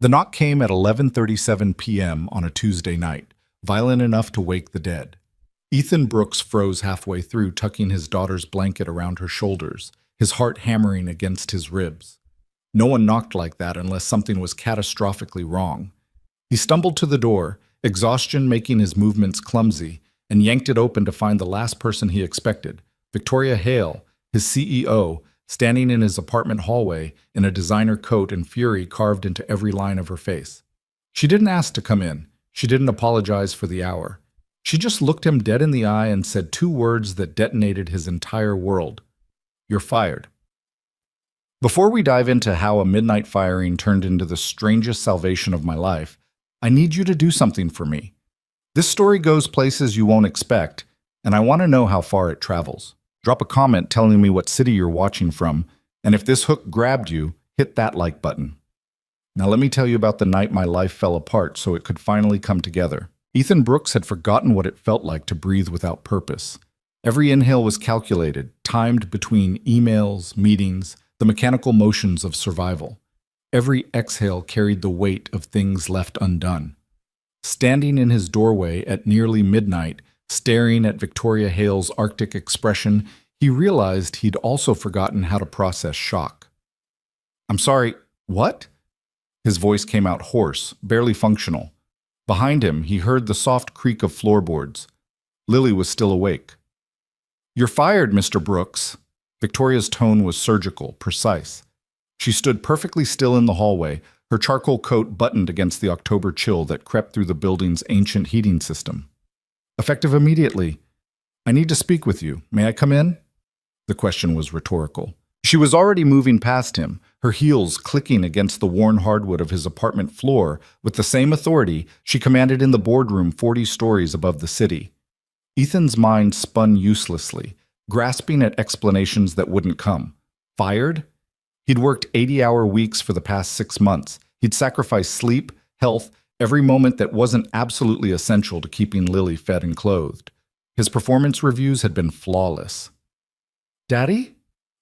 The knock came at 11:37 p.m. on a Tuesday night, violent enough to wake the dead. Ethan Brooks froze halfway through, tucking his daughter's blanket around her shoulders, his heart hammering against his ribs. No one knocked like that unless something was catastrophically wrong. He stumbled to the door, exhaustion making his movements clumsy, and yanked it open to find the last person he expected, Victoria Hale, his CEO, standing in his apartment hallway in a designer coat and fury carved into every line of her face. She didn't ask to come in. She didn't apologize for the hour. She just looked him dead in the eye and said two words that detonated his entire world. "You're fired." Before we dive into how a midnight firing turned into the strangest salvation of my life, I need you to do something for me. This story goes places you won't expect, and I want to know how far it travels. Drop a comment telling me what city you're watching from, and if this hook grabbed you, hit that like button. Now let me tell you about the night my life fell apart so it could finally come together. Ethan Brooks had forgotten what it felt like to breathe without purpose. Every inhale was calculated, timed between emails, meetings, the mechanical motions of survival. Every exhale carried the weight of things left undone. Standing in his doorway at nearly midnight, staring at Victoria Hale's Arctic expression, he realized he'd also forgotten how to process shock. "I'm sorry, what?" His voice came out hoarse, barely functional. Behind him, he heard the soft creak of floorboards. Lily was still awake. "You're fired, Mr. Brooks." Victoria's tone was surgical, precise. She stood perfectly still in the hallway, her charcoal coat buttoned against the October chill that crept through the building's ancient heating system. "Effective immediately. I need to speak with you. May I come in?" The question was rhetorical. She was already moving past him, her heels clicking against the worn hardwood of his apartment floor with the same authority she commanded in the boardroom 40 stories above the city. Ethan's mind spun uselessly, grasping at explanations that wouldn't come. Fired? He'd worked 80-hour weeks for the past 6 months. He'd sacrificed sleep, health, every moment that wasn't absolutely essential to keeping Lily fed and clothed. His performance reviews had been flawless. "Daddy?"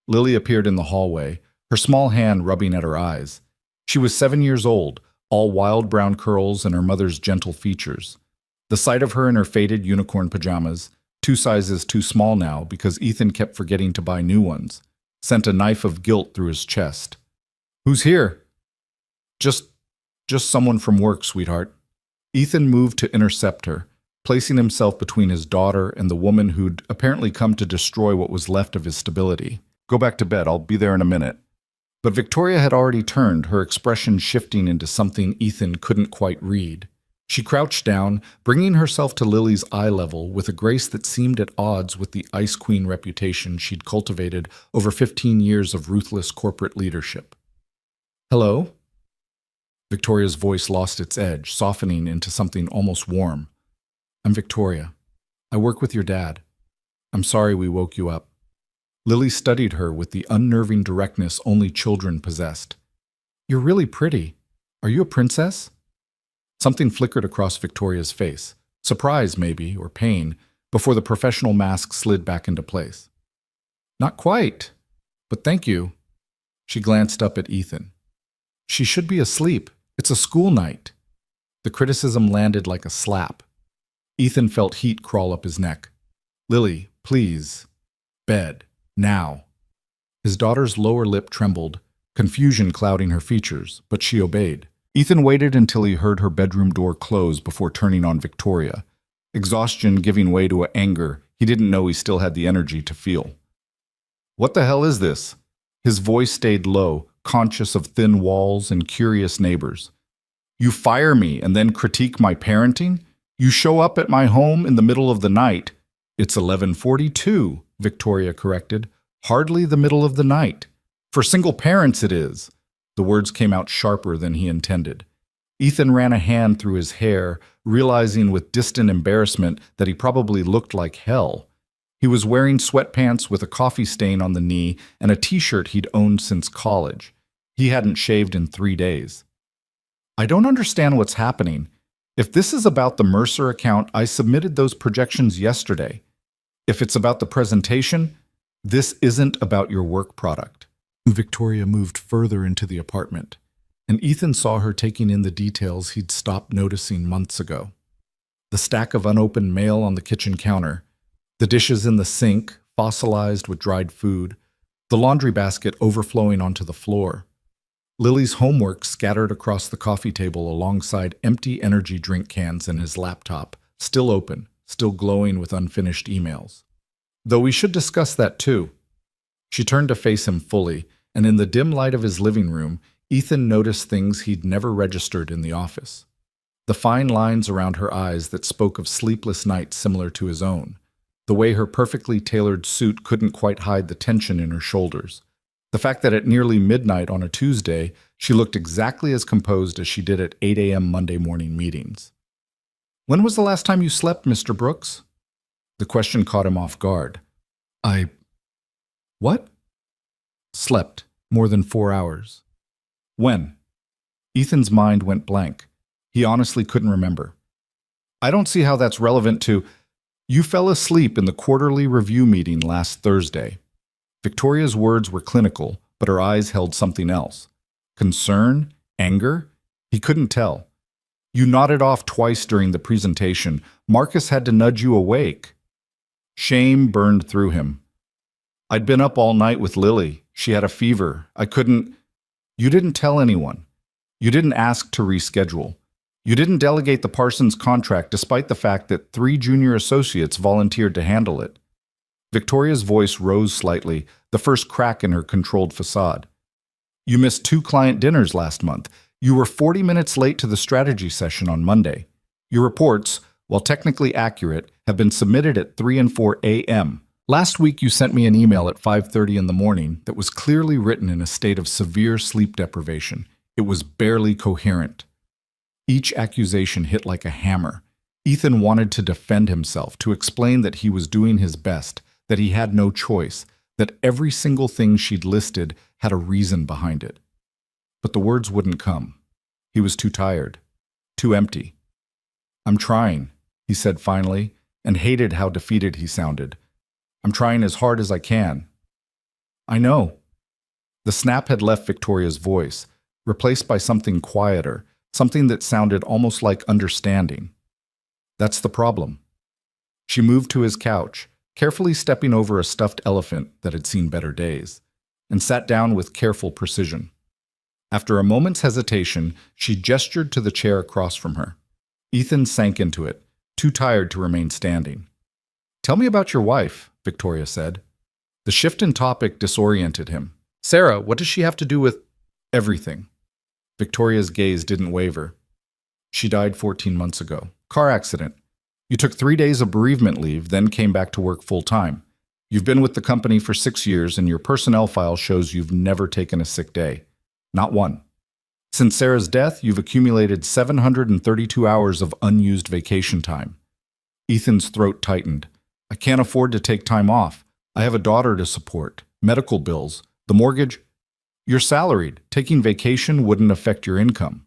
Lily appeared in the hallway, her small hand rubbing at her eyes. She was 7 years old, all wild brown curls and her mother's gentle features. The sight of her in her faded unicorn pajamas, 2 sizes too small now because Ethan kept forgetting to buy new ones, sent a knife of guilt through his chest. "Who's here?" Just someone from work, sweetheart." Ethan moved to intercept her, placing himself between his daughter and the woman who'd apparently come to destroy what was left of his stability. "Go back to bed, I'll be there in a minute." But Victoria had already turned, her expression shifting into something Ethan couldn't quite read. She crouched down, bringing herself to Lily's eye level with a grace that seemed at odds with the Ice Queen reputation she'd cultivated over 15 years of ruthless corporate leadership. "Hello?" Victoria's voice lost its edge, softening into something almost warm. "I'm Victoria. I work with your dad. I'm sorry we woke you up." Lily studied her with the unnerving directness only children possessed. "You're really pretty. Are you a princess?" Something flickered across Victoria's face, surprise maybe, or pain, before the professional mask slid back into place. "Not quite, but thank you." She glanced up at Ethan. "She should be asleep. It's a school night." The criticism landed like a slap. Ethan felt heat crawl up his neck. "Lily, please. Bed. Now." His daughter's lower lip trembled, confusion clouding her features, but she obeyed. Ethan waited until he heard her bedroom door close before turning on Victoria, exhaustion giving way to anger he didn't know he still had the energy to feel. "What the hell is this?" His voice stayed low, conscious of thin walls and curious neighbors. "You fire me and then critique my parenting? You show up at my home in the middle of the night." "It's 11:42, Victoria corrected. "Hardly the middle of the night. For single parents it is." The words came out sharper than he intended. Ethan ran a hand through his hair, realizing with distant embarrassment that he probably looked like hell. He was wearing sweatpants with a coffee stain on the knee and a t-shirt he'd owned since college. He hadn't shaved in 3 days. "I don't understand what's happening. If this is about the Mercer account, I submitted those projections yesterday. If it's about the presentation, this isn't about your work product." Victoria moved further into the apartment, and Ethan saw her taking in the details he'd stopped noticing months ago. The stack of unopened mail on the kitchen counter, the dishes in the sink, fossilized with dried food, the laundry basket overflowing onto the floor. Lily's homework scattered across the coffee table alongside empty energy drink cans and his laptop, still open, still glowing with unfinished emails. Though we should discuss that too. She turned to face him fully, and in the dim light of his living room, Ethan noticed things he'd never registered in the office. The fine lines around her eyes that spoke of sleepless nights similar to his own. The way her perfectly tailored suit couldn't quite hide the tension in her shoulders. The fact that at nearly midnight on a Tuesday, she looked exactly as composed as she did at 8 a.m. Monday morning meetings. "When was the last time you slept, Mr. Brooks?" The question caught him off guard. What? Slept. More than 4 hours. When? Ethan's mind went blank. He honestly couldn't remember. "I don't see how that's relevant to—" "You fell asleep in the quarterly review meeting last Thursday." Victoria's words were clinical, but her eyes held something else. Concern? Anger? He couldn't tell. "You nodded off twice during the presentation. Marcus had to nudge you awake." Shame burned through him. "I'd been up all night with Lily. She had a fever. I couldn't—" "You didn't tell anyone. You didn't ask to reschedule. You didn't delegate the Parsons contract despite the fact that 3 junior associates volunteered to handle it." Victoria's voice rose slightly, the first crack in her controlled facade. "You missed 2 client dinners last month. You were 40 minutes late to the strategy session on Monday. Your reports, while technically accurate, have been submitted at 3 and 4 a.m. Last week you sent me an email at 5:30 in the morning that was clearly written in a state of severe sleep deprivation. It was barely coherent." Each accusation hit like a hammer. Ethan wanted to defend himself, to explain that he was doing his best, that he had no choice, that every single thing she'd listed had a reason behind it. But the words wouldn't come. He was too tired, too empty. "I'm trying," he said finally, and hated how defeated he sounded. "I'm trying as hard as I can." "I know." The snap had left Victoria's voice, replaced by something quieter, something that sounded almost like understanding. "That's the problem." She moved to his couch, carefully stepping over a stuffed elephant that had seen better days, and sat down with careful precision. After a moment's hesitation, she gestured to the chair across from her. Ethan sank into it, too tired to remain standing. "Tell me about your wife," Victoria said. The shift in topic disoriented him. "Sarah, what does she have to do with—" "Everything." Victoria's gaze didn't waver. "She died 14 months ago. Car accident. You took 3 days of bereavement leave, then came back to work full-time. You've been with the company for 6 years, and your personnel file shows you've never taken a sick day. Not one. Since Sarah's death, you've accumulated 732 hours of unused vacation time." Ethan's throat tightened. "I can't afford to take time off. I have a daughter to support, medical bills, the mortgage—" "You're salaried. Taking vacation wouldn't affect your income."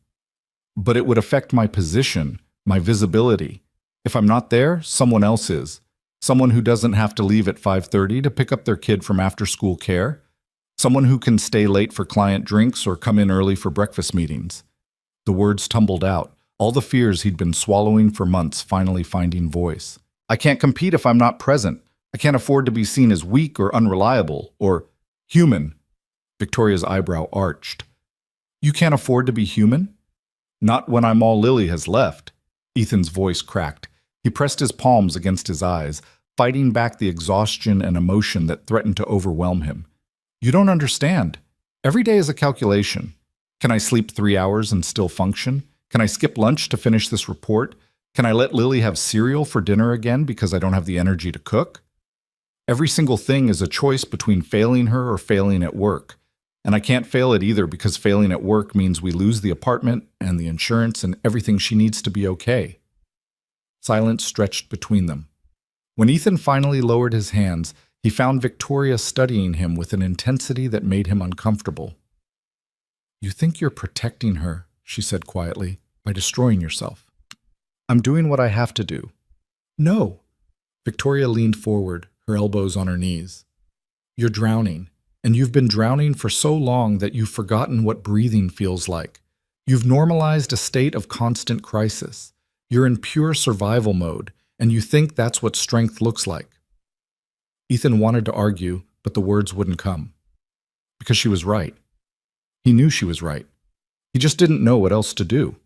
"But it would affect my position, my visibility. If I'm not there, someone else is. Someone who doesn't have to leave at 5:30 to pick up their kid from after-school care. Someone who can stay late for client drinks or come in early for breakfast meetings." The words tumbled out, all the fears he'd been swallowing for months finally finding voice. "I can't compete if I'm not present. I can't afford to be seen as weak or unreliable or human." Victoria's eyebrow arched. "You can't afford to be human?" "Not when I'm all Lily has left." Ethan's voice cracked. He pressed his palms against his eyes, fighting back the exhaustion and emotion that threatened to overwhelm him. "You don't understand. Every day is a calculation. Can I sleep 3 hours and still function? Can I skip lunch to finish this report? Can I let Lily have cereal for dinner again because I don't have the energy to cook? Every single thing is a choice between failing her or failing at work. And I can't fail at either because failing at work means we lose the apartment and the insurance and everything she needs to be okay." Silence stretched between them. When Ethan finally lowered his hands, he found Victoria studying him with an intensity that made him uncomfortable. "You think you're protecting her," she said quietly, "by destroying yourself." "I'm doing what I have to do." "No." Victoria leaned forward, her elbows on her knees. "You're drowning, and you've been drowning for so long that you've forgotten what breathing feels like. You've normalized a state of constant crisis. You're in pure survival mode, and you think that's what strength looks like. Ethan wanted to argue, but the words wouldn't come. Because she was right. He knew she was right. He just didn't know what else to do.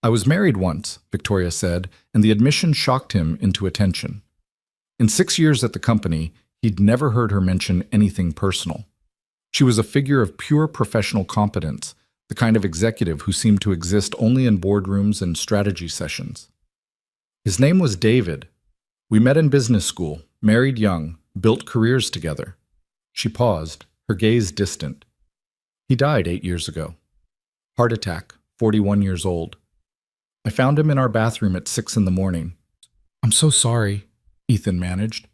I was married once, Victoria said, and the admission shocked him into attention. In 6 years at the company, he'd never heard her mention anything personal. She was a figure of pure professional competence, the kind of executive who seemed to exist only in boardrooms and strategy sessions. His name was David. We met in business school, married young, built careers together. She paused, her gaze distant. He died 8 years ago. Heart attack, 41 years old. I found him in our bathroom at 6 in the morning. I'm so sorry, Ethan managed.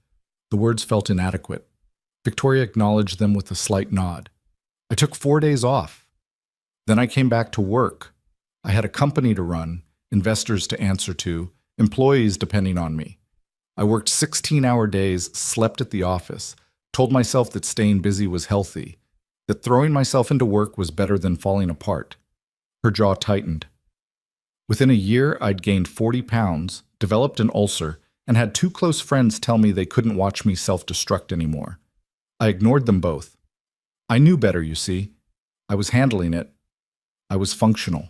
The words felt inadequate. Victoria acknowledged them with a slight nod. I took 4 days off. Then I came back to work. I had a company to run, investors to answer to, employees depending on me. I worked 16-hour days, slept at the office, told myself that staying busy was healthy, that throwing myself into work was better than falling apart. Her jaw tightened. Within a year, I'd gained 40 pounds, developed an ulcer, and had 2 close friends tell me they couldn't watch me self-destruct anymore. I ignored them both. I knew better, you see. I was handling it. I was functional.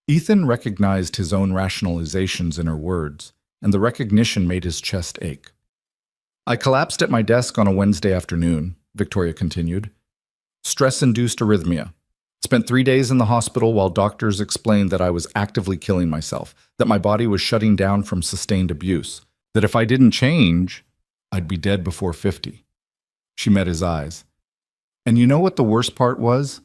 Ethan recognized his own rationalizations in her words, and the recognition made his chest ache. I collapsed at my desk on a Wednesday afternoon, Victoria continued. Stress-induced arrhythmia. Spent 3 days in the hospital while doctors explained that I was actively killing myself, that my body was shutting down from sustained abuse, that if I didn't change, I'd be dead before 50. She met his eyes. And you know what the worst part was?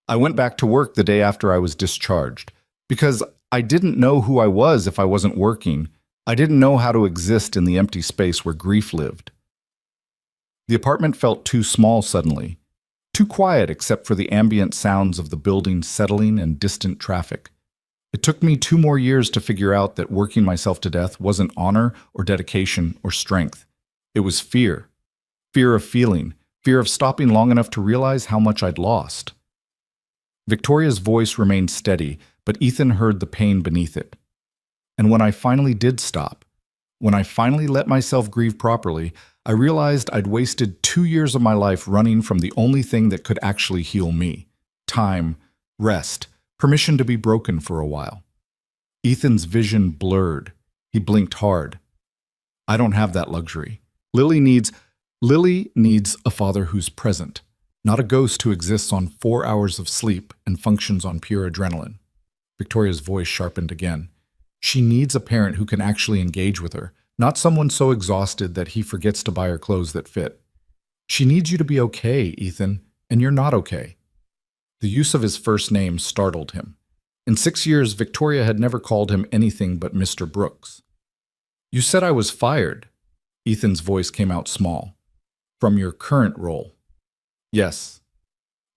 I went back to work the day after I was discharged, because I didn't know who I was if I wasn't working. I didn't know how to exist in the empty space where grief lived. The apartment felt too small suddenly, too quiet except for the ambient sounds of the building settling and distant traffic. It took me 2 more years to figure out that working myself to death wasn't honor or dedication or strength. It was fear. Fear of feeling, fear of stopping long enough to realize how much I'd lost. Victoria's voice remained steady, but Ethan heard the pain beneath it. And when I finally did stop, when I finally let myself grieve properly, I realized I'd wasted 2 years of my life running from the only thing that could actually heal me. Time, rest, permission to be broken for a while. Ethan's vision blurred. He blinked hard. I don't have that luxury. Lily needs a father who's present, not a ghost who exists on 4 hours of sleep and functions on pure adrenaline. Victoria's voice sharpened again. She needs a parent who can actually engage with her, not someone so exhausted that he forgets to buy her clothes that fit. She needs you to be okay, Ethan, and you're not okay. The use of his first name startled him. In 6 years, Victoria had never called him anything but Mr. Brooks. You said I was fired. Ethan's voice came out small. From your current role. Yes.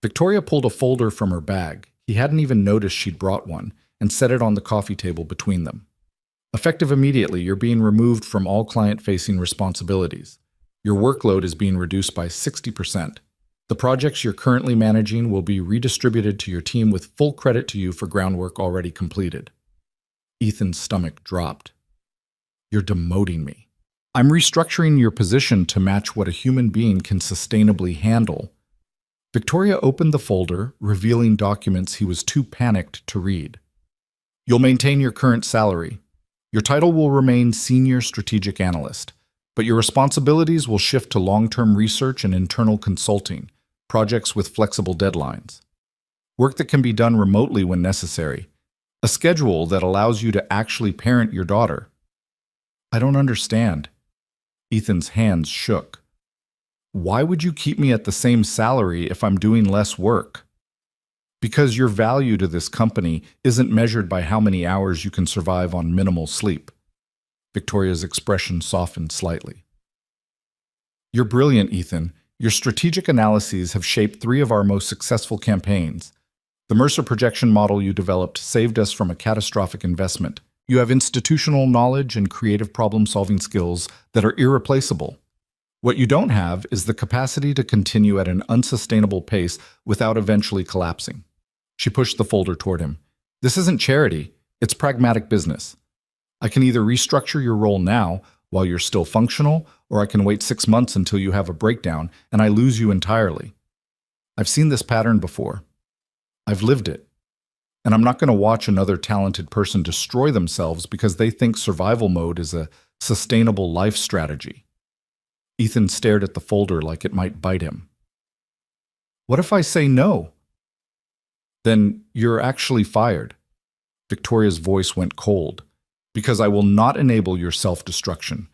Victoria pulled a folder from her bag. He hadn't even noticed she'd brought one, and set it on the coffee table between them. Effective immediately, you're being removed from all client-facing responsibilities. Your workload is being reduced by 60%. The projects you're currently managing will be redistributed to your team with full credit to you for groundwork already completed. Ethan's stomach dropped. You're demoting me. I'm restructuring your position to match what a human being can sustainably handle. Victoria opened the folder, revealing documents he was too panicked to read. You'll maintain your current salary. Your title will remain Senior Strategic Analyst, but your responsibilities will shift to long-term research and internal consulting, projects with flexible deadlines. Work that can be done remotely when necessary. A schedule that allows you to actually parent your daughter. I don't understand. Ethan's hands shook. Why would you keep me at the same salary if I'm doing less work? Because your value to this company isn't measured by how many hours you can survive on minimal sleep. Victoria's expression softened slightly. You're brilliant, Ethan. Your strategic analyses have shaped 3 of our most successful campaigns. The Mercer projection model you developed saved us from a catastrophic investment. You have institutional knowledge and creative problem-solving skills that are irreplaceable. What you don't have is the capacity to continue at an unsustainable pace without eventually collapsing. She pushed the folder toward him. This isn't charity, it's pragmatic business. I can either restructure your role now while you're still functional, or I can wait 6 months until you have a breakdown and I lose you entirely. I've seen this pattern before. I've lived it. And I'm not going to watch another talented person destroy themselves because they think survival mode is a sustainable life strategy. Ethan stared at the folder like it might bite him. What if I say no? Then you're actually fired. Victoria's voice went cold. Because I will not enable your self-destruction.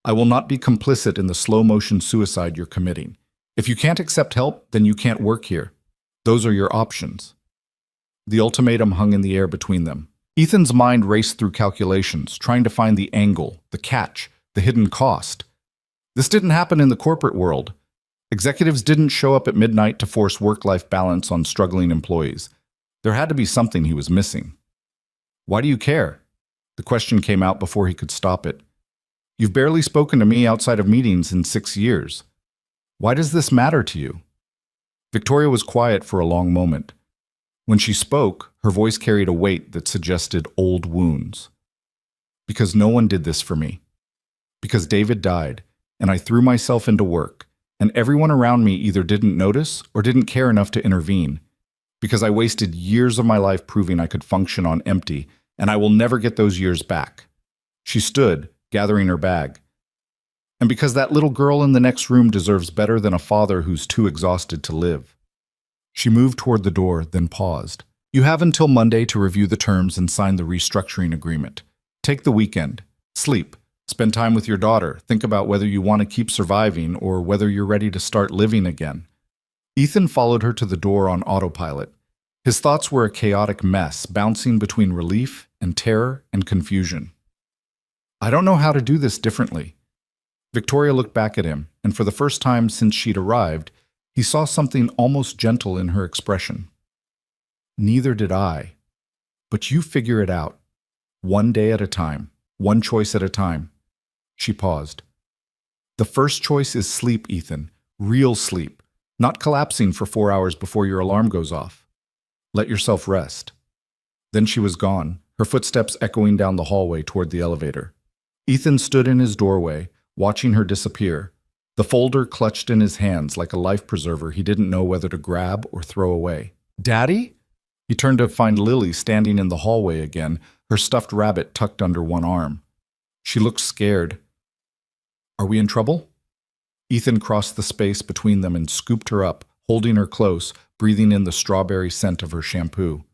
I will not be complicit in the slow-motion suicide you're committing. If you can't accept help, then you can't work here. Those are your options. The ultimatum hung in the air between them. Ethan's mind raced through calculations, trying to find the angle, the catch, the hidden cost. This didn't happen in the corporate world. Executives didn't show up at midnight to force work-life balance on struggling employees. There had to be something he was missing. Why do you care? The question came out before he could stop it. You've barely spoken to me outside of meetings in 6 years. Why does this matter to you? Victoria was quiet for a long moment. When she spoke, her voice carried a weight that suggested old wounds. Because no one did this for me. Because David died, and I threw myself into work, and everyone around me either didn't notice or didn't care enough to intervene. Because I wasted years of my life proving I could function on empty, and I will never get those years back. She stood, gathering her bag. And because that little girl in the next room deserves better than a father who's too exhausted to live. She moved toward the door, then paused. You have until Monday to review the terms and sign the restructuring agreement. Take the weekend. Sleep. Spend time with your daughter. Think about whether you want to keep surviving or whether you're ready to start living again. Ethan followed her to the door on autopilot. His thoughts were a chaotic mess, bouncing between relief and terror and confusion. I don't know how to do this differently. Victoria looked back at him, and for the first time since she'd arrived, he saw something almost gentle in her expression. Neither did I. But you figure it out. One day at a time. One choice at a time. She paused. The first choice is sleep, Ethan. Real sleep. Not collapsing for 4 hours before your alarm goes off. Let yourself rest. Then she was gone, her footsteps echoing down the hallway toward the elevator. Ethan stood in his doorway, watching her disappear, the folder clutched in his hands like a life preserver he didn't know whether to grab or throw away. Daddy? He turned to find Lily standing in the hallway again, her stuffed rabbit tucked under one arm. She looked scared. Are we in trouble? Ethan crossed the space between them and scooped her up, holding her close, breathing in the strawberry scent of her shampoo.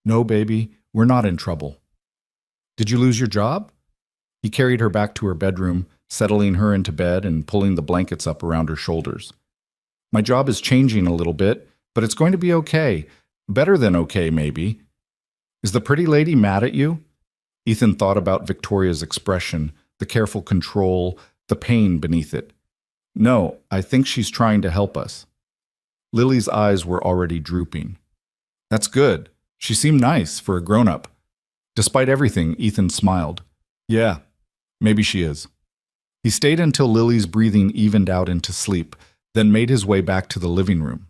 No, baby, we're not in trouble. Did you lose your job? He carried her back to her bedroom, settling her into bed and pulling the blankets up around her shoulders. My job is changing a little bit, but it's going to be okay. Better than okay, maybe. Is the pretty lady mad at you? Ethan thought about Victoria's expression, the careful control, the pain beneath it. No, I think she's trying to help us. Lily's eyes were already drooping. That's good. She seemed nice for a grown-up. Despite everything, Ethan smiled. Yeah, maybe she is. He stayed until Lily's breathing evened out into sleep, then made his way back to the living room.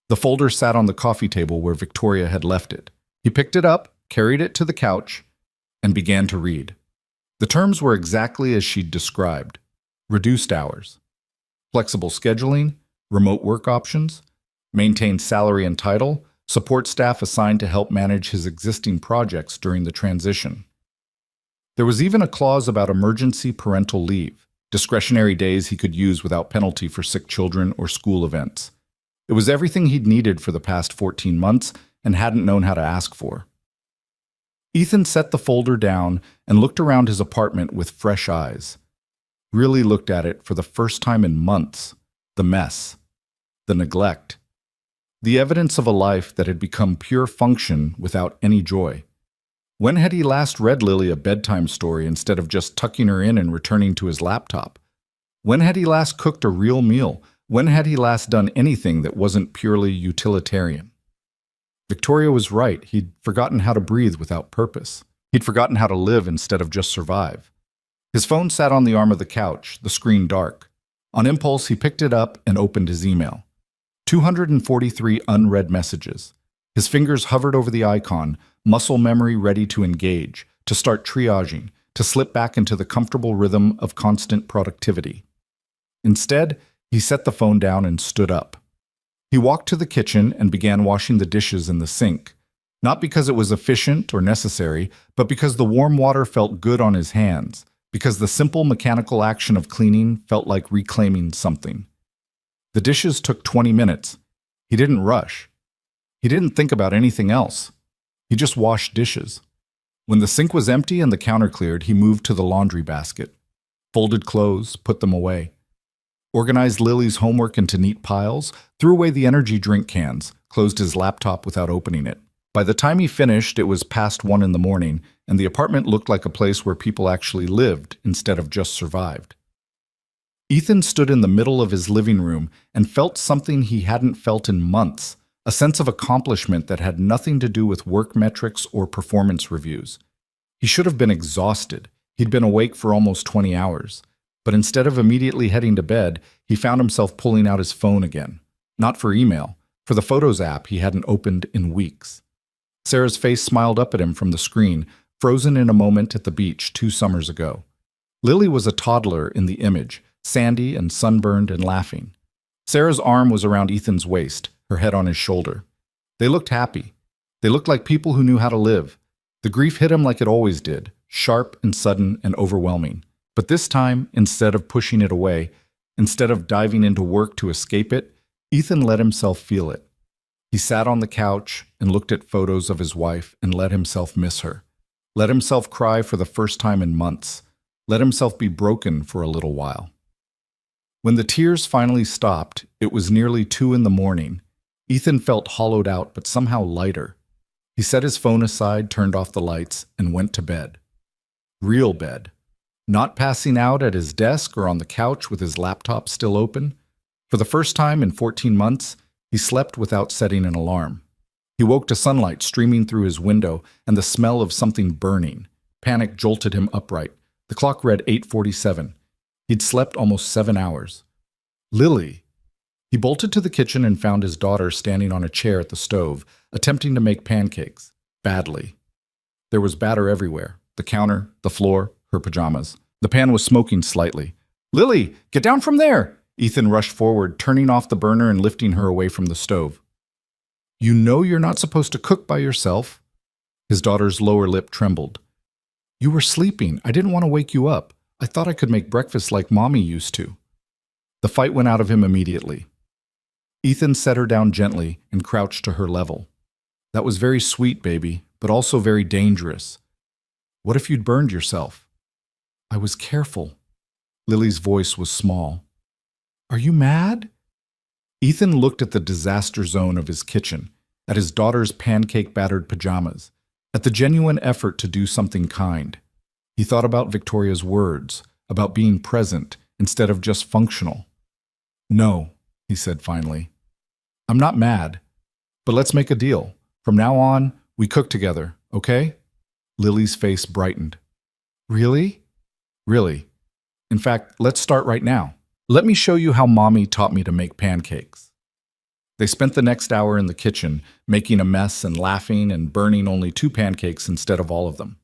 The folder sat on the coffee table where Victoria had left it. He picked it up, carried it to the couch, and began to read. The terms were exactly as she'd described. Reduced hours, flexible scheduling, remote work options, maintained salary and title, support staff assigned to help manage his existing projects during the transition. There was even a clause about emergency parental leave, discretionary days he could use without penalty for sick children or school events. It was everything he'd needed for the past 14 months and hadn't known how to ask for. Ethan set the folder down and looked around his apartment with fresh eyes. Really looked at it for the first time in months. The mess. The neglect. The evidence of a life that had become pure function without any joy. When had he last read Lily a bedtime story instead of just tucking her in and returning to his laptop? When had he last cooked a real meal? When had he last done anything that wasn't purely utilitarian? Victoria was right. He'd forgotten how to breathe without purpose. He'd forgotten how to live instead of just survive. His phone sat on the arm of the couch, the screen dark. On impulse, he picked it up and opened his email. 243 unread messages. His fingers hovered over the icon, muscle memory ready to engage, to start triaging, to slip back into the comfortable rhythm of constant productivity. Instead, he set the phone down and stood up. He walked to the kitchen and began washing the dishes in the sink, not because it was efficient or necessary, but because the warm water felt good on his hands, because the simple mechanical action of cleaning felt like reclaiming something. The dishes took 20 minutes. He didn't rush. He didn't think about anything else. He just washed dishes. When the sink was empty and the counter cleared, he moved to the laundry basket, folded clothes, put them away, organized Lily's homework into neat piles, threw away the energy drink cans, closed his laptop without opening it. By the time he finished, it was past 1 in the morning, and the apartment looked like a place where people actually lived instead of just survived. Ethan stood in the middle of his living room and felt something he hadn't felt in months, a sense of accomplishment that had nothing to do with work metrics or performance reviews. He should have been exhausted. He'd been awake for almost 20 hours. But instead of immediately heading to bed, he found himself pulling out his phone again. Not for email, for the Photos app he hadn't opened in weeks. Sarah's face smiled up at him from the screen, frozen in a moment at the beach 2 summers ago. Lily was a toddler in the image, sandy and sunburned and laughing. Sarah's arm was around Ethan's waist, her head on his shoulder. They looked happy. They looked like people who knew how to live. The grief hit him like it always did, sharp and sudden and overwhelming. But this time, instead of pushing it away, instead of diving into work to escape it, Ethan let himself feel it. He sat on the couch and looked at photos of his wife and let himself miss her. Let himself cry for the first time in months. Let himself be broken for a little while. When the tears finally stopped, it was nearly 2 in the morning. Ethan felt hollowed out but somehow lighter. He set his phone aside, turned off the lights, and went to bed. Real bed. Not passing out at his desk or on the couch with his laptop still open. For the first time in 14 months, he slept without setting an alarm. He woke to sunlight streaming through his window and the smell of something burning. Panic jolted him upright. The clock read 8:47. He'd slept almost 7 hours. Lily! He bolted to the kitchen and found his daughter standing on a chair at the stove, attempting to make pancakes. Badly. There was batter everywhere. The counter, the floor, her pajamas. The pan was smoking slightly. "Lily, get down from there!" Ethan rushed forward, turning off the burner and lifting her away from the stove. "You know you're not supposed to cook by yourself." His daughter's lower lip trembled. "You were sleeping. I didn't want to wake you up. I thought I could make breakfast like Mommy used to." The fight went out of him immediately. Ethan set her down gently and crouched to her level. "That was very sweet, baby, but also very dangerous. What if you'd burned yourself?" "I was careful." Lily's voice was small. "Are you mad?" Ethan looked at the disaster zone of his kitchen, at his daughter's pancake-battered pajamas, at the genuine effort to do something kind. He thought about Victoria's words, about being present instead of just functional. "No," he said finally. "I'm not mad, but let's make a deal. From now on, we cook together, okay?" Lily's face brightened. "Really?" "Really. In fact, let's start right now. Let me show you how Mommy taught me to make pancakes." They spent the next hour in the kitchen, making a mess and laughing and burning only 2 pancakes instead of all of them.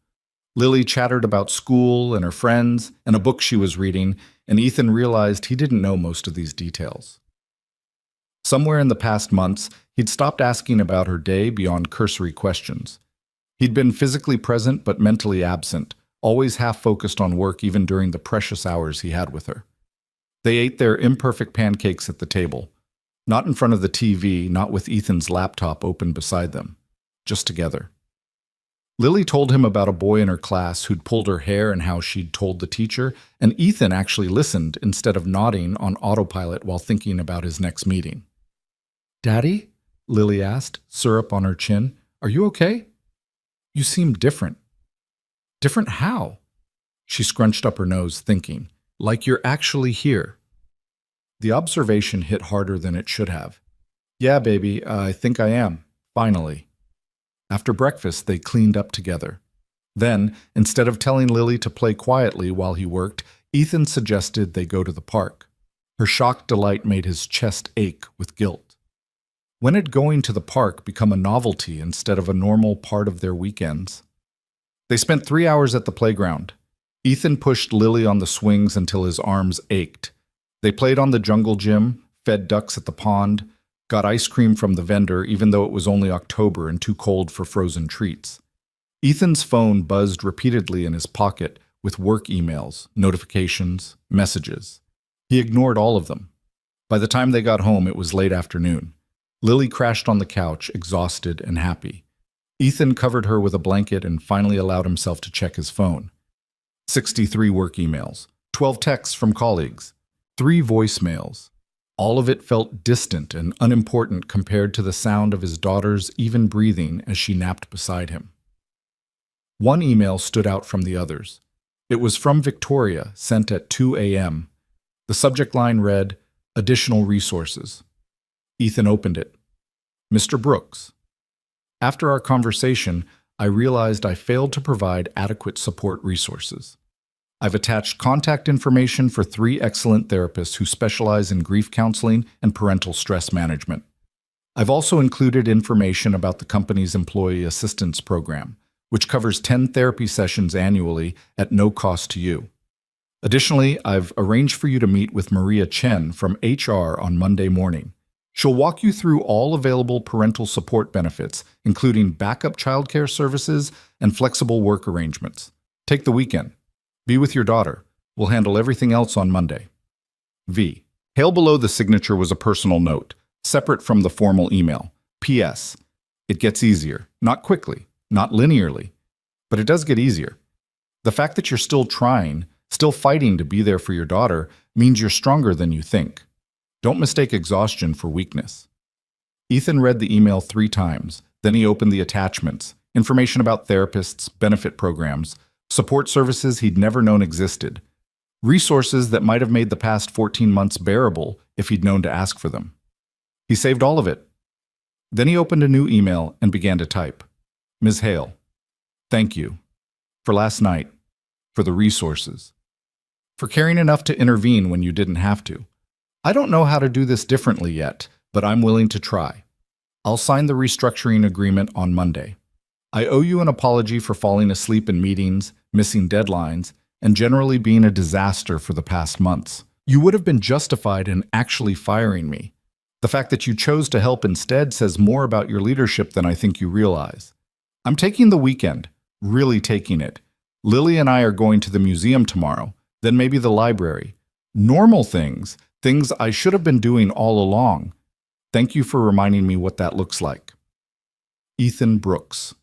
Lily chattered about school and her friends and a book she was reading, and Ethan realized he didn't know most of these details. Somewhere in the past months, he'd stopped asking about her day beyond cursory questions. He'd been physically present but mentally absent, always half-focused on work even during the precious hours he had with her. They ate their imperfect pancakes at the table, not in front of the TV, not with Ethan's laptop open beside them, just together. Lily told him about a boy in her class who'd pulled her hair and how she'd told the teacher, and Ethan actually listened instead of nodding on autopilot while thinking about his next meeting. "Daddy?" Lily asked, syrup on her chin. "Are you okay? You seem different." "Different how?" She scrunched up her nose, thinking, "Like you're actually here." The observation hit harder than it should have. "Yeah, baby, I think I am, finally." After breakfast, they cleaned up together. Then, instead of telling Lily to play quietly while he worked, Ethan suggested they go to the park. Her shocked delight made his chest ache with guilt. When had going to the park become a novelty instead of a normal part of their weekends? They spent 3 hours at the playground. Ethan pushed Lily on the swings until his arms ached. They played on the jungle gym, fed ducks at the pond, got ice cream from the vendor even though it was only October and too cold for frozen treats. Ethan's phone buzzed repeatedly in his pocket with work emails, notifications, messages. He ignored all of them. By the time they got home, it was late afternoon. Lily crashed on the couch, exhausted and happy. Ethan covered her with a blanket and finally allowed himself to check his phone. 63 work emails, 12 texts from colleagues, 3 voicemails. All of it felt distant and unimportant compared to the sound of his daughter's even breathing as she napped beside him. One email stood out from the others. It was from Victoria, sent at 2 a.m. The subject line read, "Additional resources." Ethan opened it. "Mr. Brooks. After our conversation, I realized I failed to provide adequate support resources. I've attached contact information for 3 excellent therapists who specialize in grief counseling and parental stress management. I've also included information about the company's employee assistance program, which covers 10 therapy sessions annually at no cost to you. Additionally, I've arranged for you to meet with Maria Chen from HR on Monday morning. She'll walk you through all available parental support benefits, including backup childcare services and flexible work arrangements. Take the weekend. Be with your daughter. We'll handle everything else on Monday. V. Hail below the signature was a personal note, separate from the formal email. P.S. It gets easier. Not quickly, not linearly, but it does get easier. The fact that you're still trying, still fighting to be there for your daughter, means you're stronger than you think. Don't mistake exhaustion for weakness. Ethan read the email 3 times, then he opened the attachments, information about therapists, benefit programs, support services he'd never known existed, resources that might have made the past 14 months bearable if he'd known to ask for them. He saved all of it. Then he opened a new email and began to type. Ms. Hale, thank you. For last night. For the resources. For caring enough to intervene when you didn't have to. I don't know how to do this differently yet, but I'm willing to try. I'll sign the restructuring agreement on Monday. I owe you an apology for falling asleep in meetings, missing deadlines, and generally being a disaster for the past months. You would have been justified in actually firing me. The fact that you chose to help instead says more about your leadership than I think you realize. I'm taking the weekend, really taking it. Lily and I are going to the museum tomorrow, then maybe the library. Normal things. Things I should have been doing all along. Thank you for reminding me what that looks like. Ethan Brooks.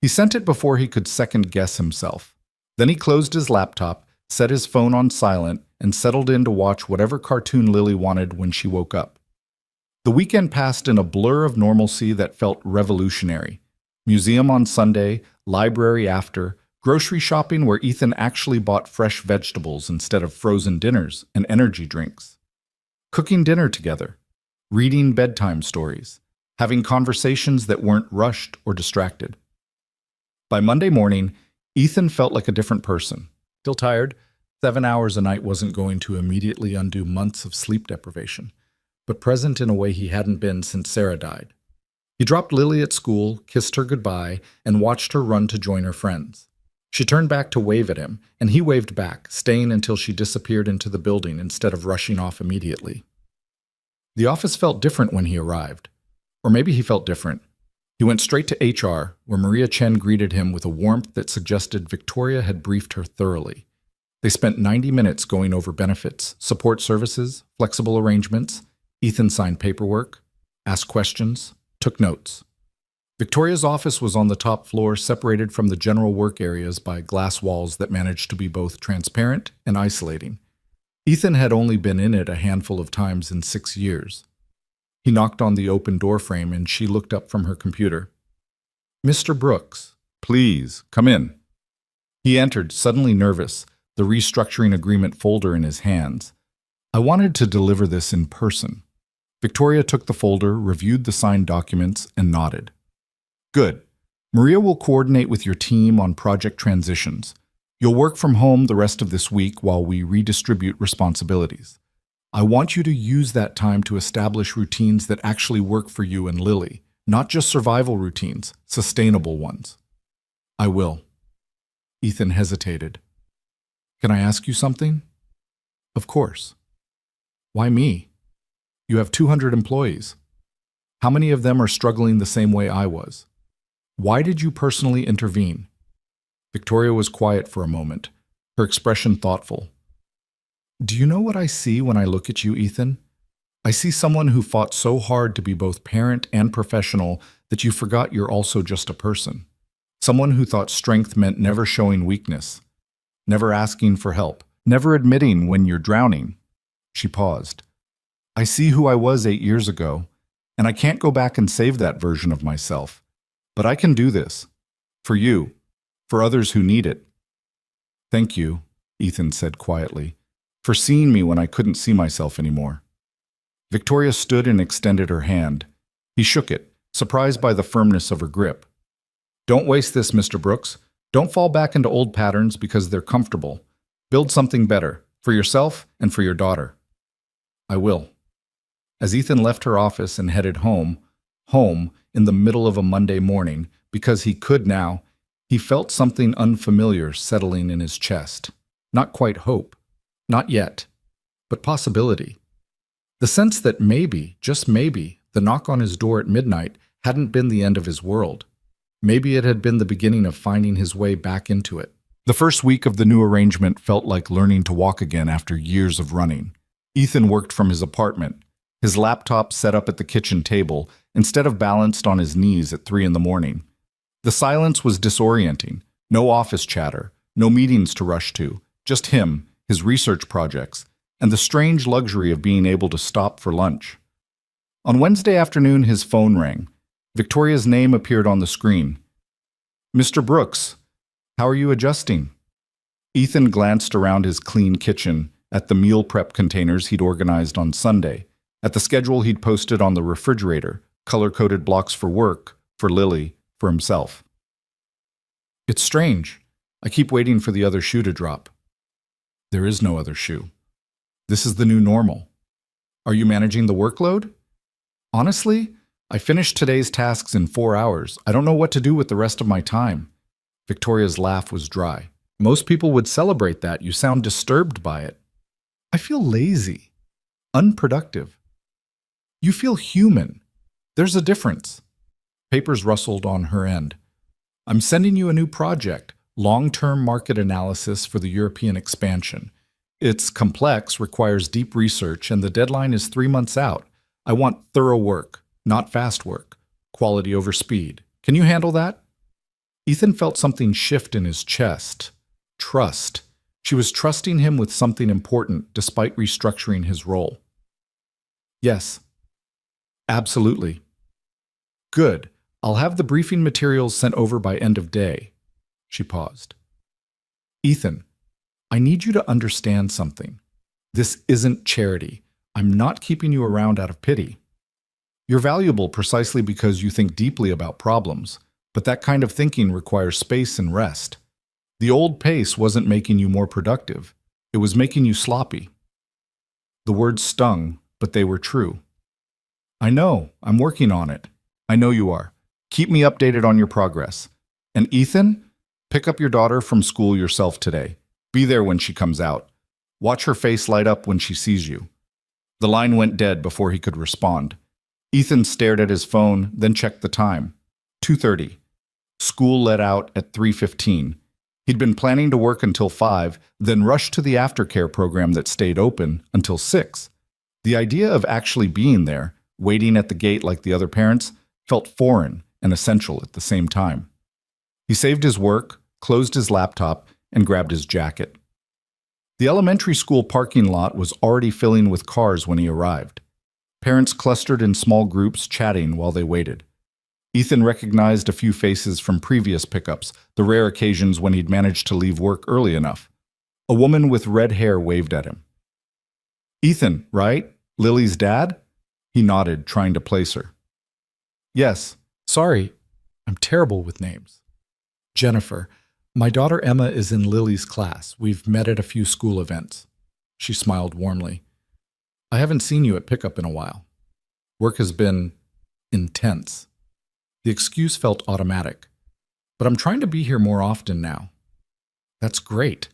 He sent it before he could second-guess himself. Then he closed his laptop, set his phone on silent, and settled in to watch whatever cartoon Lily wanted when she woke up. The weekend passed in a blur of normalcy that felt revolutionary. Museum on Sunday, library after, grocery shopping where Ethan actually bought fresh vegetables instead of frozen dinners and energy drinks. Cooking dinner together, reading bedtime stories, having conversations that weren't rushed or distracted. By Monday morning, Ethan felt like a different person. Still tired, 7 hours a night wasn't going to immediately undo months of sleep deprivation, but present in a way he hadn't been since Sarah died. He dropped Lily at school, kissed her goodbye, and watched her run to join her friends. She turned back to wave at him, and he waved back, staying until she disappeared into the building instead of rushing off immediately. The office felt different when he arrived. Or maybe he felt different. He went straight to HR, where Maria Chen greeted him with a warmth that suggested Victoria had briefed her thoroughly. They spent 90 minutes going over benefits, support services, flexible arrangements. Ethan signed paperwork, asked questions, took notes. Victoria's office was on the top floor, separated from the general work areas by glass walls that managed to be both transparent and isolating. Ethan had only been in it a handful of times in 6 years. He knocked on the open door frame and she looked up from her computer. Mr. Brooks, please, come in. He entered, suddenly nervous, the restructuring agreement folder in his hands. I wanted to deliver this in person. Victoria took the folder, reviewed the signed documents, and nodded. Good. Maria will coordinate with your team on project transitions. You'll work from home the rest of this week while we redistribute responsibilities. I want you to use that time to establish routines that actually work for you and Lily, not just survival routines, sustainable ones. I will. Ethan hesitated. Can I ask you something? Of course. Why me? You have 200 employees. How many of them are struggling the same way I was? Why did you personally intervene? Victoria was quiet for a moment, her expression thoughtful. Do you know what I see when I look at you, Ethan? I see someone who fought so hard to be both parent and professional that you forgot you're also just a person. Someone who thought strength meant never showing weakness, never asking for help, never admitting when you're drowning. She paused. I see who I was 8 years ago, and I can't go back and save that version of myself. But I can do this. For you. For others who need it. Thank you, Ethan said quietly, for seeing me when I couldn't see myself anymore. Victoria stood and extended her hand. He shook it, surprised by the firmness of her grip. Don't waste this, Mr. Brooks. Don't fall back into old patterns because they're comfortable. Build something better, for yourself and for your daughter. I will. As Ethan left her office and headed home in the middle of a Monday morning, because he could now, he felt something unfamiliar settling in his chest. Not quite hope. Not yet. But possibility. The sense that maybe, just maybe, the knock on his door at midnight hadn't been the end of his world. Maybe it had been the beginning of finding his way back into it. The first week of the new arrangement felt like learning to walk again after years of running. Ethan worked from his apartment, his laptop set up at the kitchen table instead of balanced on his knees at 3 a.m. The silence was disorienting. No office chatter, no meetings to rush to, just him, his research projects, and the strange luxury of being able to stop for lunch. On Wednesday afternoon, his phone rang. Victoria's name appeared on the screen. Mr. Brooks, how are you adjusting? Ethan glanced around his clean kitchen, at the meal prep containers he'd organized on Sunday, at the schedule he'd posted on the refrigerator, color-coded blocks for work, for Lily, for himself. It's strange. I keep waiting for the other shoe to drop. There is no other shoe. This is the new normal. Are you managing the workload? Honestly, I finished today's tasks in 4 hours. I don't know what to do with the rest of my time. Victoria's laugh was dry. Most people would celebrate that. You sound disturbed by it. I feel lazy, unproductive. You feel human. There's a difference. Papers rustled on her end. I'm sending you a new project, long-term market analysis for the European expansion. It's complex, requires deep research, and the deadline is 3 months out. I want thorough work, not fast work. Quality over speed. Can you handle that? Ethan felt something shift in his chest. Trust. She was trusting him with something important despite restructuring his role. Yes. Absolutely. Good. I'll have the briefing materials sent over by end of day. She paused. Ethan, I need you to understand something. This isn't charity. I'm not keeping you around out of pity. You're valuable precisely because you think deeply about problems, but that kind of thinking requires space and rest. The old pace wasn't making you more productive. It was making you sloppy. The words stung, but they were true. I know. I'm working on it. I know you are. Keep me updated on your progress. And Ethan, pick up your daughter from school yourself today. Be there when she comes out. Watch her face light up when she sees you. The line went dead before he could respond. Ethan stared at his phone, then checked the time. 2:30. School let out at 3:15. He'd been planning to work until 5, then rushed to the aftercare program that stayed open until 6. The idea of actually being there, waiting at the gate like the other parents, felt foreign and essential at the same time. He saved his work, closed his laptop, and grabbed his jacket. The elementary school parking lot was already filling with cars when he arrived. Parents clustered in small groups, chatting while they waited. Ethan recognized a few faces from previous pickups, the rare occasions when he'd managed to leave work early enough. A woman with red hair waved at him. Ethan, right? Lily's dad? He nodded, trying to place her. Yes. Sorry, I'm terrible with names. Jennifer. My daughter Emma is in Lily's class. We've met at a few school events. She smiled warmly. I haven't seen you at pickup in a while. Work has been intense. The excuse felt automatic. But I'm trying to be here more often now. That's great.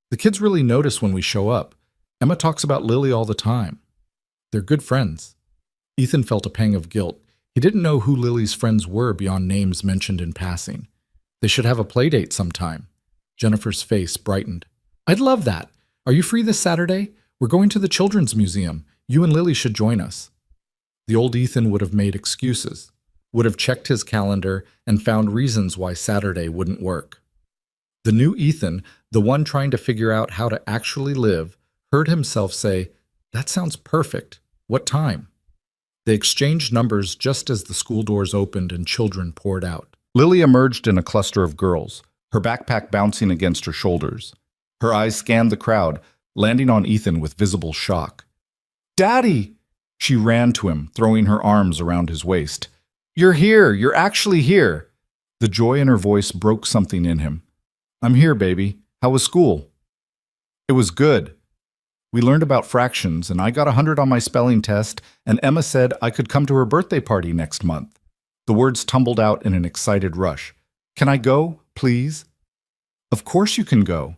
The kids really notice when we show up. Emma talks about Lily all the time. They're good friends. Ethan felt a pang of guilt. He didn't know who Lily's friends were beyond names mentioned in passing. They should have a play date sometime. Jennifer's face brightened. I'd love that. Are you free this Saturday? We're going to the Children's Museum. You and Lily should join us. The old Ethan would have made excuses, would have checked his calendar and found reasons why Saturday wouldn't work. The new Ethan, the one trying to figure out how to actually live, heard himself say, "That sounds perfect. What time?" They exchanged numbers just as the school doors opened and children poured out. Lily emerged in a cluster of girls, her backpack bouncing against her shoulders. Her eyes scanned the crowd, landing on Ethan with visible shock. "Daddy!" She ran to him, throwing her arms around his waist. "You're here! You're actually here!" The joy in her voice broke something in him. "I'm here, baby. How was school?" "It was good. We learned about fractions, and I got 100 on my spelling test, and Emma said I could come to her birthday party next month." The words tumbled out in an excited rush. "Can I go, please?" "Of course you can go."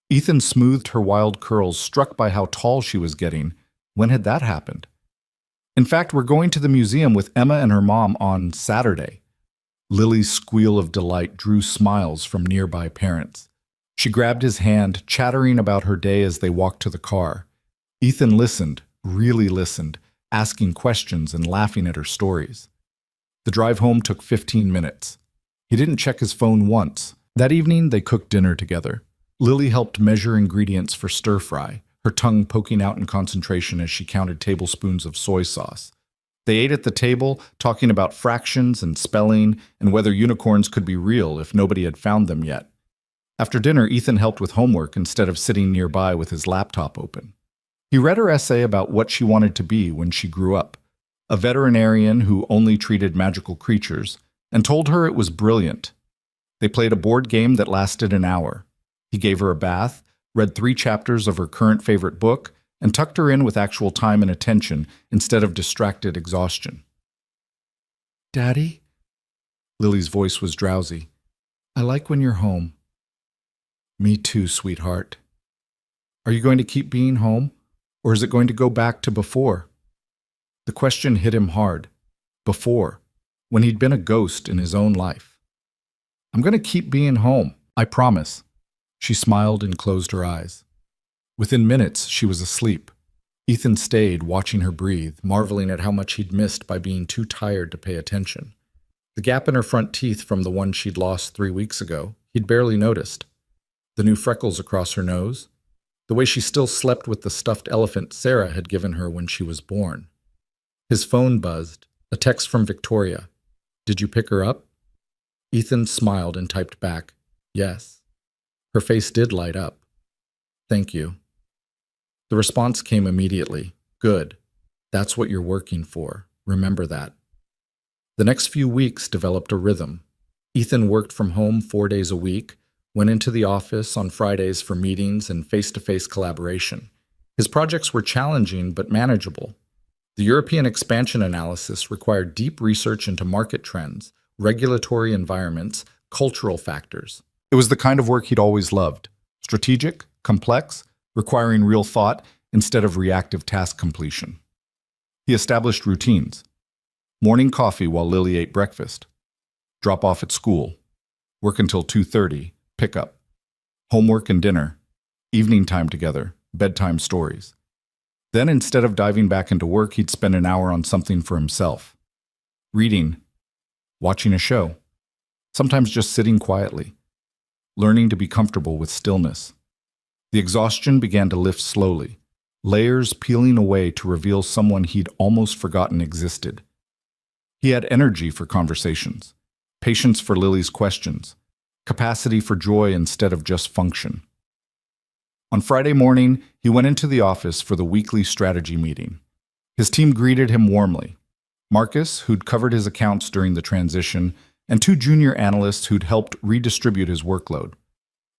Ethan smoothed her wild curls, struck by how tall she was getting. When had that happened? "In fact, we're going to the museum with Emma and her mom on Saturday." Lily's squeal of delight drew smiles from nearby parents. She grabbed his hand, chattering about her day as they walked to the car. Ethan listened, really listened, asking questions and laughing at her stories. The drive home took 15 minutes. He didn't check his phone once. That evening, they cooked dinner together. Lily helped measure ingredients for stir-fry, her tongue poking out in concentration as she counted tablespoons of soy sauce. They ate at the table, talking about fractions and spelling and whether unicorns could be real if nobody had found them yet. After dinner, Ethan helped with homework instead of sitting nearby with his laptop open. He read her essay about what she wanted to be when she grew up, a veterinarian who only treated magical creatures, and told her it was brilliant. They played a board game that lasted an hour. He gave her a bath, read 3 chapters of her current favorite book, and tucked her in with actual time and attention instead of distracted exhaustion. "Daddy?" Lily's voice was drowsy. "I like when you're home." "Me too, sweetheart." "Are you going to keep being home, or is it going to go back to before?" The question hit him hard. Before, when he'd been a ghost in his own life. "I'm going to keep being home, I promise." She smiled and closed her eyes. Within minutes, she was asleep. Ethan stayed, watching her breathe, marveling at how much he'd missed by being too tired to pay attention. The gap in her front teeth from the one she'd lost 3 weeks ago, he'd barely noticed. The new freckles across her nose, the way she still slept with the stuffed elephant Sarah had given her when she was born. His phone buzzed, a text from Victoria. "Did you pick her up?" Ethan smiled and typed back, "Yes." Her face did light up. "Thank you." The response came immediately. "Good. That's what you're working for. Remember that." The next few weeks developed a rhythm. Ethan worked from home 4 days a week, went into the office on Fridays for meetings and face-to-face collaboration. His projects were challenging but manageable. The European expansion analysis required deep research into market trends, regulatory environments, cultural factors. It was the kind of work he'd always loved. Strategic, complex, requiring real thought instead of reactive task completion. He established routines. Morning coffee while Lily ate breakfast. Drop off at school. Work until 2:30. Pick up. Homework and dinner. Evening time together. Bedtime stories. Then, instead of diving back into work, he'd spend an hour on something for himself. Reading. Watching a show. Sometimes just sitting quietly. Learning to be comfortable with stillness. The exhaustion began to lift slowly, layers peeling away to reveal someone he'd almost forgotten existed. He had energy for conversations, patience for Lily's questions, capacity for joy instead of just function. On Friday morning, he went into the office for the weekly strategy meeting. His team greeted him warmly. Marcus, who'd covered his accounts during the transition, and 2 junior analysts who'd helped redistribute his workload.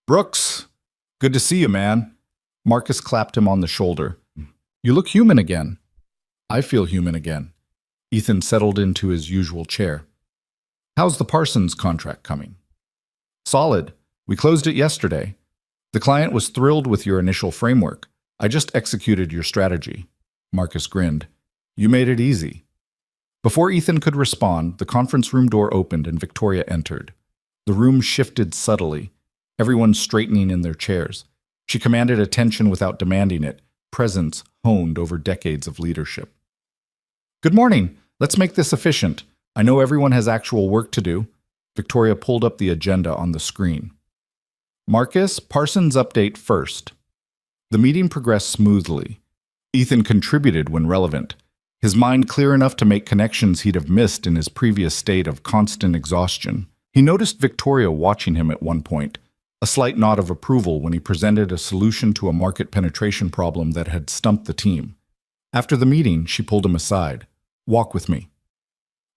"Brooks, good to see you, man." Marcus clapped him on the shoulder. You look human again. I feel human again. Ethan settled into his usual chair. How's the Parsons contract coming? Solid. We closed it yesterday. The client was thrilled with your initial framework. I just executed your strategy. Marcus grinned. You made it easy. Before Ethan could respond, the conference room door opened and Victoria entered. The room shifted subtly, everyone straightening in their chairs. She commanded attention without demanding it, presence honed over decades of leadership. Good morning. Let's make this efficient. I know everyone has actual work to do. Victoria pulled up the agenda on the screen. Marcus, Parsons update first. The meeting progressed smoothly. Ethan contributed when relevant, his mind clear enough to make connections he'd have missed in his previous state of constant exhaustion. He noticed Victoria watching him at one point, a slight nod of approval when he presented a solution to a market penetration problem that had stumped the team. After the meeting, she pulled him aside. Walk with me.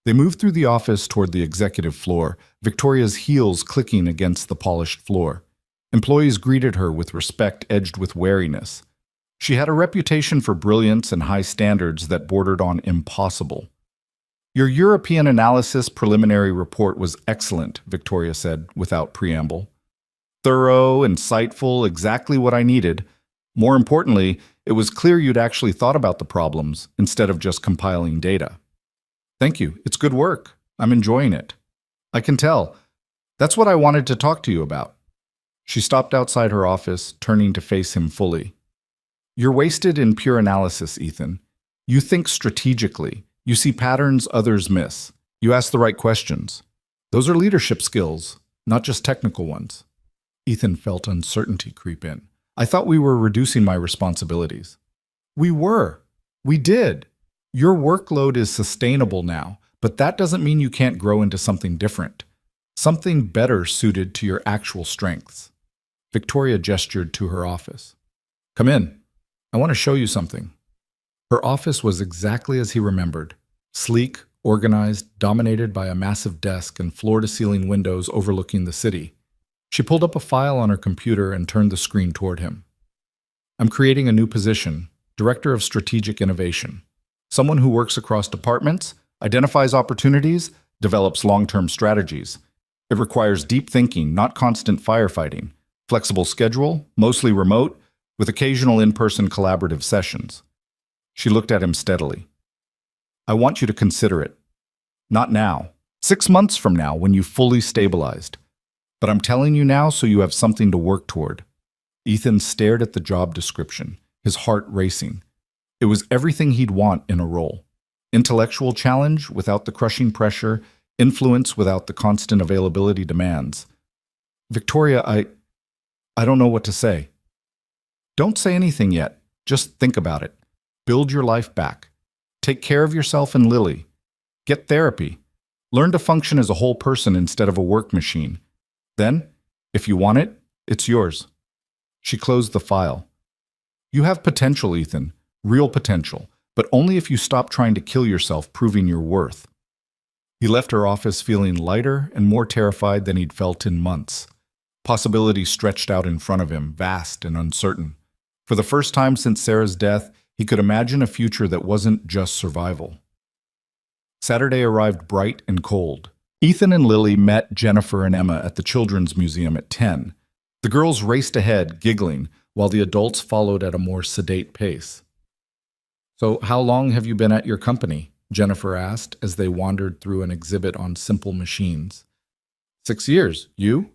They moved through the office toward the executive floor, Victoria's heels clicking against the polished floor. Employees greeted her with respect edged with wariness. She had a reputation for brilliance and high standards that bordered on impossible. Your European analysis preliminary report was excellent, Victoria said, without preamble. Thorough, insightful, exactly what I needed. More importantly, it was clear you'd actually thought about the problems instead of just compiling data. Thank you. It's good work. I'm enjoying it. I can tell. That's what I wanted to talk to you about. She stopped outside her office, turning to face him fully. You're wasted in pure analysis, Ethan. You think strategically. You see patterns others miss. You ask the right questions. Those are leadership skills, not just technical ones. Ethan felt uncertainty creep in. I thought we were reducing my responsibilities. We were. We did. Your workload is sustainable now, but that doesn't mean you can't grow into something different. Something better suited to your actual strengths. Victoria gestured to her office. Come in. I want to show you something. Her office was exactly as he remembered. Sleek, organized, dominated by a massive desk and floor-to-ceiling windows overlooking the city. She pulled up a file on her computer and turned the screen toward him. I'm creating a new position, Director of Strategic Innovation. Someone who works across departments, identifies opportunities, develops long-term strategies. It requires deep thinking, not constant firefighting. Flexible schedule, mostly remote, with occasional in-person collaborative sessions. She looked at him steadily. I want you to consider it. Not now. 6 months from now, when you've fully stabilized. But I'm telling you now so you have something to work toward. Ethan stared at the job description, his heart racing. It was everything he'd want in a role. Intellectual challenge without the crushing pressure, influence without the constant availability demands. Victoria, I don't know what to say. Don't say anything yet. Just think about it. Build your life back. Take care of yourself and Lily. Get therapy. Learn to function as a whole person instead of a work machine. Then, if you want it, it's yours. She closed the file. You have potential, Ethan. Real potential. But only if you stop trying to kill yourself proving your worth. He left her office feeling lighter and more terrified than he'd felt in months. Possibilities stretched out in front of him, vast and uncertain. For the first time since Sarah's death, he could imagine a future that wasn't just survival. Saturday arrived bright and cold. Ethan and Lily met Jennifer and Emma at the Children's Museum at 10. The girls raced ahead, giggling, while the adults followed at a more sedate pace. So, how long have you been at your company? Jennifer asked as they wandered through an exhibit on simple machines. 6 years. You?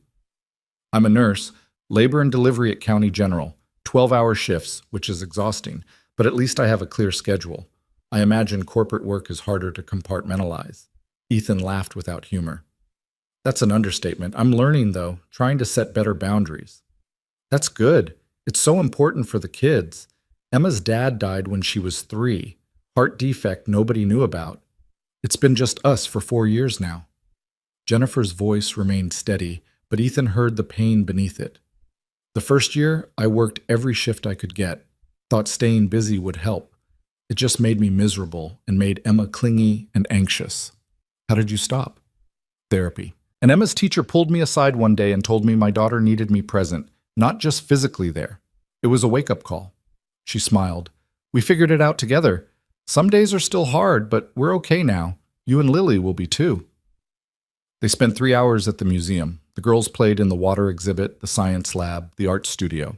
I'm a nurse, labor and delivery at County General. 12-hour shifts, which is exhausting, but at least I have a clear schedule. I imagine corporate work is harder to compartmentalize. Ethan laughed without humor. That's an understatement. I'm learning, though, trying to set better boundaries. That's good. It's so important for the kids. Emma's dad died when she was 3. Heart defect nobody knew about. It's been just us for 4 years now. Jennifer's voice remained steady, but Ethan heard the pain beneath it. The first year, I worked every shift I could get. Thought staying busy would help. It just made me miserable and made Emma clingy and anxious. How did you stop? Therapy. And Emma's teacher pulled me aside one day and told me my daughter needed me present, not just physically there. It was a wake-up call. She smiled. We figured it out together. Some days are still hard, but we're okay now. You and Lily will be too. They spent 3 hours at the museum. The girls played in the water exhibit, the science lab, the art studio.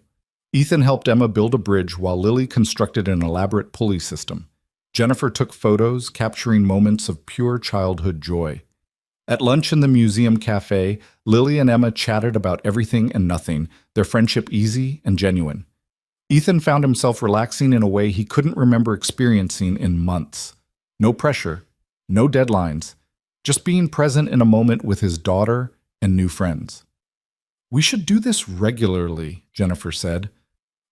Ethan helped Emma build a bridge while Lily constructed an elaborate pulley system. Jennifer took photos, capturing moments of pure childhood joy. At lunch in the museum cafe, Lily and Emma chatted about everything and nothing, their friendship easy and genuine. Ethan found himself relaxing in a way he couldn't remember experiencing in months. No pressure, no deadlines, just being present in a moment with his daughter and new friends. "We should do this regularly," Jennifer said.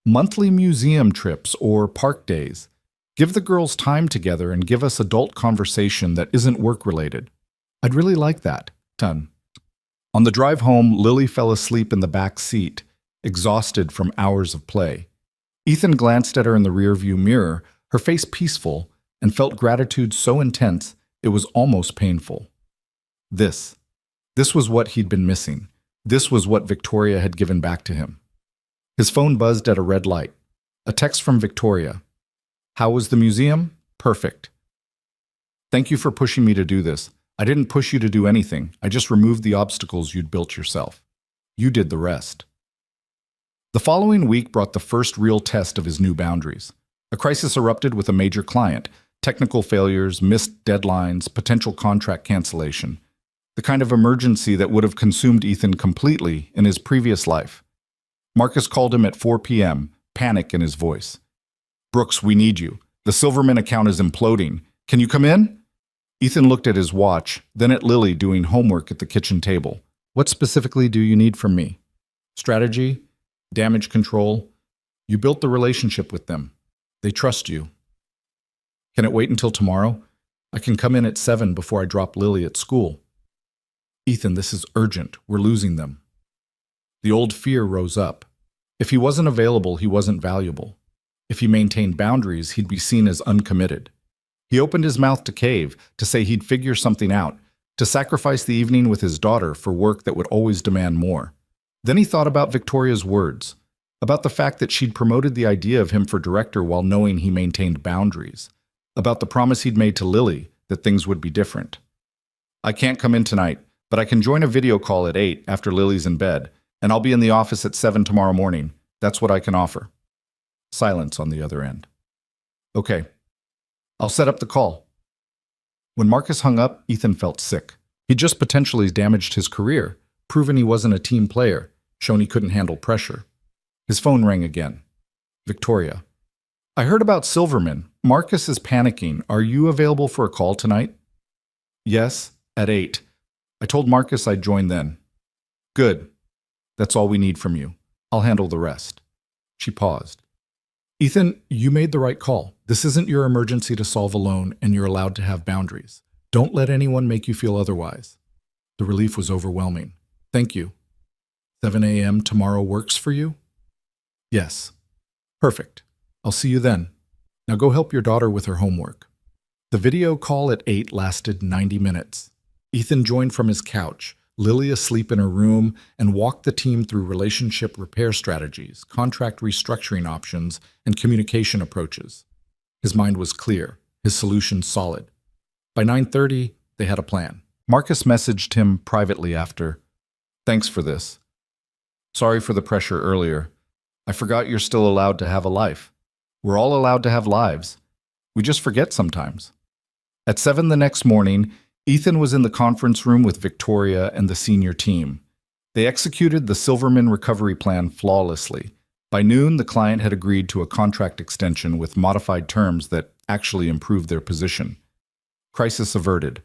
"Monthly museum trips or park days. Give the girls time together and give us adult conversation that isn't work-related. I'd really like that." Done. On the drive home, Lily fell asleep in the back seat, exhausted from hours of play. Ethan glanced at her in the rearview mirror, her face peaceful, and felt gratitude so intense it was almost painful. This was what he'd been missing. This was what Victoria had given back to him. His phone buzzed at a red light. A text from Victoria. "How was the museum? Perfect. Thank you for pushing me to do this. I didn't push you to do anything. I just removed the obstacles you'd built yourself. You did the rest." The following week brought the first real test of his new boundaries. A crisis erupted with a major client. Technical failures, missed deadlines, potential contract cancellation. The kind of emergency that would have consumed Ethan completely in his previous life. Marcus called him at 4 p.m., panic in his voice. "Brooks, we need you. The Silverman account is imploding. Can you come in?" Ethan looked at his watch, then at Lily doing homework at the kitchen table. "What specifically do you need from me? Strategy? Damage control? You built the relationship with them. They trust you. Can it wait until tomorrow? I can come in at 7 before I drop Lily at school." "Ethan, this is urgent. We're losing them." The old fear rose up. If he wasn't available, he wasn't valuable. If he maintained boundaries, he'd be seen as uncommitted. He opened his mouth to cave, to say he'd figure something out, to sacrifice the evening with his daughter for work that would always demand more. Then he thought about Victoria's words, about the fact that she'd promoted the idea of him for director while knowing he maintained boundaries, about the promise he'd made to Lily that things would be different. "I can't come in tonight, but I can join a video call at 8 after Lily's in bed, and I'll be in the office at 7 tomorrow morning. That's what I can offer." Silence on the other end. "Okay, I'll set up the call." When Marcus hung up, Ethan felt sick. He'd just potentially damaged his career, proven he wasn't a team player, shown he couldn't handle pressure. His phone rang again. Victoria. "I heard about Silverman. Marcus is panicking. Are you available for a call tonight?" "Yes, at 8. I told Marcus I'd join then." "Good. That's all we need from you. I'll handle the rest." She paused. "Ethan, you made the right call. This isn't your emergency to solve alone, and you're allowed to have boundaries. Don't let anyone make you feel otherwise." The relief was overwhelming. "Thank you. 7 a.m. tomorrow works for you?" "Yes." "Perfect. I'll see you then. Now go help your daughter with her homework." The video call at 8 lasted 90 minutes. Ethan joined from his couch, Lily asleep in her room, and walked the team through relationship repair strategies, contract restructuring options, and communication approaches. His mind was clear, his solutions solid. By 9:30, they had a plan. Marcus messaged him privately after, "Thanks for this. Sorry for the pressure earlier. I forgot you're still allowed to have a life. We're all allowed to have lives. We just forget sometimes." At 7 the next morning, Ethan was in the conference room with Victoria and the senior team. They executed the Silverman recovery plan flawlessly. By noon, the client had agreed to a contract extension with modified terms that actually improved their position. Crisis averted.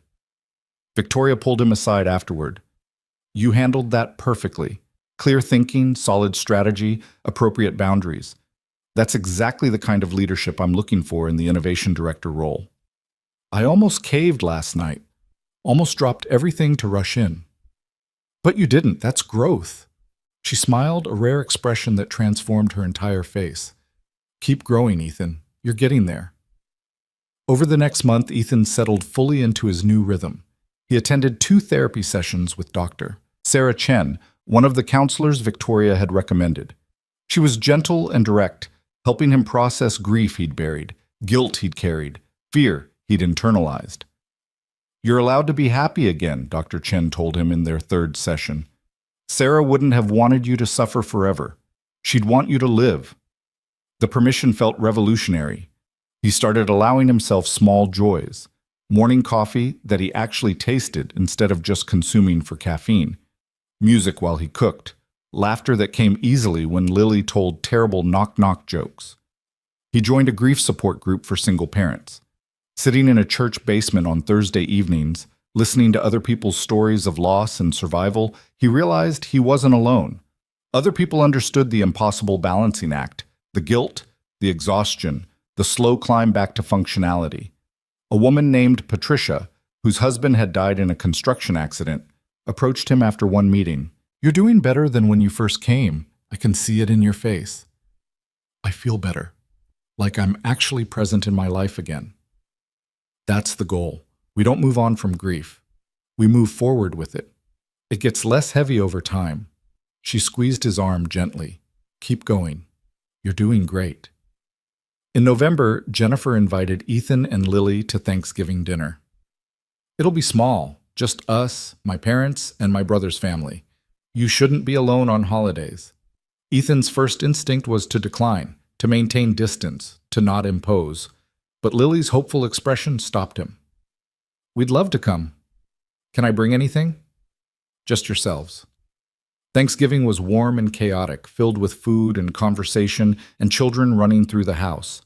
Victoria pulled him aside afterward. "You handled that perfectly. Clear thinking, solid strategy, appropriate boundaries. That's exactly the kind of leadership I'm looking for in the innovation director role. I almost caved last night. Almost dropped everything to rush in." "But you didn't. That's growth." She smiled, a rare expression that transformed her entire face. "Keep growing, Ethan. You're getting there." Over the next month, Ethan settled fully into his new rhythm. He attended 2 therapy sessions with Dr. Sarah Chen, one of the counselors Victoria had recommended. She was gentle and direct, helping him process grief he'd buried, guilt he'd carried, fear he'd internalized. "You're allowed to be happy again," Dr. Chen told him in their third session. "Sarah wouldn't have wanted you to suffer forever. She'd want you to live." The permission felt revolutionary. He started allowing himself small joys, morning coffee that he actually tasted instead of just consuming for caffeine, music while he cooked, laughter that came easily when Lily told terrible knock-knock jokes. He joined a grief support group for single parents. Sitting in a church basement on Thursday evenings, listening to other people's stories of loss and survival, he realized he wasn't alone. Other people understood the impossible balancing act, the guilt, the exhaustion, the slow climb back to functionality. A woman named Patricia, whose husband had died in a construction accident, approached him after one meeting. "You're doing better than when you first came. I can see it in your face. I feel better, like I'm actually present in my life again." That's the goal. We don't move on from grief. We move forward with it. It gets less heavy over time. She squeezed his arm gently. "Keep going. You're doing great." In November, Jennifer invited Ethan and Lily to Thanksgiving dinner. "It'll be small, just us, my parents, and my brother's family. You shouldn't be alone on holidays." Ethan's first instinct was to decline, to maintain distance, to not impose. But Lily's hopeful expression stopped him. "We'd love to come. Can I bring anything?" "Just yourselves." Thanksgiving was warm and chaotic, filled with food and conversation and children running through the house.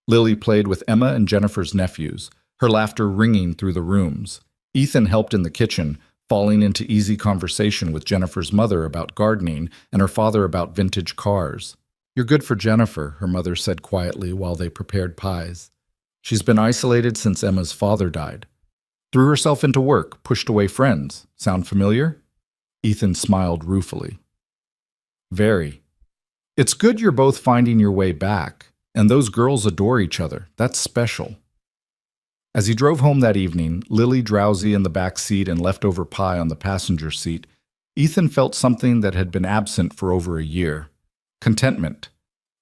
Lily played with Emma and Jennifer's nephews, her laughter ringing through the rooms. Ethan helped in the kitchen, falling into easy conversation with Jennifer's mother about gardening and her father about vintage cars. "You're good for Jennifer," her mother said quietly while they prepared pies. "She's been isolated since Emma's father died. Threw herself into work, pushed away friends. Sound familiar?" Ethan smiled ruefully. "Very. It's good you're both finding your way back, and those girls adore each other. That's special." As he drove home that evening, Lily drowsy in the back seat and leftover pie on the passenger seat, Ethan felt something that had been absent for over a year. Contentment.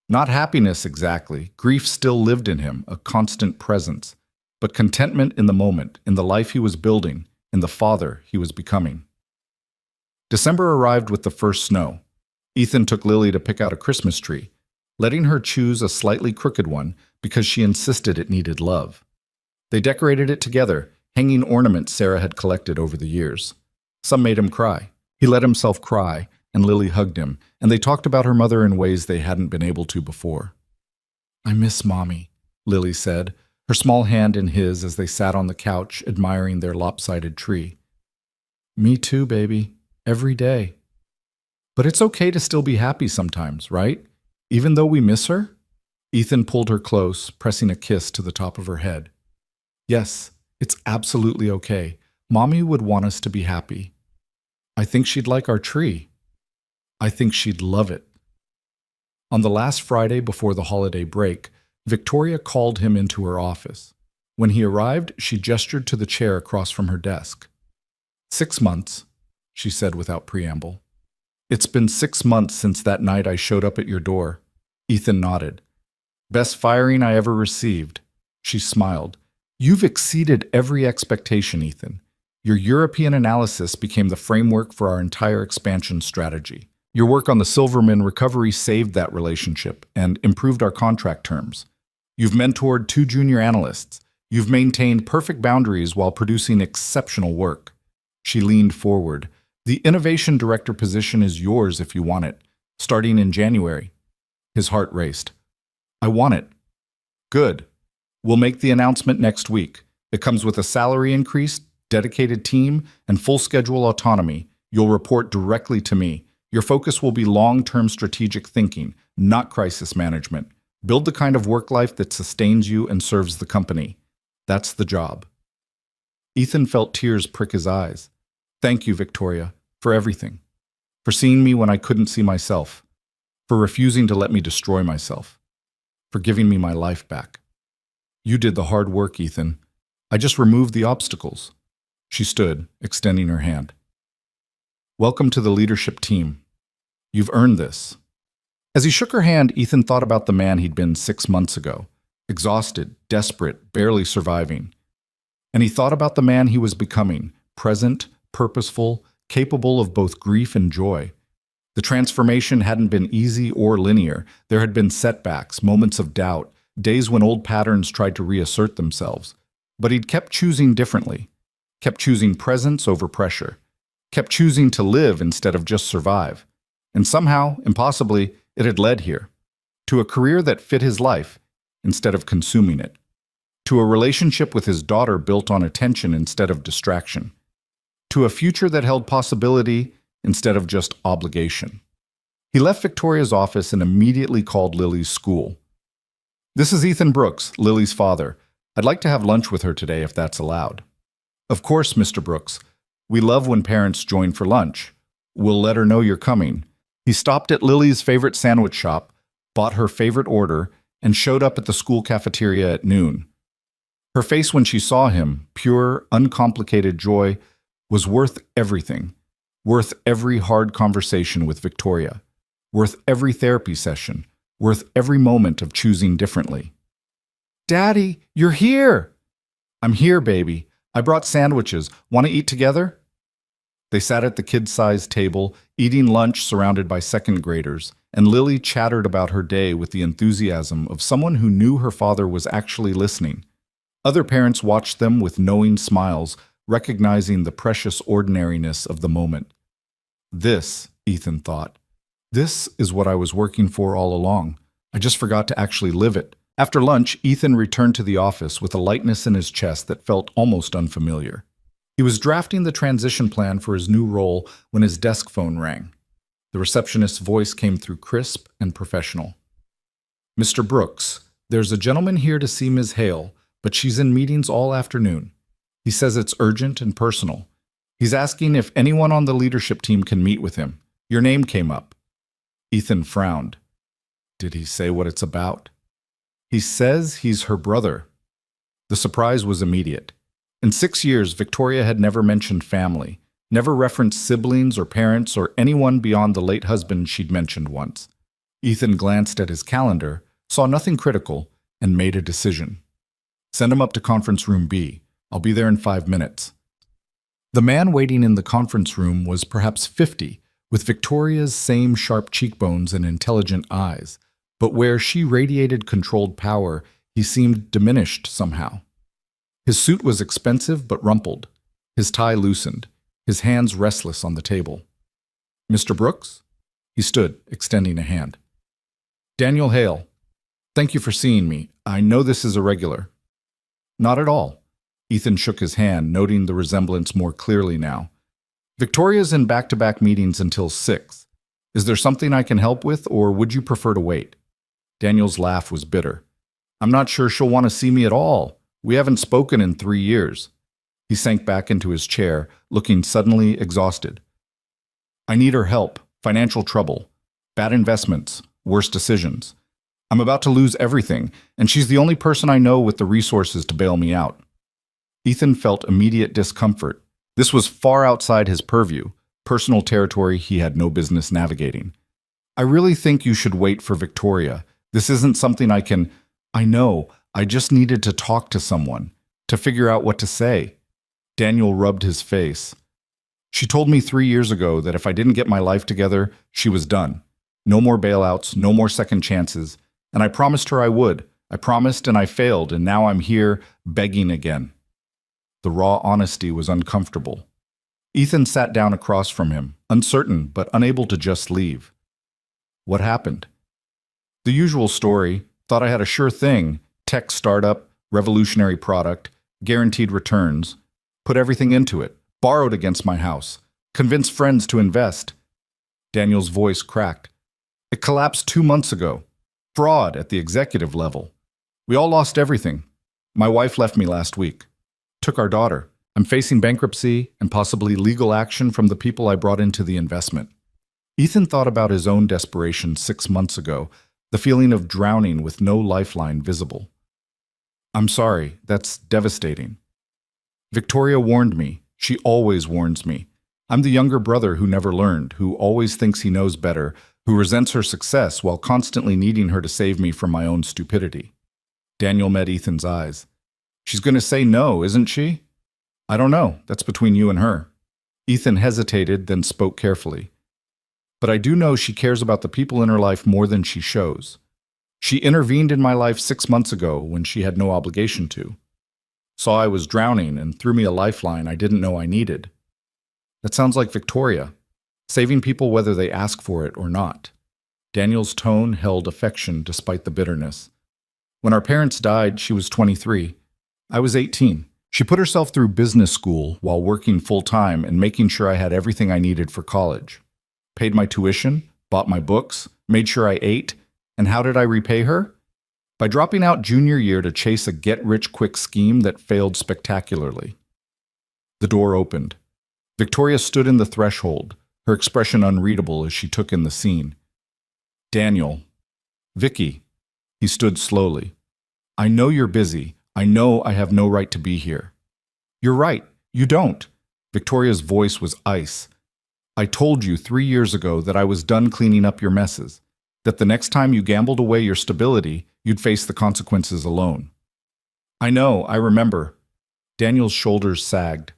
Not happiness exactly. Grief still lived in him, a constant presence. But contentment in the moment, in the life he was building, in the father he was becoming. December arrived with the first snow. Ethan took Lily to pick out a Christmas tree, letting her choose a slightly crooked one because she insisted it needed love. They decorated it together, hanging ornaments Sarah had collected over the years. Some made him cry. He let himself cry, and Lily hugged him, and they talked about her mother in ways they hadn't been able to before. "I miss Mommy," Lily said, her small hand in his as they sat on the couch admiring their lopsided tree. "Me too, baby. Every day. But it's okay to still be happy sometimes, right? Even though we miss her?" Ethan pulled her close, pressing a kiss to the top of her head. "Yes, it's absolutely okay. Mommy would want us to be happy. I think she'd like our tree. I think she'd love it." On the last Friday before the holiday break, Victoria called him into her office. When he arrived, she gestured to the chair across from her desk. 6 months, she said without preamble. "It's been 6 months since that night I showed up at your door." Ethan nodded. "Best firing I ever received." She smiled. "You've exceeded every expectation, Ethan. Your European analysis became the framework for our entire expansion strategy. Your work on the Silverman recovery saved that relationship and improved our contract terms. You've mentored 2 junior analysts. You've maintained perfect boundaries while producing exceptional work." She leaned forward. "The innovation director position is yours if you want it, starting in January." His heart raced. "I want it." "Good. We'll make the announcement next week. It comes with a salary increase, dedicated team, and full schedule autonomy. You'll report directly to me. Your focus will be long-term strategic thinking, not crisis management. Build the kind of work life that sustains you and serves the company. That's the job." Ethan felt tears prick his eyes. "Thank you, Victoria, for everything. For seeing me when I couldn't see myself. For refusing to let me destroy myself. For giving me my life back. You did the hard work, Ethan. I just removed the obstacles." She stood, extending her hand. "Welcome to the leadership team. You've earned this." As he shook her hand, Ethan thought about the man he'd been 6 months ago. Exhausted, desperate, barely surviving. And he thought about the man he was becoming, present, purposeful, capable of both grief and joy. The transformation hadn't been easy or linear. There had been setbacks, moments of doubt, days when old patterns tried to reassert themselves. But he'd kept choosing differently, kept choosing presence over pressure, kept choosing to live instead of just survive. And somehow, impossibly, it had led here, to a career that fit his life instead of consuming it, to a relationship with his daughter built on attention instead of distraction, to a future that held possibility instead of just obligation. He left Victoria's office and immediately called Lily's school. "This is Ethan Brooks, Lily's father. I'd like to have lunch with her today if that's allowed." "Of course, Mr. Brooks. We love when parents join for lunch. We'll let her know you're coming." He stopped at Lily's favorite sandwich shop, bought her favorite order, and showed up at the school cafeteria at noon. Her face when she saw him, pure, uncomplicated joy, was worth everything. Worth every hard conversation with Victoria. Worth every therapy session. Worth every moment of choosing differently. "Daddy, you're here!" "I'm here, baby. I brought sandwiches. Want to eat together?" They sat at the kid-sized table, eating lunch surrounded by second graders, and Lily chattered about her day with the enthusiasm of someone who knew her father was actually listening. Other parents watched them with knowing smiles, recognizing the precious ordinariness of the moment. This, Ethan thought, this is what I was working for all along. I just forgot to actually live it. After lunch, Ethan returned to the office with a lightness in his chest that felt almost unfamiliar. He was drafting the transition plan for his new role when his desk phone rang. The receptionist's voice came through crisp and professional. "Mr. Brooks, there's a gentleman here to see Ms. Hale, but she's in meetings all afternoon. He says it's urgent and personal. He's asking if anyone on the leadership team can meet with him. Your name came up." Ethan frowned. Did he say what it's about? "He says he's her brother." The surprise was immediate. In 6 years, Victoria had never mentioned family, never referenced siblings or parents or anyone beyond the late husband she'd mentioned once. Ethan glanced at his calendar, saw nothing critical, and made a decision. "Send him up to conference room B. I'll be there in 5 minutes." The man waiting in the conference room was perhaps 50, with Victoria's same sharp cheekbones and intelligent eyes, but where she radiated controlled power, he seemed diminished somehow. His suit was expensive but rumpled, his tie loosened, his hands restless on the table. "Mr. Brooks?" He stood, extending a hand. "Daniel Hale. Thank you for seeing me. I know this is irregular." "Not at all." Ethan shook his hand, noting the resemblance more clearly now. "Victoria's in back-to-back meetings until 6. Is there something I can help with, or would you prefer to wait?" Daniel's laugh was bitter. "I'm not sure she'll want to see me at all. We haven't spoken in 3 years." He sank back into his chair, looking suddenly exhausted. "I need her help. Financial trouble. Bad investments. Worse decisions. I'm about to lose everything, and she's the only person I know with the resources to bail me out." Ethan felt immediate discomfort. This was far outside his purview, personal territory he had no business navigating. "I really think you should wait for Victoria. This isn't something I can—" "I know. I just needed to talk to someone, to figure out what to say." Daniel rubbed his face. "She told me 3 years ago that if I didn't get my life together, she was done. No more bailouts, no more second chances. And I promised her I would. I promised and I failed, and now I'm here begging again." The raw honesty was uncomfortable. Ethan sat down across from him, uncertain but unable to just leave. "What happened?" "The usual story. Thought I had a sure thing. Tech startup, revolutionary product, guaranteed returns. Put everything into it. Borrowed against my house. Convinced friends to invest." Daniel's voice cracked. "It collapsed 2 months ago. Fraud at the executive level. We all lost everything. My wife left me last week. Took our daughter. I'm facing bankruptcy and possibly legal action from the people I brought into the investment." Ethan thought about his own desperation 6 months ago, the feeling of drowning with no lifeline visible. "I'm sorry, that's devastating. Victoria warned me. She always warns me. I'm the younger brother who never learned, who always thinks he knows better, who resents her success while constantly needing her to save me from my own stupidity. Daniel met Ethan's eyes. She's going to say no, isn't she? I don't know. That's between you and her. Ethan hesitated, then spoke carefully. But I do know she cares about the people in her life more than she shows. She intervened in my life 6 months ago when she had no obligation to. Saw I was drowning and threw me a lifeline I didn't know I needed. That sounds like Victoria, saving people whether they ask for it or not. Daniel's tone held affection despite the bitterness. When our parents died, she was 23. I was 18. She put herself through business school while working full-time and making sure I had everything I needed for college. Paid my tuition, bought my books, made sure I ate, and how did I repay her? By dropping out junior year to chase a get-rich-quick scheme that failed spectacularly. The door opened. Victoria stood in the threshold, her expression unreadable as she took in the scene. Daniel. Vicky. He stood slowly. I know you're busy. I know I have no right to be here. You're right. You don't. Victoria's voice was ice. I told you 3 years ago that I was done cleaning up your messes, that the next time you gambled away your stability, you'd face the consequences alone. I know, I remember. Daniel's shoulders sagged.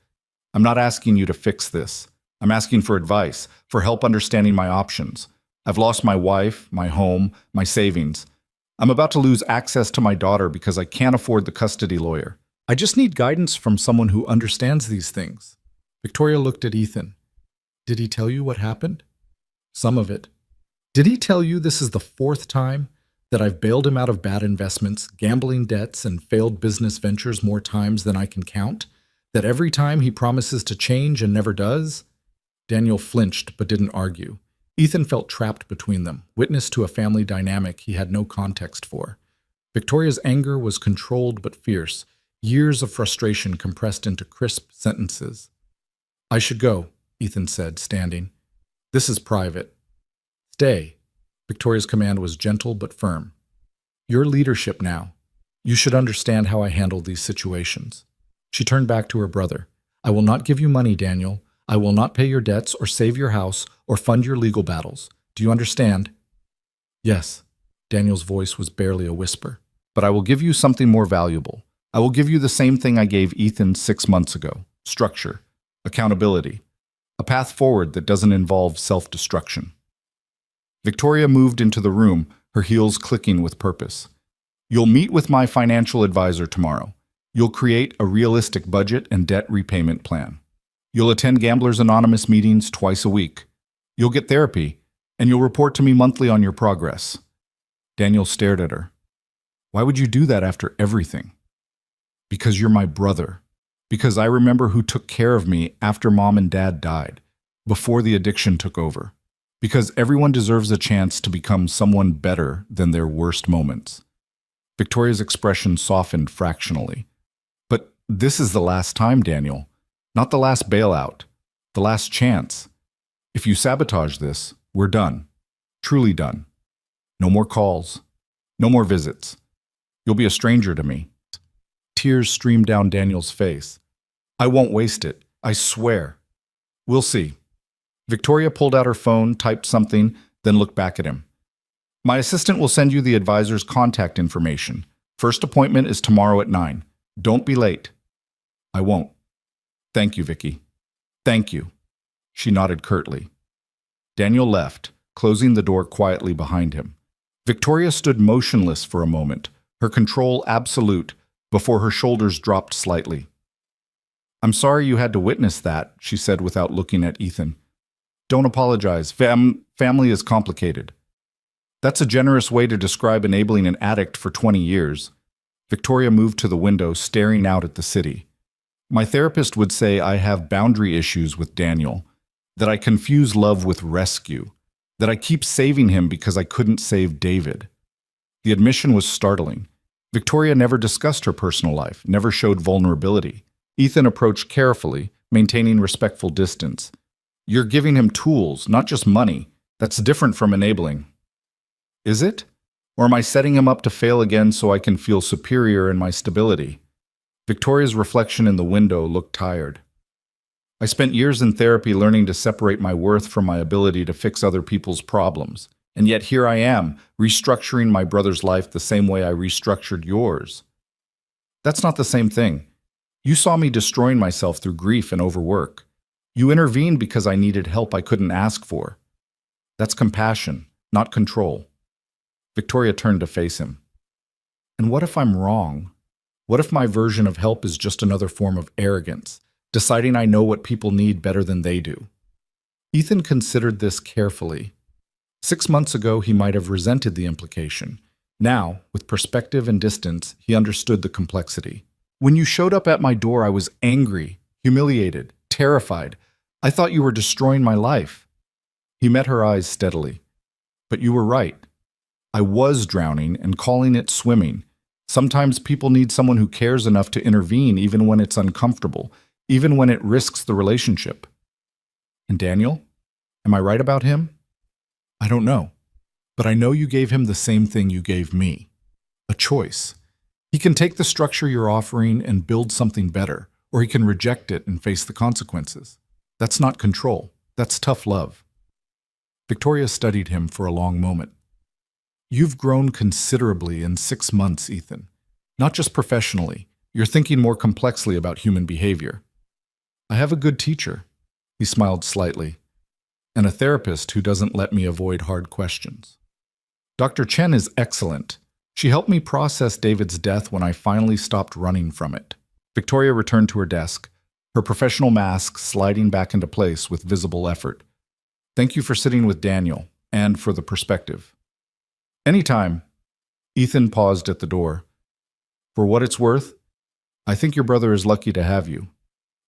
I'm not asking you to fix this. I'm asking for advice, for help understanding my options. I've lost my wife, my home, my savings. I'm about to lose access to my daughter because I can't afford the custody lawyer. I just need guidance from someone who understands these things. Victoria looked at Ethan. Did he tell you what happened? Some of it. Did he tell you this is the 4th time that I've bailed him out of bad investments, gambling debts, and failed business ventures more times than I can count? That every time he promises to change and never does? Daniel flinched but didn't argue. Ethan felt trapped between them, witness to a family dynamic he had no context for. Victoria's anger was controlled but fierce, years of frustration compressed into crisp sentences. I should go, Ethan said, standing. This is private. Stay. Victoria's command was gentle but firm. Your leadership now. You should understand how I handle these situations. She turned back to her brother. I will not give you money, Daniel. I will not pay your debts or save your house or fund your legal battles. Do you understand? Yes. Daniel's voice was barely a whisper. But I will give you something more valuable. I will give you the same thing I gave Ethan 6 months ago. Structure. Accountability. A path forward that doesn't involve self-destruction. Victoria moved into the room, her heels clicking with purpose. You'll meet with my financial advisor tomorrow. You'll create a realistic budget and debt repayment plan. You'll attend Gamblers Anonymous meetings twice a week. You'll get therapy, and you'll report to me monthly on your progress. Daniel stared at her. Why would you do that after everything? Because you're my brother. Because I remember who took care of me after Mom and Dad died, before the addiction took over. Because everyone deserves a chance to become someone better than their worst moments. Victoria's expression softened fractionally. But this is the last time, Daniel. Not the last bailout. The last chance. If you sabotage this, we're done. Truly done. No more calls. No more visits. You'll be a stranger to me. Tears streamed down Daniel's face. I won't waste it. I swear. We'll see. Victoria pulled out her phone, typed something, then looked back at him. My assistant will send you the advisor's contact information. First appointment is tomorrow at 9. Don't be late. I won't. Thank you, Vicky. Thank you. She nodded curtly. Daniel left, closing the door quietly behind him. Victoria stood motionless for a moment, her control absolute, before her shoulders dropped slightly. I'm sorry you had to witness that, she said without looking at Ethan. Don't apologize. Family is complicated. That's a generous way to describe enabling an addict for 20 years. Victoria moved to the window, staring out at the city. My therapist would say I have boundary issues with Daniel, that I confuse love with rescue, that I keep saving him because I couldn't save David. The admission was startling. Victoria never discussed her personal life, never showed vulnerability. Ethan approached carefully, maintaining respectful distance. You're giving him tools, not just money. That's different from enabling. Is it? Or am I setting him up to fail again so I can feel superior in my stability? Victoria's reflection in the window looked tired. I spent years in therapy learning to separate my worth from my ability to fix other people's problems. And yet here I am, restructuring my brother's life the same way I restructured yours. That's not the same thing. You saw me destroying myself through grief and overwork. You intervened because I needed help I couldn't ask for. That's compassion, not control. Victoria turned to face him. And what if I'm wrong? What if my version of help is just another form of arrogance, deciding I know what people need better than they do? Ethan considered this carefully. 6 months ago, he might have resented the implication. Now, with perspective and distance, he understood the complexity. When you showed up at my door, I was angry, humiliated, terrified. I thought you were destroying my life. He met her eyes steadily. But you were right. I was drowning and calling it swimming. Sometimes people need someone who cares enough to intervene even when it's uncomfortable, even when it risks the relationship. And Daniel? Am I right about him? I don't know. But I know you gave him the same thing you gave me. A choice. He can take the structure you're offering and build something better, or he can reject it and face the consequences. That's not control. That's tough love. Victoria studied him for a long moment. You've grown considerably in 6 months, Ethan. Not just professionally. You're thinking more complexly about human behavior. I have a good teacher. He smiled slightly. And a therapist who doesn't let me avoid hard questions. Dr. Chen is excellent. She helped me process David's death when I finally stopped running from it. Victoria returned to her desk, her professional mask sliding back into place with visible effort. Thank you for sitting with Daniel, and for the perspective. Anytime. Ethan paused at the door. For what it's worth, I think your brother is lucky to have you,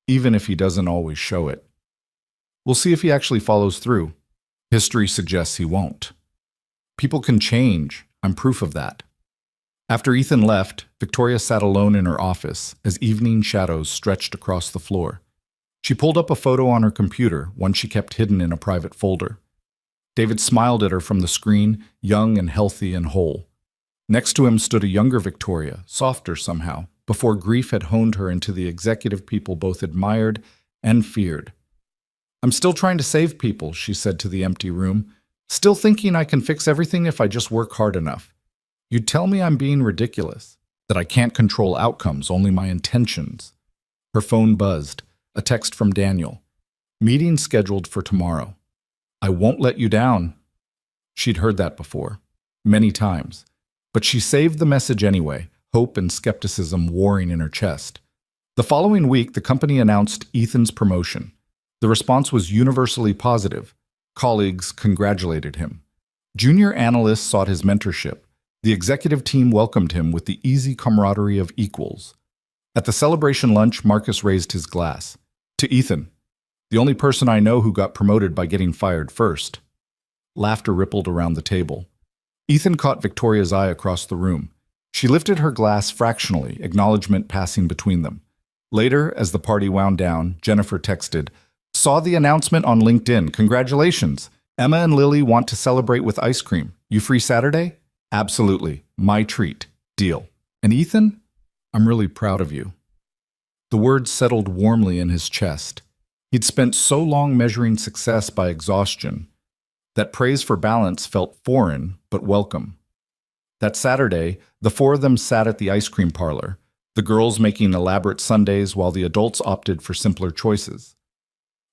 even if he doesn't always show it. We'll see if he actually follows through. History suggests he won't. People can change. I'm proof of that. After Ethan left, Victoria sat alone in her office as evening shadows stretched across the floor. She pulled up a photo on her computer, one she kept hidden in a private folder. David smiled at her from the screen, young and healthy and whole. Next to him stood a younger Victoria, softer somehow, before grief had honed her into the executive people both admired and feared. I'm still trying to save people, she said to the empty room. Still thinking I can fix everything if I just work hard enough. You'd tell me I'm being ridiculous, that I can't control outcomes, only my intentions. Her phone buzzed, a text from Daniel. Meeting scheduled for tomorrow. I won't let you down. She'd heard that before, many times. But she saved the message anyway, hope and skepticism warring in her chest. The following week, the company announced Ethan's promotion. The response was universally positive. Colleagues congratulated him. Junior analysts sought his mentorship. The executive team welcomed him with the easy camaraderie of equals. At the celebration lunch, Marcus raised his glass. To Ethan, the only person I know who got promoted by getting fired first. Laughter rippled around the table. Ethan caught Victoria's eye across the room. She lifted her glass fractionally, acknowledgement passing between them. Later, as the party wound down, Jennifer texted, Saw the announcement on LinkedIn. Congratulations. Emma and Lily want to celebrate with ice cream. You free Saturday? Absolutely. My treat. Deal. And Ethan? I'm really proud of you. The words settled warmly in his chest. He'd spent so long measuring success by exhaustion that praise for balance felt foreign but welcome. That Saturday, the four of them sat at the ice cream parlor, the girls making elaborate sundaes while the adults opted for simpler choices.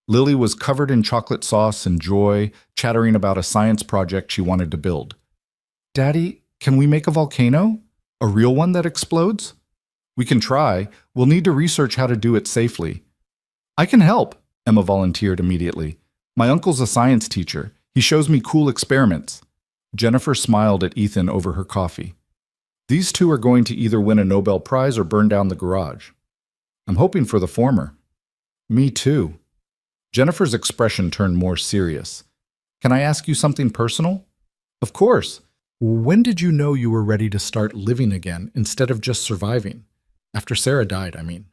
Lily was covered in chocolate sauce and joy, chattering about a science project she wanted to build. Daddy, can we make a volcano? A real one that explodes? We can try. We'll need to research how to do it safely. I can help, Emma volunteered immediately. My uncle's a science teacher. He shows me cool experiments. Jennifer smiled at Ethan over her coffee. These two are going to either win a Nobel Prize or burn down the garage. I'm hoping for the former. Me too. Jennifer's expression turned more serious. Can I ask you something personal? Of course. When did you know you were ready to start living again instead of just surviving? After Sarah died, I mean.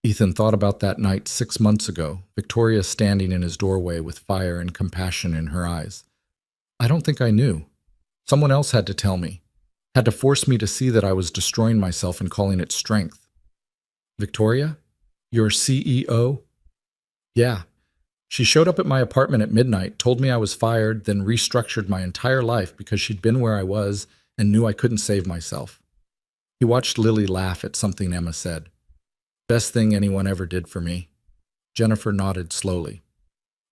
Ethan thought about that night 6 months ago, Victoria standing in his doorway with fire and compassion in her eyes. I don't think I knew. Someone else had to tell me, had to force me to see that I was destroying myself and calling it strength. Victoria? Your CEO? Yeah. She showed up at my apartment at midnight, told me I was fired, then restructured my entire life because she'd been where I was and knew I couldn't save myself. He watched Lily laugh at something Emma said. Best thing anyone ever did for me. Jennifer nodded slowly.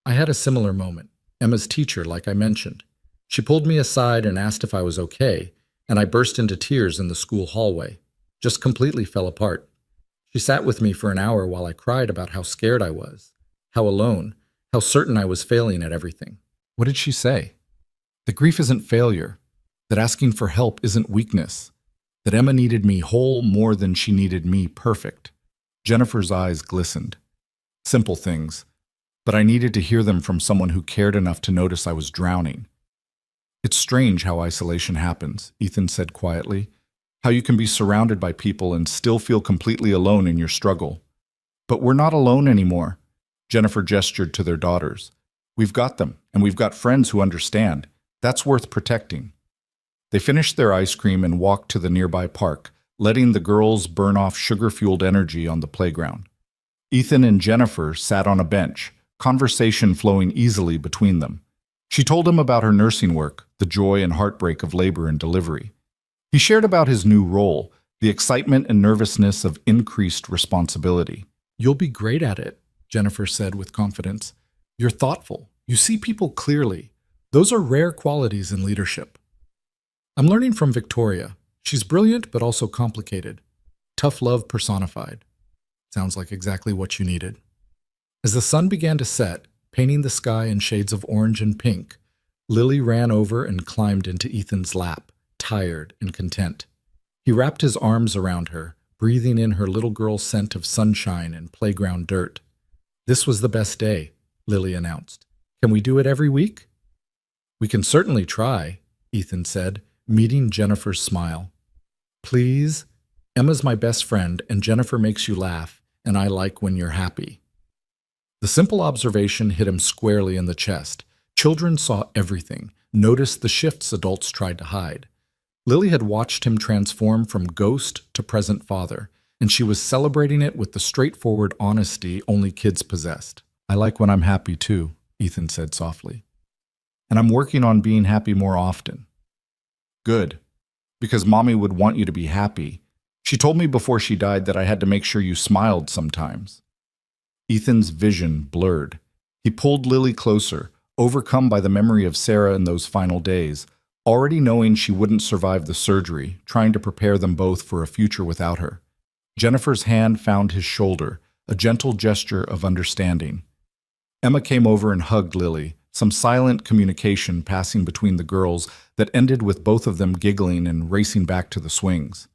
I had a similar moment. Emma's teacher, like I mentioned. She pulled me aside and asked if I was okay, and I burst into tears in the school hallway. Just completely fell apart. She sat with me for an hour while I cried about how scared I was, how alone, how certain I was failing at everything. What did she say? That grief isn't failure, that asking for help isn't weakness, that Emma needed me whole more than she needed me perfect. Jennifer's eyes glistened. Simple things, but I needed to hear them from someone who cared enough to notice I was drowning. It's strange how isolation happens, Ethan said quietly, how you can be surrounded by people and still feel completely alone in your struggle. But we're not alone anymore. Jennifer gestured to their daughters. We've got them, and we've got friends who understand. That's worth protecting. They finished their ice cream and walked to the nearby park, letting the girls burn off sugar-fueled energy on the playground. Ethan and Jennifer sat on a bench, conversation flowing easily between them. She told him about her nursing work, the joy and heartbreak of labor and delivery. He shared about his new role, the excitement and nervousness of increased responsibility. You'll be great at it, Jennifer said with confidence. You're thoughtful. You see people clearly. Those are rare qualities in leadership. I'm learning from Victoria. She's brilliant but also complicated. Tough love personified. Sounds like exactly what you needed. As the sun began to set, painting the sky in shades of orange and pink, Lily ran over and climbed into Ethan's lap, tired and content. He wrapped his arms around her, breathing in her little girl's scent of sunshine and playground dirt. This was the best day, Lily announced. Can we do it every week? We can certainly try, Ethan said, meeting Jennifer's smile. Please? Emma's my best friend, and Jennifer makes you laugh, and I like when you're happy. The simple observation hit him squarely in the chest. Children saw everything, noticed the shifts adults tried to hide. Lily had watched him transform from ghost to present father, and she was celebrating it with the straightforward honesty only kids possessed. I like when I'm happy too, Ethan said softly. And I'm working on being happy more often. Good, because Mommy would want you to be happy. She told me before she died that I had to make sure you smiled sometimes. Ethan's vision blurred. He pulled Lily closer, overcome by the memory of Sarah in those final days, already knowing she wouldn't survive the surgery, trying to prepare them both for a future without her. Jennifer's hand found his shoulder, a gentle gesture of understanding. Emma came over and hugged Lily, some silent communication passing between the girls that ended with both of them giggling and racing back to the swings.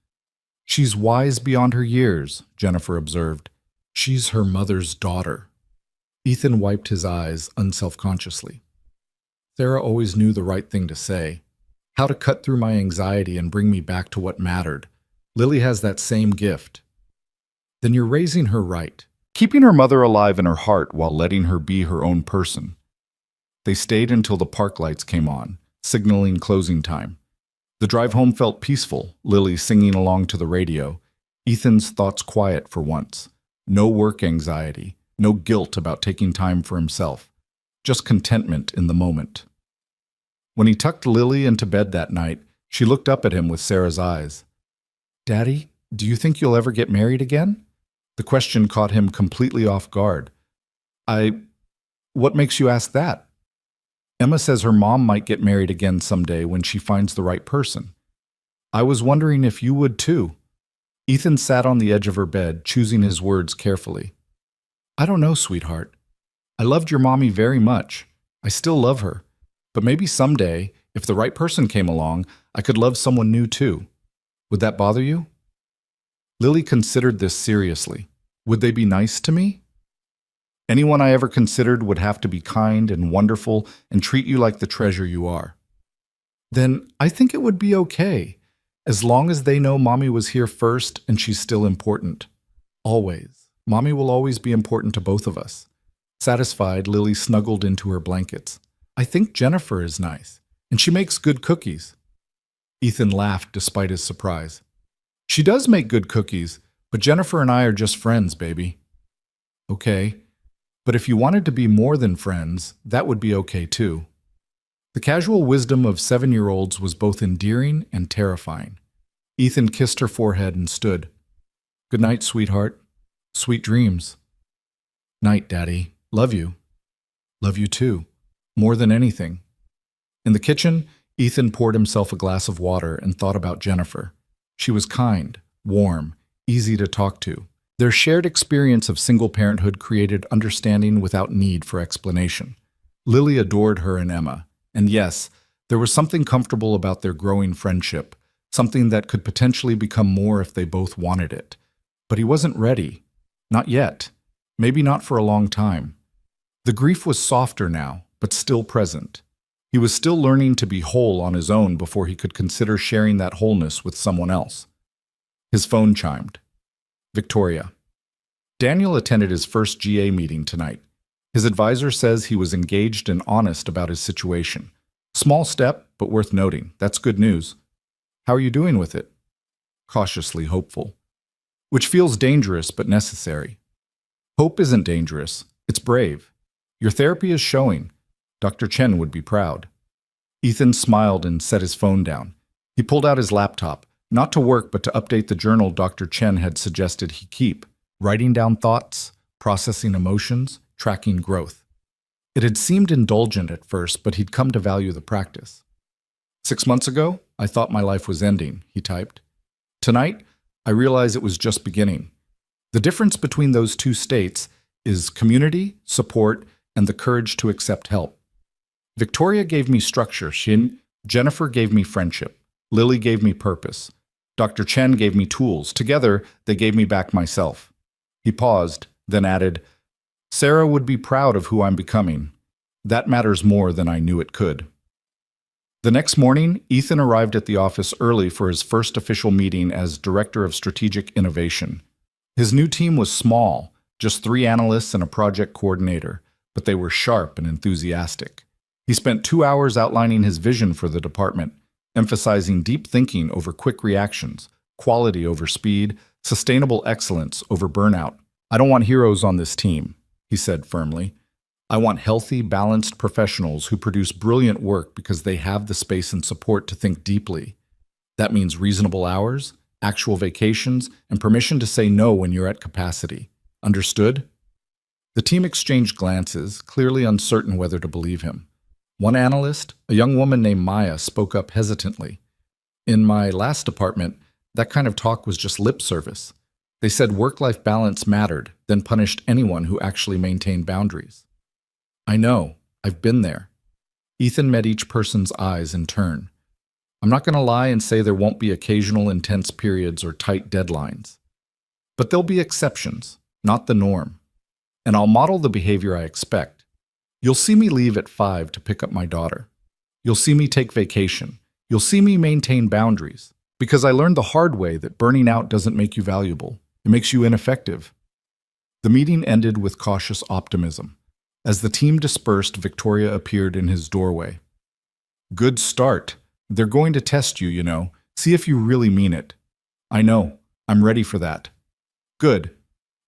She's wise beyond her years, Jennifer observed. She's her mother's daughter. Ethan wiped his eyes unselfconsciously. Sarah always knew the right thing to say, how to cut through my anxiety and bring me back to what mattered. Lily has that same gift. Then you're raising her right, keeping her mother alive in her heart while letting her be her own person. They stayed until the park lights came on, signaling closing time. The drive home felt peaceful, Lily singing along to the radio, Ethan's thoughts quiet for once. No work anxiety, no guilt about taking time for himself, just contentment in the moment. When he tucked Lily into bed that night, she looked up at him with Sarah's eyes. Daddy, do you think you'll ever get married again? The question caught him completely off guard. What makes you ask that? Emma says her mom might get married again someday when she finds the right person. I was wondering if you would too. Ethan sat on the edge of her bed, choosing his words carefully. I don't know, sweetheart. I loved your mommy very much. I still love her. But maybe someday, if the right person came along, I could love someone new too. Would that bother you? Lily considered this seriously. Would they be nice to me? Anyone I ever considered would have to be kind and wonderful and treat you like the treasure you are. Then I think it would be okay, as long as they know Mommy was here first and she's still important. Always. Mommy will always be important to both of us. Satisfied, Lily snuggled into her blankets. I think Jennifer is nice, and she makes good cookies. Ethan laughed despite his surprise. She does make good cookies, but Jennifer and I are just friends, baby. Okay. But if you wanted to be more than friends, that would be okay too. The casual wisdom of 7-year-olds was both endearing and terrifying. Ethan kissed her forehead and stood. "Good night, sweetheart. Sweet dreams." "Night, Daddy. Love you." "Love you too. More than anything." In the kitchen, Ethan poured himself a glass of water and thought about Jennifer. She was kind, warm, easy to talk to. Their shared experience of single parenthood created understanding without need for explanation. Lily adored her and Emma, and yes, there was something comfortable about their growing friendship, something that could potentially become more if they both wanted it. But he wasn't ready. Not yet. Maybe not for a long time. The grief was softer now, but still present. He was still learning to be whole on his own before he could consider sharing that wholeness with someone else. His phone chimed. Victoria. Daniel attended his first GA meeting tonight. His advisor says he was engaged and honest about his situation. Small step, but worth noting. That's good news. How are you doing with it? Cautiously hopeful. Which feels dangerous but necessary. Hope isn't dangerous. It's brave. Your therapy is showing. Dr. Chen would be proud. Ethan smiled and set his phone down. He pulled out his laptop, not to work but to update the journal Dr. Chen had suggested he keep, writing down thoughts, processing emotions, tracking growth. It had seemed indulgent at first, but he'd come to value the practice. 6 months ago, I thought my life was ending, he typed. Tonight, I realize it was just beginning. The difference between those two states is community, support, and the courage to accept help. Victoria gave me structure, Jennifer gave me friendship, Lily gave me purpose. Dr. Chen gave me tools. Together, they gave me back myself. He paused, then added, Sarah would be proud of who I'm becoming. That matters more than I knew it could. The next morning, Ethan arrived at the office early for his first official meeting as Director of Strategic Innovation. His new team was small, just 3 analysts and a project coordinator, but they were sharp and enthusiastic. He spent 2 hours outlining his vision for the department, emphasizing deep thinking over quick reactions, quality over speed, sustainable excellence over burnout. I don't want heroes on this team, he said firmly. I want healthy, balanced professionals who produce brilliant work because they have the space and support to think deeply. That means reasonable hours, actual vacations, and permission to say no when you're at capacity. Understood? The team exchanged glances, clearly uncertain whether to believe him. One analyst, a young woman named Maya, spoke up hesitantly. In my last department, that kind of talk was just lip service. They said work-life balance mattered, then punished anyone who actually maintained boundaries. I know. I've been there. Ethan met each person's eyes in turn. I'm not going to lie and say there won't be occasional intense periods or tight deadlines. But there'll be exceptions, not the norm. And I'll model the behavior I expect. You'll see me leave at 5 to pick up my daughter. You'll see me take vacation. You'll see me maintain boundaries. Because I learned the hard way that burning out doesn't make you valuable. It makes you ineffective. The meeting ended with cautious optimism. As the team dispersed, Victoria appeared in his doorway. Good start. They're going to test you, you know. See if you really mean it. I know. I'm ready for that. Good.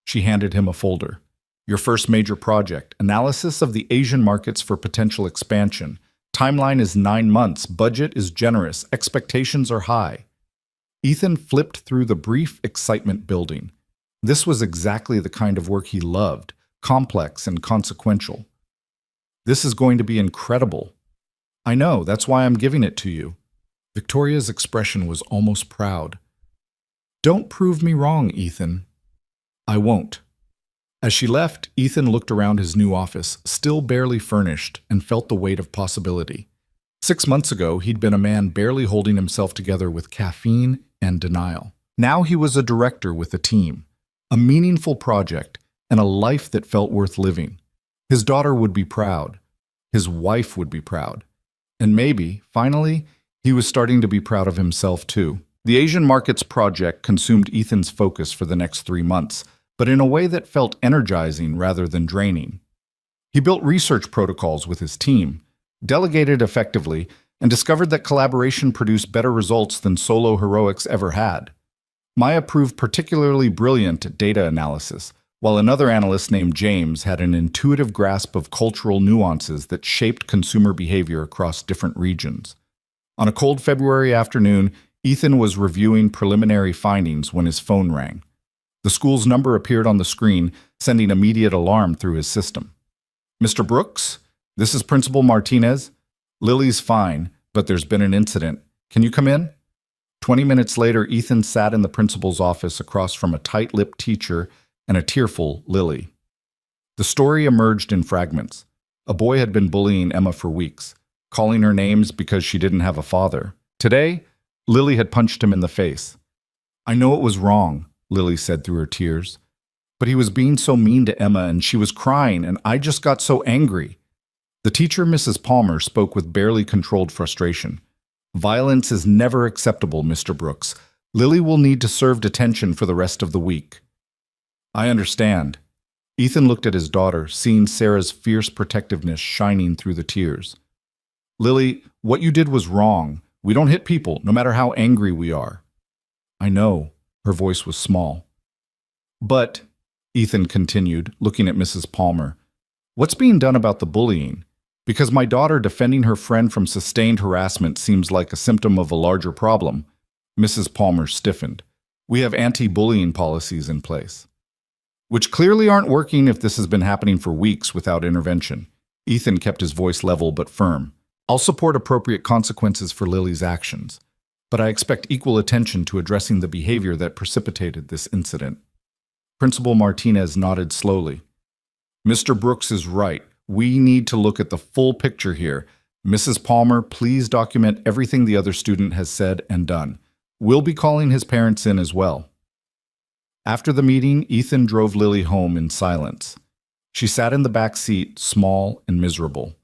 She handed him a folder. Your first major project, analysis of the Asian markets for potential expansion. Timeline is 9 months. Budget is generous. Expectations are high. Ethan flipped through the brief excitement building. This was exactly the kind of work he loved, complex and consequential. This is going to be incredible. I know, that's why I'm giving it to you. Victoria's expression was almost proud. Don't prove me wrong, Ethan. I won't. As she left, Ethan looked around his new office, still barely furnished, and felt the weight of possibility. 6 months ago, he'd been a man barely holding himself together with caffeine and denial. Now he was a director with a team, a meaningful project, and a life that felt worth living. His daughter would be proud. His wife would be proud. And maybe, finally, he was starting to be proud of himself too. The Asian Markets project consumed Ethan's focus for the next 3 months, but in a way that felt energizing rather than draining. He built research protocols with his team, delegated effectively, and discovered that collaboration produced better results than solo heroics ever had. Maya proved particularly brilliant at data analysis, while another analyst named James had an intuitive grasp of cultural nuances that shaped consumer behavior across different regions. On a cold February afternoon, Ethan was reviewing preliminary findings when his phone rang. The school's number appeared on the screen, sending immediate alarm through his system. "Mr. Brooks, this is Principal Martinez. Lily's fine, but there's been an incident. Can you come in?" 20 minutes later, Ethan sat in the principal's office across from a tight-lipped teacher and a tearful Lily. The story emerged in fragments. A boy had been bullying Emma for weeks, calling her names because she didn't have a father. Today, Lily had punched him in the face. "I know it was wrong," Lily said through her tears, "but he was being so mean to Emma and she was crying and I just got so angry." The teacher, Mrs. Palmer, spoke with barely controlled frustration. "Violence is never acceptable, Mr. Brooks. Lily will need to serve detention for the rest of the week." "I understand." Ethan looked at his daughter, seeing Sarah's fierce protectiveness shining through the tears. "Lily, what you did was wrong. We don't hit people, no matter how angry we are." "I know." Her voice was small. "But," Ethan continued, looking at Mrs. Palmer, "what's being done about the bullying? Because my daughter defending her friend from sustained harassment seems like a symptom of a larger problem." Mrs. Palmer stiffened. "We have anti-bullying policies in place." "Which clearly aren't working if this has been happening for weeks without intervention." Ethan kept his voice level but firm. "I'll support appropriate consequences for Lily's actions, but I expect equal attention to addressing the behavior that precipitated this incident." Principal Martinez nodded slowly. "Mr. Brooks is right. We need to look at the full picture here. Mrs. Palmer, please document everything the other student has said and done. We'll be calling his parents in as well." After the meeting, Ethan drove Lily home in silence. She sat in the back seat, small and miserable.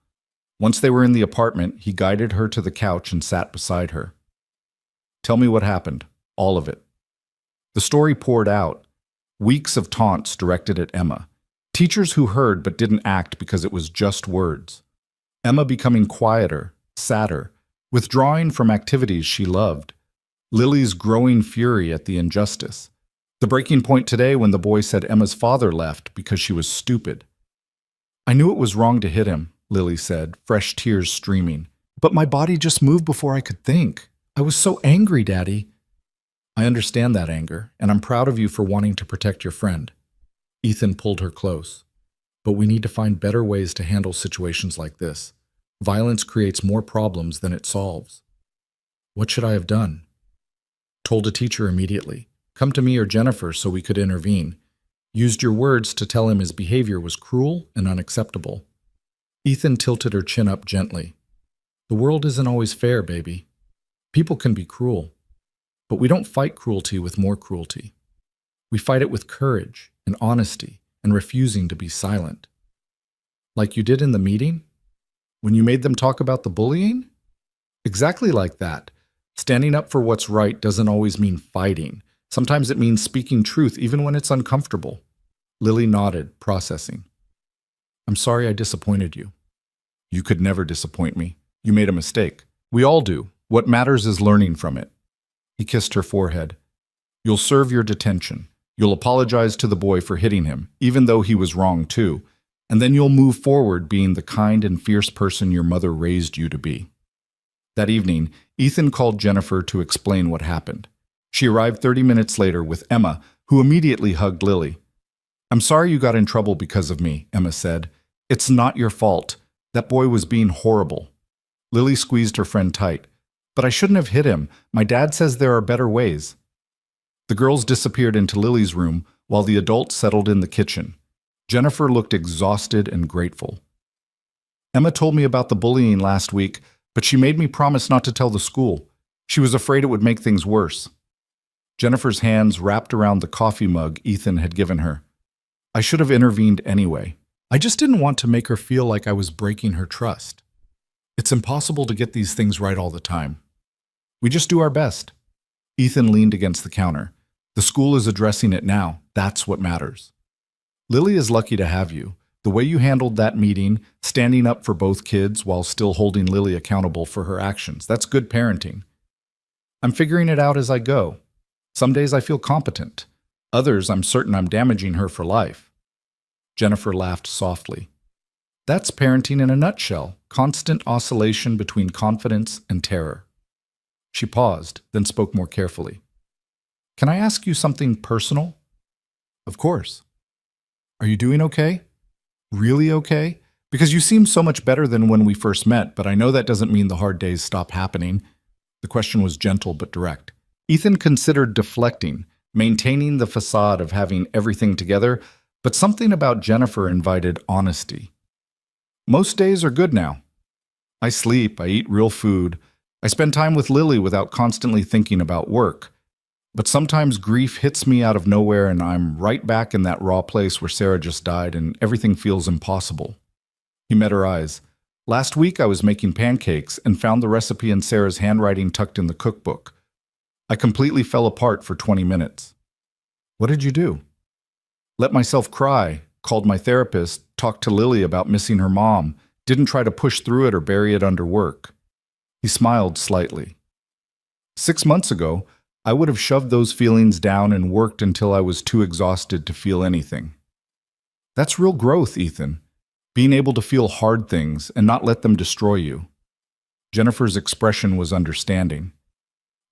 Once they were in the apartment, he guided her to the couch and sat beside her. "Tell me what happened, all of it." The story poured out. Weeks of taunts directed at Emma. Teachers who heard but didn't act because it was just words. Emma becoming quieter, sadder, withdrawing from activities she loved. Lily's growing fury at the injustice. The breaking point today when the boy said Emma's father left because she was stupid. "I knew it was wrong to hit him," Lily said, fresh tears streaming. "But my body just moved before I could think. I was so angry, Daddy." "I understand that anger, and I'm proud of you for wanting to protect your friend." Ethan pulled her close. "But we need to find better ways to handle situations like this. Violence creates more problems than it solves." "What should I have done?" "Told a teacher immediately. Come to me or Jennifer so we could intervene. Used your words to tell him his behavior was cruel and unacceptable." Ethan tilted her chin up gently. "The world isn't always fair, baby. People can be cruel. But we don't fight cruelty with more cruelty. We fight it with courage and honesty and refusing to be silent." "Like you did in the meeting? When you made them talk about the bullying?" "Exactly like that. Standing up for what's right doesn't always mean fighting. Sometimes it means speaking truth even when it's uncomfortable." Lily nodded, processing. "I'm sorry I disappointed you." "You could never disappoint me. You made a mistake. We all do. What matters is learning from it." He kissed her forehead. "You'll serve your detention. You'll apologize to the boy for hitting him, even though he was wrong too. And then you'll move forward being the kind and fierce person your mother raised you to be." That evening, Ethan called Jennifer to explain what happened. She arrived 30 minutes later with Emma, who immediately hugged Lily. "I'm sorry you got in trouble because of me," Emma said. "It's not your fault. That boy was being horrible." Lily squeezed her friend tight. "But I shouldn't have hit him. My dad says there are better ways." The girls disappeared into Lily's room while the adults settled in the kitchen. Jennifer looked exhausted and grateful. "Emma told me about the bullying last week, but she made me promise not to tell the school. She was afraid it would make things worse." Jennifer's hands wrapped around the coffee mug Ethan had given her. "I should have intervened anyway. I just didn't want to make her feel like I was breaking her trust. It's impossible to get these things right all the time. We just do our best." Ethan leaned against the counter. "The school is addressing it now. That's what matters." "Lily is lucky to have you. The way you handled that meeting, standing up for both kids while still holding Lily accountable for her actions, that's good parenting." "I'm figuring it out as I go. Some days I feel competent. Others, I'm certain I'm damaging her for life. Jennifer laughed softly. That's parenting in a nutshell, constant oscillation between confidence and terror. She paused, then spoke more carefully. Can I ask you something personal? Of course. Are you doing okay? Really okay? Because you seem so much better than when we first met, but I know that doesn't mean the hard days stop happening. The question was gentle but direct. Ethan considered deflecting, maintaining the facade of having everything together, but something about Jennifer invited honesty. Most days are good now. I sleep, I eat real food, I spend time with Lily without constantly thinking about work. But sometimes grief hits me out of nowhere and I'm right back in that raw place where Sarah just died and everything feels impossible. He met her eyes. Last week I was making pancakes and found the recipe in Sarah's handwriting tucked in the cookbook. I completely fell apart for 20 minutes. What did you do? Let myself cry, called my therapist, talked to Lily about missing her mom, didn't try to push through it or bury it under work. He smiled slightly. 6 months ago, I would have shoved those feelings down and worked until I was too exhausted to feel anything. That's real growth, Ethan. Being able to feel hard things and not let them destroy you. Jennifer's expression was understanding.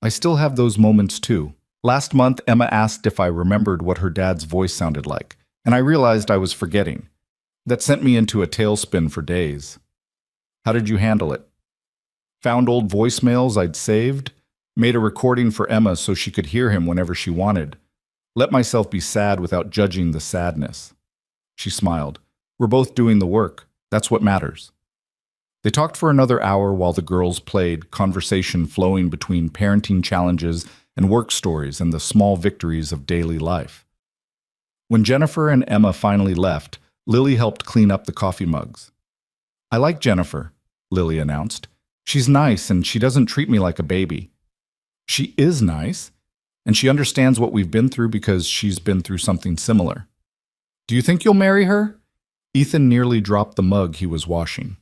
I still have those moments too. Last month, Emma asked if I remembered what her dad's voice sounded like, and I realized I was forgetting. That sent me into a tailspin for days. How did you handle it? Found old voicemails I'd saved, made a recording for Emma so she could hear him whenever she wanted. Let myself be sad without judging the sadness. She smiled. We're both doing the work. That's what matters. They talked for another hour while the girls played, conversation flowing between parenting challenges and work stories and the small victories of daily life. When Jennifer and Emma finally left, Lily helped clean up the coffee mugs. I like Jennifer, Lily announced. She's nice and she doesn't treat me like a baby. She is nice, and she understands what we've been through because she's been through something similar. Do you think you'll marry her? Ethan nearly dropped the mug he was washing.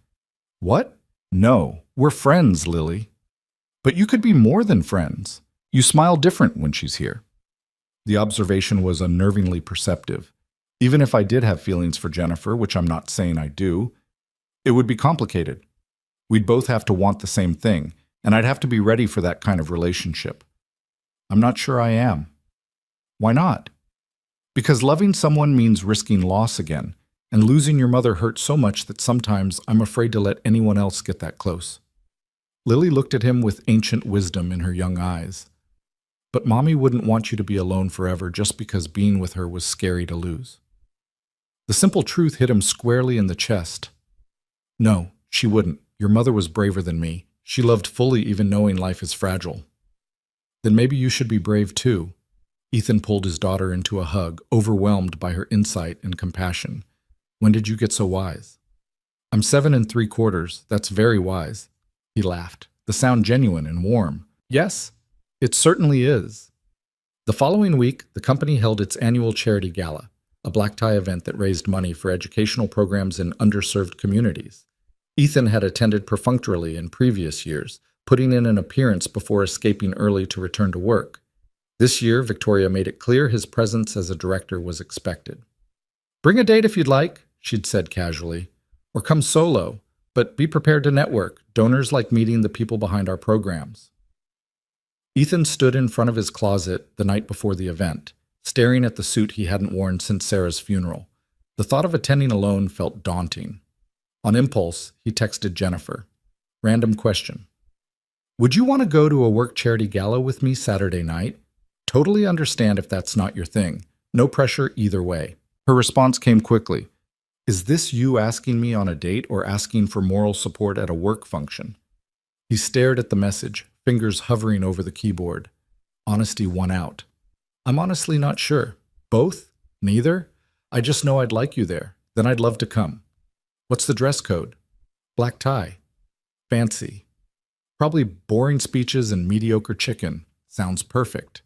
What? No, we're friends, Lily. But you could be more than friends. You smile different when she's here. The observation was unnervingly perceptive. Even if I did have feelings for Jennifer, which I'm not saying I do, it would be complicated. We'd both have to want the same thing, and I'd have to be ready for that kind of relationship. I'm not sure I am. Why not? Because loving someone means risking loss again, and losing your mother hurt so much that sometimes I'm afraid to let anyone else get that close. Lily looked at him with ancient wisdom in her young eyes. But Mommy wouldn't want you to be alone forever just because being with her was scary to lose. The simple truth hit him squarely in the chest. No, she wouldn't. Your mother was braver than me. She loved fully even knowing life is fragile. Then maybe you should be brave too. Ethan pulled his daughter into a hug, overwhelmed by her insight and compassion. When did you get so wise? I'm 7 3/4. That's very wise. He laughed, the sound genuine and warm. Yes, it certainly is. The following week, the company held its annual charity gala, a black tie event that raised money for educational programs in underserved communities. Ethan had attended perfunctorily in previous years, putting in an appearance before escaping early to return to work. This year, Victoria made it clear his presence as a director was expected. Bring a date if you'd like, she'd said casually, or come solo, but be prepared to network. Donors like meeting the people behind our programs. Ethan stood in front of his closet the night before the event, staring at the suit he hadn't worn since Sarah's funeral. The thought of attending alone felt daunting. On impulse, he texted Jennifer. Random question. Would you want to go to a work charity gala with me Saturday night? Totally understand if that's not your thing. No pressure either way. Her response came quickly. Is this you asking me on a date or asking for moral support at a work function? He stared at the message, fingers hovering over the keyboard. Honesty won out. I'm honestly not sure. Both? Neither? I just know I'd like you there. Then I'd love to come. What's the dress code? Black tie. Fancy. Probably boring speeches and mediocre chicken. Sounds perfect.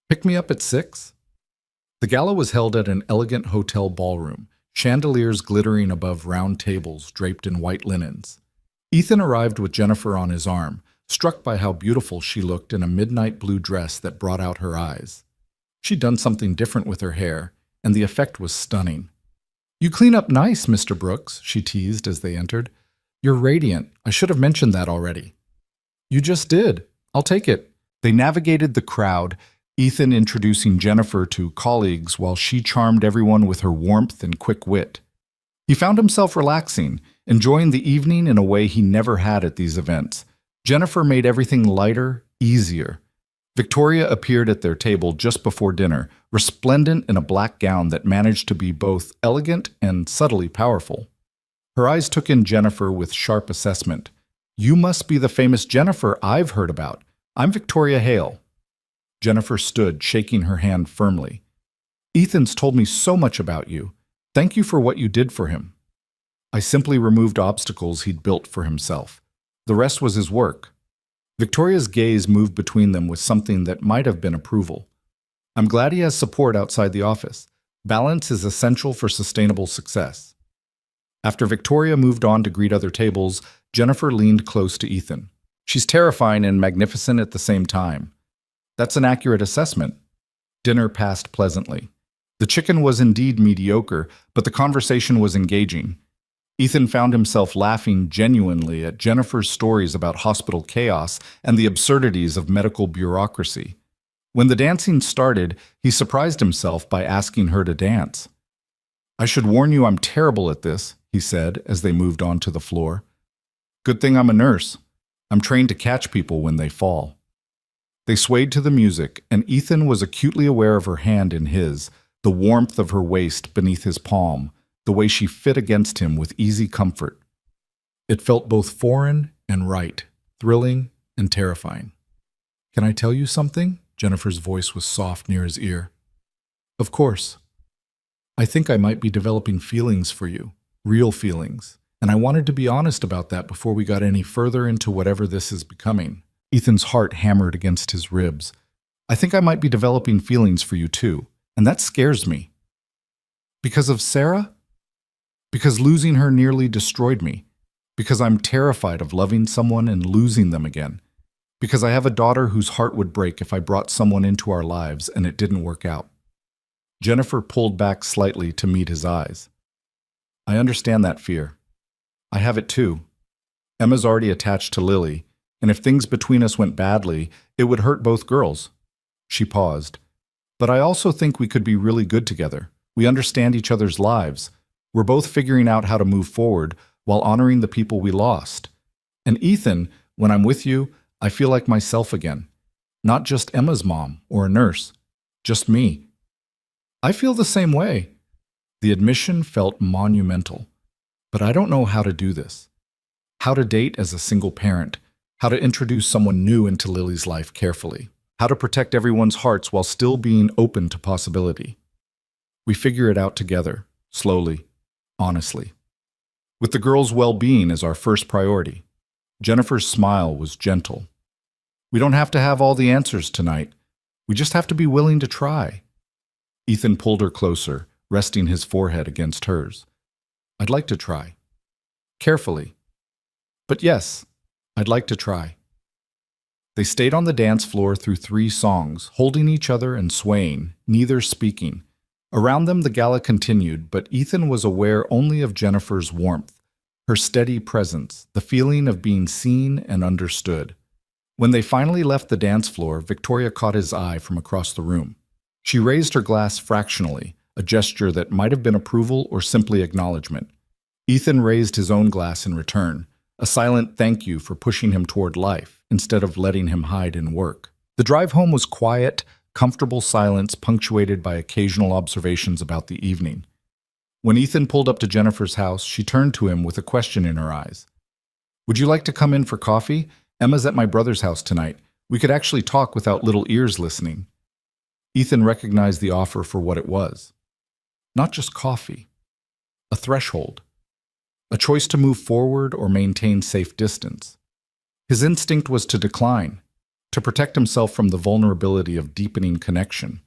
Pick me up at 6? The gala was held at an elegant hotel ballroom, chandeliers glittering above round tables draped in white linens. Ethan arrived with Jennifer on his arm, struck by how beautiful she looked in a midnight blue dress that brought out her eyes. She'd done something different with her hair, and the effect was stunning. "You clean up nice, Mr. Brooks," she teased as they entered. "You're radiant. I should have mentioned that already." "You just did. I'll take it." They navigated the crowd, Ethan introducing Jennifer to colleagues while she charmed everyone with her warmth and quick wit. He found himself relaxing, enjoying the evening in a way he never had at these events. Jennifer made everything lighter, easier. Victoria appeared at their table just before dinner, resplendent in a black gown that managed to be both elegant and subtly powerful. Her eyes took in Jennifer with sharp assessment. "You must be the famous Jennifer I've heard about. I'm Victoria Hale." Jennifer stood, shaking her hand firmly. "Ethan's told me so much about you. Thank you for what you did for him." "I simply removed obstacles he'd built for himself. The rest was his work." Victoria's gaze moved between them with something that might have been approval. "I'm glad he has support outside the office. Balance is essential for sustainable success." After Victoria moved on to greet other tables, Jennifer leaned close to Ethan. "She's terrifying and magnificent at the same time." "That's an accurate assessment." Dinner passed pleasantly. The chicken was indeed mediocre, but the conversation was engaging. Ethan found himself laughing genuinely at Jennifer's stories about hospital chaos and the absurdities of medical bureaucracy. When the dancing started, he surprised himself by asking her to dance. "I should warn you I'm terrible at this," he said as they moved on to the floor. "Good thing I'm a nurse. I'm trained to catch people when they fall." They swayed to the music, and Ethan was acutely aware of her hand in his, the warmth of her waist beneath his palm, the way she fit against him with easy comfort. It felt both foreign and right, thrilling and terrifying. "Can I tell you something?" Jennifer's voice was soft near his ear. "Of course. I think I might be developing feelings for you, real feelings, and I wanted to be honest about that before we got any further into whatever this is becoming." Ethan's heart hammered against his ribs. "I think I might be developing feelings for you too, and that scares me." "Because of Sarah? Because losing her nearly destroyed me. Because I'm terrified of loving someone and losing them again. Because I have a daughter whose heart would break if I brought someone into our lives and it didn't work out." Jennifer pulled back slightly to meet his eyes. "I understand that fear. I have it too. Emma's already attached to Lily, and if things between us went badly, it would hurt both girls." She paused. "But I also think we could be really good together. We understand each other's lives. We're both figuring out how to move forward while honoring the people we lost. And Ethan, when I'm with you, I feel like myself again. Not just Emma's mom or a nurse. Just me." "I feel the same way." The admission felt monumental. "But I don't know how to do this. How to date as a single parent. How to introduce someone new into Lily's life carefully. How to protect everyone's hearts while still being open to possibility. We figure it out together, slowly, honestly. With the girls' well-being as our first priority." Jennifer's smile was gentle. "We don't have to have all the answers tonight. We just have to be willing to try." Ethan pulled her closer, resting his forehead against hers. "I'd like to try. Carefully. But yes, I'd like to try." They stayed on the dance floor through 3 songs, holding each other and swaying, neither speaking. Around them the gala continued, but Ethan was aware only of Jennifer's warmth, her steady presence, the feeling of being seen and understood. When they finally left the dance floor, Victoria caught his eye from across the room. She raised her glass fractionally, a gesture that might have been approval or simply acknowledgement. Ethan raised his own glass in return, a silent thank you for pushing him toward life instead of letting him hide in work. The drive home was quiet, comfortable silence punctuated by occasional observations about the evening. When Ethan pulled up to Jennifer's house, she turned to him with a question in her eyes. "Would you like to come in for coffee? Emma's at my brother's house tonight. We could actually talk without little ears listening." Ethan recognized the offer for what it was. Not just coffee. A threshold. A choice to move forward or maintain safe distance. His instinct was to decline, to protect himself from the vulnerability of deepening connection.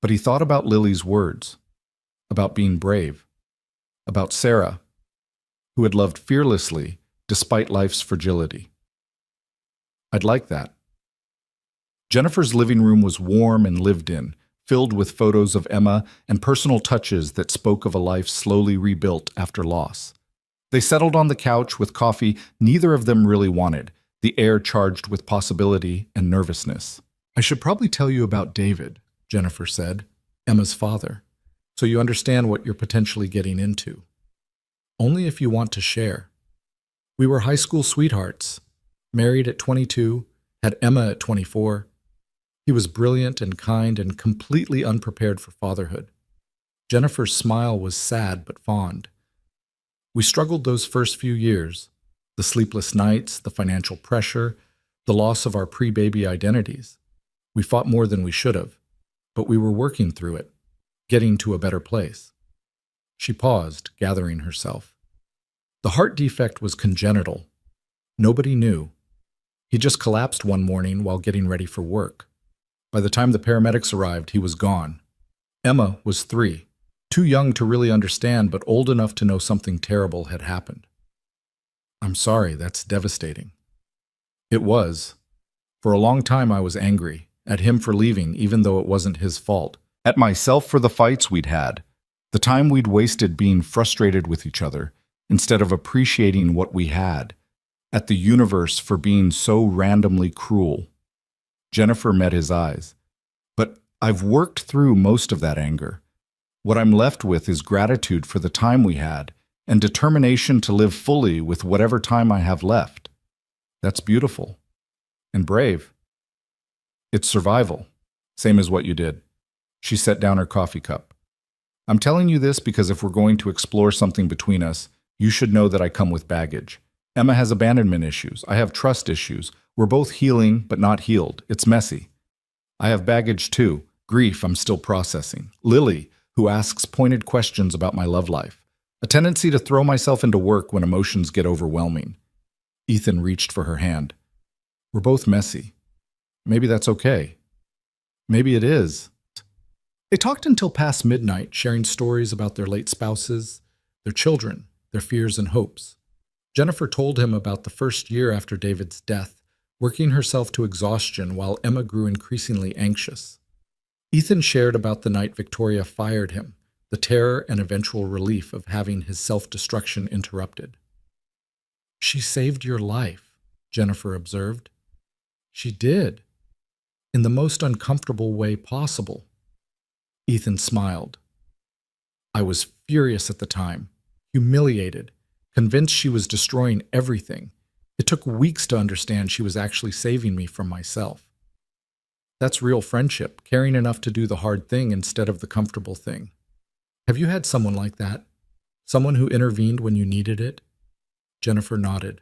But he thought about Lily's words, about being brave, about Sarah, who had loved fearlessly despite life's fragility. "I'd like that." Jennifer's living room was warm and lived in, filled with photos of Emma and personal touches that spoke of a life slowly rebuilt after loss. They settled on the couch with coffee neither of them really wanted, the air charged with possibility and nervousness. "I should probably tell you about David," Jennifer said, "Emma's father, so you understand what you're potentially getting into. Only if you want to share. We were high school sweethearts, married at 22, had Emma at 24. He was brilliant and kind and completely unprepared for fatherhood." Jennifer's smile was sad but fond. "We struggled those first few years, the sleepless nights, the financial pressure, the loss of our pre-baby identities. We fought more than we should have, but we were working through it, getting to a better place." She paused, gathering herself. "The heart defect was congenital. Nobody knew. He just collapsed one morning while getting ready for work. By the time the paramedics arrived, he was gone. Emma was 3, too young to really understand, but old enough to know something terrible had happened." "I'm sorry, that's devastating." "It was. For a long time I was angry, at him for leaving even though it wasn't his fault, at myself for the fights we'd had, the time we'd wasted being frustrated with each other, instead of appreciating what we had, at the universe for being so randomly cruel." Jennifer met his eyes. "But I've worked through most of that anger. What I'm left with is gratitude for the time we had, and determination to live fully with whatever time I have left." "That's beautiful. And brave." "It's survival, same as what you did." She set down her coffee cup. "I'm telling you this because if we're going to explore something between us, you should know that I come with baggage. Emma has abandonment issues. I have trust issues. We're both healing, but not healed. It's messy. I have baggage too. Grief I'm still processing. Lily, who asks pointed questions about my love life. A tendency to throw myself into work when emotions get overwhelming." Ethan reached for her hand. "We're both messy. Maybe that's okay. Maybe it is." They talked until past midnight, sharing stories about their late spouses, their children, their fears and hopes. Jennifer told him about the first year after David's death, working herself to exhaustion while Emma grew increasingly anxious. Ethan shared about the night Victoria fired him, the terror and eventual relief of having his self-destruction interrupted. "She saved your life," Jennifer observed. "She did, in the most uncomfortable way possible." Ethan smiled. "I was furious at the time, humiliated, convinced she was destroying everything. It took weeks to understand she was actually saving me from myself. That's real friendship, caring enough to do the hard thing instead of the comfortable thing. Have you had someone like that? Someone who intervened when you needed it?" Jennifer nodded.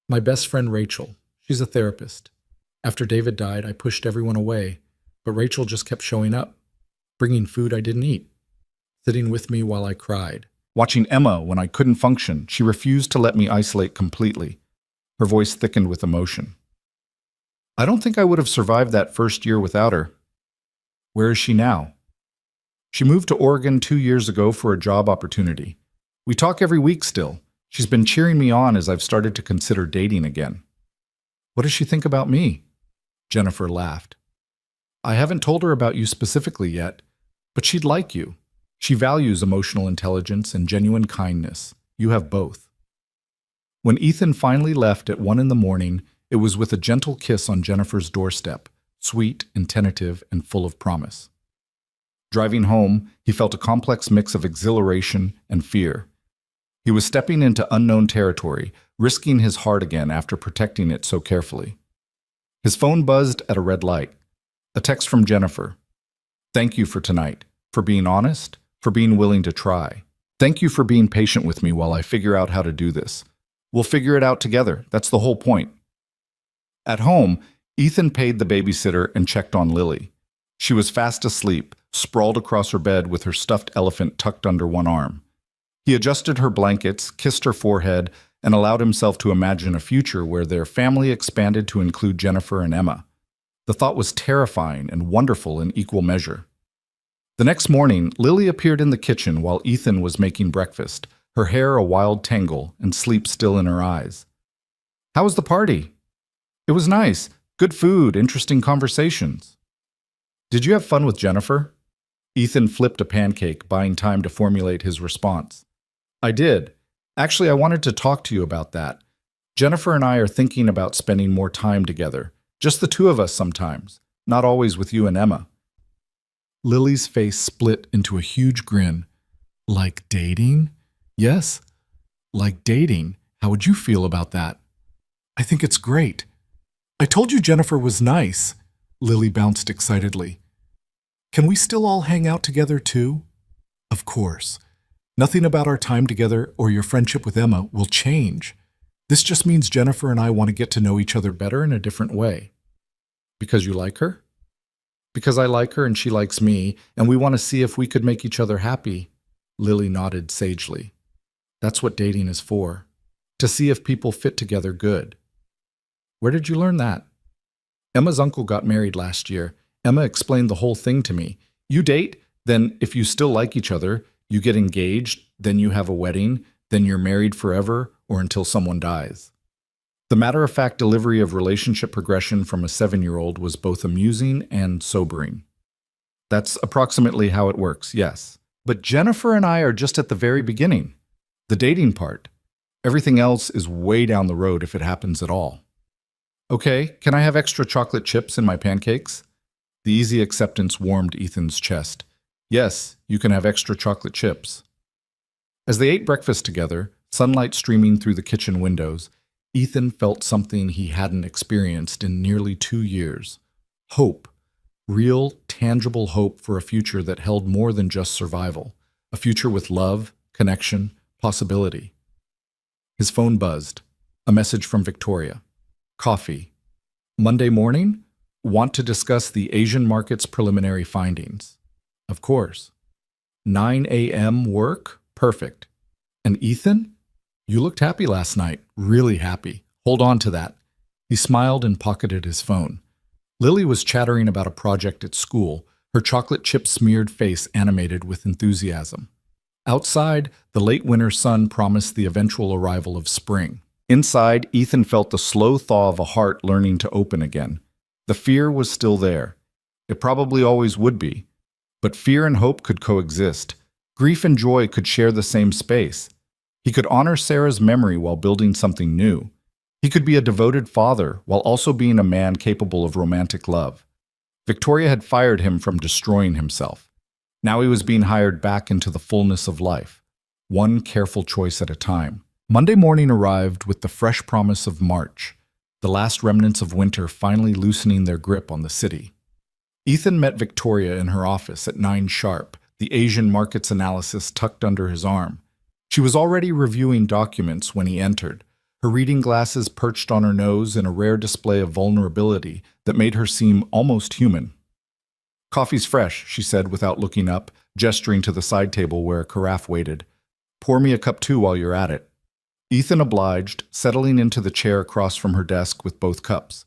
"My best friend Rachel. She's a therapist. After David died, I pushed everyone away, but Rachel just kept showing up, bringing food I didn't eat, sitting with me while I cried. Watching Emma when I couldn't function, she refused to let me isolate completely." Her voice thickened with emotion. "I don't think I would have survived that first year without her." "Where is she now?" "She moved to Oregon 2 years ago for a job opportunity. We talk every week still. She's been cheering me on as I've started to consider dating again." "What does she think about me?" Jennifer laughed. "I haven't told her about you specifically yet, but she'd like you. She values emotional intelligence and genuine kindness. You have both." When Ethan finally left at 1 in the morning, it was with a gentle kiss on Jennifer's doorstep, sweet and tentative and full of promise. Driving home, he felt a complex mix of exhilaration and fear. He was stepping into unknown territory, risking his heart again after protecting it so carefully. His phone buzzed at a red light. A text from Jennifer. "Thank you for tonight, for being honest, for being willing to try. Thank you for being patient with me while I figure out how to do this. We'll figure it out together. That's the whole point." At home, Ethan paid the babysitter and checked on Lily. She was fast asleep, sprawled across her bed with her stuffed elephant tucked under one arm. He adjusted her blankets, kissed her forehead, and allowed himself to imagine a future where their family expanded to include Jennifer and Emma. The thought was terrifying and wonderful in equal measure. The next morning, Lily appeared in the kitchen while Ethan was making breakfast, her hair a wild tangle and sleep still in her eyes. "How was the party?" "It was nice. Good food, interesting conversations. Did you have fun with Jennifer? Ethan flipped a pancake, buying time to formulate his response. I did. Actually, I wanted to talk to you about that. Jennifer and I are thinking about spending more time together. Just the two of us sometimes, not always with you and Emma. Lily's face split into a huge grin. Like dating? Yes, like dating. How would you feel about that? I think it's great. I told you Jennifer was nice. Lily bounced excitedly. Can we still all hang out together too? Of course. Nothing about our time together or your friendship with Emma will change. This just means Jennifer and I want to get to know each other better in a different way. Because you like her? Because I like her and she likes me, and we want to see if we could make each other happy. Lily nodded sagely. That's what dating is for. To see if people fit together good. Where did you learn that? Emma's uncle got married last year. Emma explained the whole thing to me. You date, then if you still like each other, you get engaged, then you have a wedding, then you're married forever or until someone dies. The matter-of-fact delivery of relationship progression from a 7-year-old was both amusing and sobering. That's approximately how it works, yes. But Jennifer and I are just at the very beginning. The dating part. Everything else is way down the road if it happens at all. Okay, can I have extra chocolate chips in my pancakes? The easy acceptance warmed Ethan's chest. Yes, you can have extra chocolate chips. As they ate breakfast together, sunlight streaming through the kitchen windows, Ethan felt something he hadn't experienced in nearly 2 years. Hope. Real, tangible hope for a future that held more than just survival. A future with love, connection, possibility. His phone buzzed. A message from Victoria. Coffee. Monday morning? Want to discuss the Asian market's preliminary findings. Of course. 9 a.m. work? Perfect. And Ethan? You looked happy last night. Really happy. Hold on to that. He smiled and pocketed his phone. Lily was chattering about a project at school, her chocolate chip-smeared face animated with enthusiasm. Outside, the late winter sun promised the eventual arrival of spring. Inside, Ethan felt the slow thaw of a heart learning to open again. The fear was still there. It probably always would be. But fear and hope could coexist. Grief and joy could share the same space. He could honor Sarah's memory while building something new. He could be a devoted father while also being a man capable of romantic love. Victoria had fired him from destroying himself. Now he was being hired back into the fullness of life, one careful choice at a time. Monday morning arrived with the fresh promise of March, the last remnants of winter finally loosening their grip on the city. Ethan met Victoria in her office at 9 sharp, the Asian markets analysis tucked under his arm. She was already reviewing documents when he entered, her reading glasses perched on her nose in a rare display of vulnerability that made her seem almost human. Coffee's fresh, she said without looking up, gesturing to the side table where a carafe waited. Pour me a cup too while you're at it. Ethan obliged, settling into the chair across from her desk with both cups.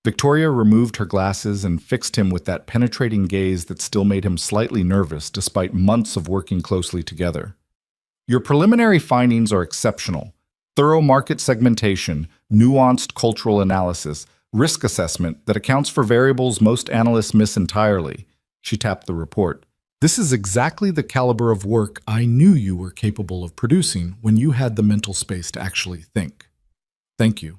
Victoria removed her glasses and fixed him with that penetrating gaze that still made him slightly nervous despite months of working closely together. Your preliminary findings are exceptional. Thorough market segmentation, nuanced cultural analysis, risk assessment that accounts for variables most analysts miss entirely. She tapped the report. This is exactly the caliber of work I knew you were capable of producing when you had the mental space to actually think. Thank you.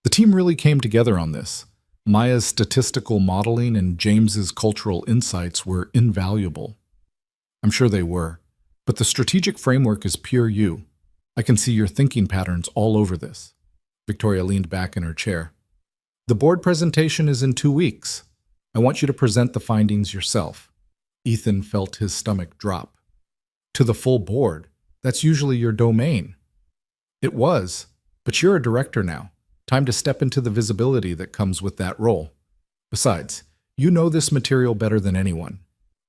The team really came together on this. Maya's statistical modeling and James's cultural insights were invaluable. I'm sure they were. But the strategic framework is pure you. I can see your thinking patterns all over this. Victoria leaned back in her chair. The board presentation is in 2 weeks. I want you to present the findings yourself. Ethan felt his stomach drop. To the full board? That's usually your domain. It was, but you're a director now. Time to step into the visibility that comes with that role. Besides, you know this material better than anyone.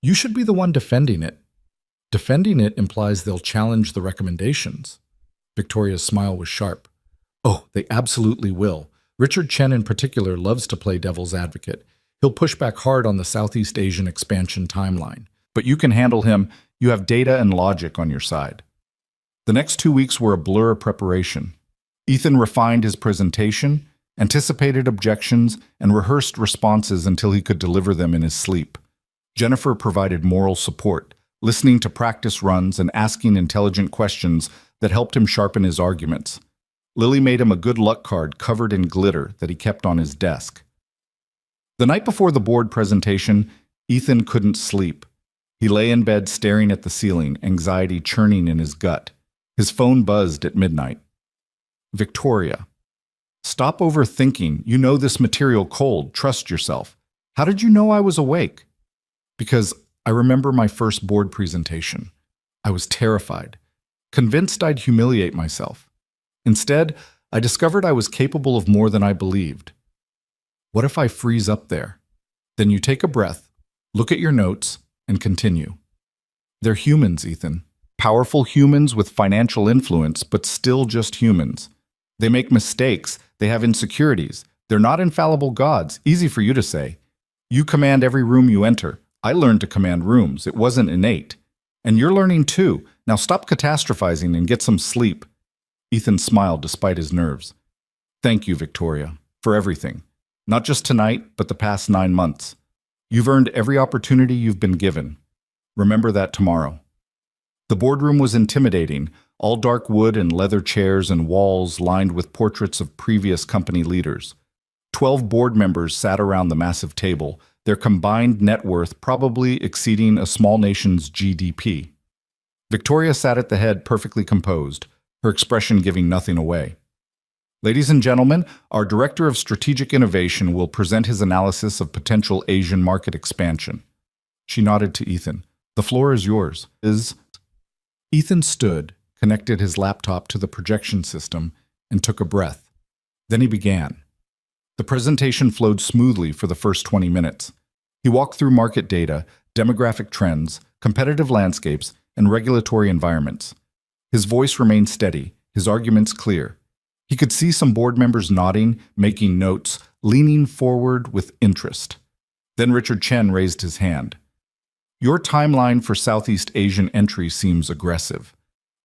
You should be the one defending it. Defending it implies they'll challenge the recommendations. Victoria's smile was sharp. Oh, they absolutely will. Richard Chen in particular loves to play devil's advocate. He'll push back hard on the Southeast Asian expansion timeline. But you can handle him. You have data and logic on your side. The next 2 weeks were a blur of preparation. Ethan refined his presentation, anticipated objections, and rehearsed responses until he could deliver them in his sleep. Jennifer provided moral support, listening to practice runs and asking intelligent questions that helped him sharpen his arguments. Lily made him a good luck card covered in glitter that he kept on his desk. The night before the board presentation, Ethan couldn't sleep. He lay in bed staring at the ceiling, anxiety churning in his gut. His phone buzzed at midnight. Victoria. Stop overthinking. You know this material cold. Trust yourself. How did you know I was awake? Because I remember my first board presentation. I was terrified, convinced I'd humiliate myself. Instead, I discovered I was capable of more than I believed. What if I freeze up there? Then you take a breath, look at your notes, and continue. They're humans, Ethan. Powerful humans with financial influence, but still just humans. They make mistakes. They have insecurities. They're not infallible gods. Easy for you to say. You command every room you enter. I learned to command rooms. It wasn't innate. And you're learning too. Now stop catastrophizing and get some sleep. Ethan smiled despite his nerves. Thank you, Victoria, for everything. Not just tonight, but the past 9 months. You've earned every opportunity you've been given. Remember that tomorrow. The boardroom was intimidating, all dark wood and leather chairs and walls lined with portraits of previous company leaders. 12 board members sat around the massive table, their combined net worth probably exceeding a small nation's GDP. Victoria sat at the head perfectly composed, her expression giving nothing away. Ladies and gentlemen, our Director of Strategic Innovation will present his analysis of potential Asian market expansion. She nodded to Ethan. The floor is yours. Ethan stood, connected his laptop to the projection system, and took a breath. Then he began. The presentation flowed smoothly for the first 20 minutes. He walked through market data, demographic trends, competitive landscapes, and regulatory environments. His voice remained steady, his arguments clear. He could see some board members nodding, making notes, leaning forward with interest. Then Richard Chen raised his hand. Your timeline for Southeast Asian entry seems aggressive.